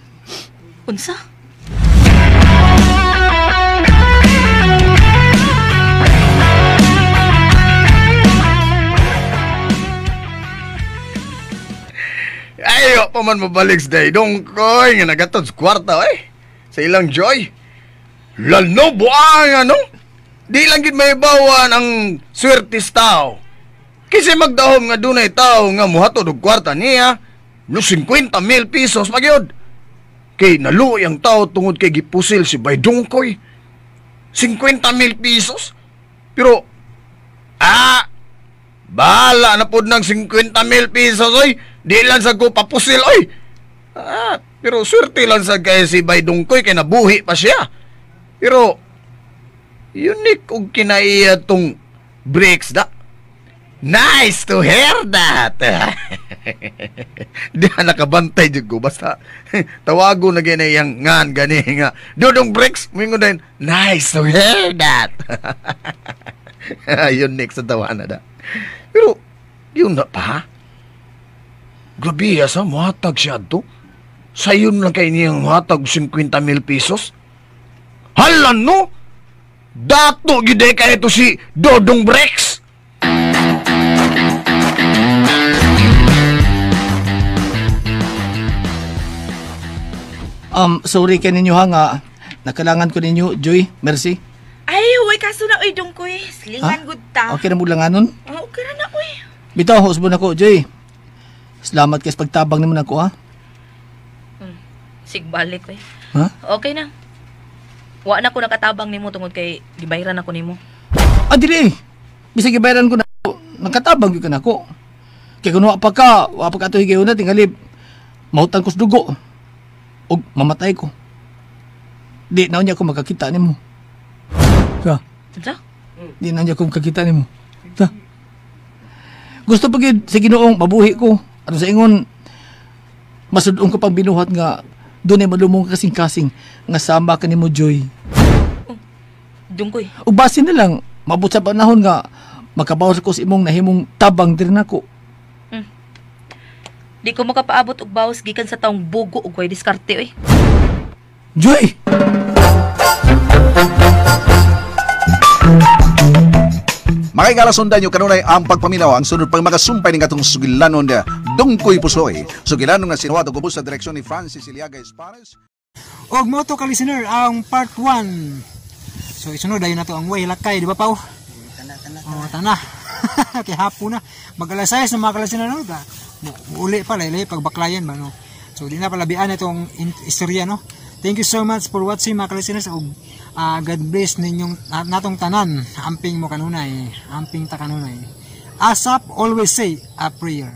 Unsa? Ayo pa man mabalik sa day. Dungkoy nga nagatod sa kwarta eh. Sa ilang joy. Lalo buang ano? Di lang gid may bawan ang swertis tao. Kasi magdahom nga dunay tao nga muhatod og kwarta niya. No 50,000 pesos magyod. Kay naluoy ang tao tungod kay gipusil si Bay Dungkoy. 50,000 pesos? Pero bahala na pod ng 50,000 pesos oy. Di lang sa ko papusil oy. Pero swerte lang sa kay si Bay Dungkoy kay nabuhi pa siya. Pero unique og kinaiya tong Bricks da. Nice to hear that. Di na nakabantay jud ko basta tawago na ginayang ngan gani nga. Dudong Bricks mingo din. Nice to hear that. Unique sa tawana da. Pero yun na pa. Grabe sa muhatag siya to. Sayon lang kay niyang muhatag 50,000 pesos. Halan no? Dato gide kay ito si Dodong Bricks. Sorry kaninyo ha nga. Nakalangan ko ninyo, Joy, Mercy. ay, huwag kaso na oy dong koy. Slingan good ta. Okay na mo langanon? Okay na oy. Bitaw, husbon ako, Joy. Salamat kayo sa pagtabang naman ako, ha? Sigbalik ko eh. Ha? Okay na. Wa na ko nakatabang nimo tungod kay gibayran ako nimo. Dili. Bisag gibayaran ko na ako. Nakatabang yun ka na ako. Kaya kung wapa ka ito higayon na, tingalib. Mautang ko sa dugo. O mamatay ko. Di na niya ako makakita nimo. Sa? Sa? Di na niya ako makakita nimo. Sa? Gusto pa gid sa Ginoong mabuhi ko. Ano sa ingon, masudong ko pang binuhat nga doon ay malumong kasing-kasing nga sama ka nimo, Joy. Dungkoy. Ug basin na lang, mabot sa panahon nga makabawas ko sa imong nahimong tabang din nako. Di ko makapaabot og bawas gikan sa taong bugo ug way diskarte oy. Joy! Makikala sundan nyo kanunay ang pagpaminaw ang sunod pang magasumpay ng atong sugilanon na Dungkoy Pusoy. Sugilanon na sinuwato ko sa direksyon ni Francis Iliaga Espares. Og mo to ka listener ang part 1. So isunod ayon nato ang way lakay, di ba Pao? Tana. Kay hapon na. Mag-alas 6 na mga ka-listener no. Uli pa laylay pagbaklayan ba no. So di na palabian itong istorya no. Thank you so much for watching mga ka-listeners. God bless ninyong natong tanan. Amping mo kanunay. Amping ta kanunay. Asap always say a prayer.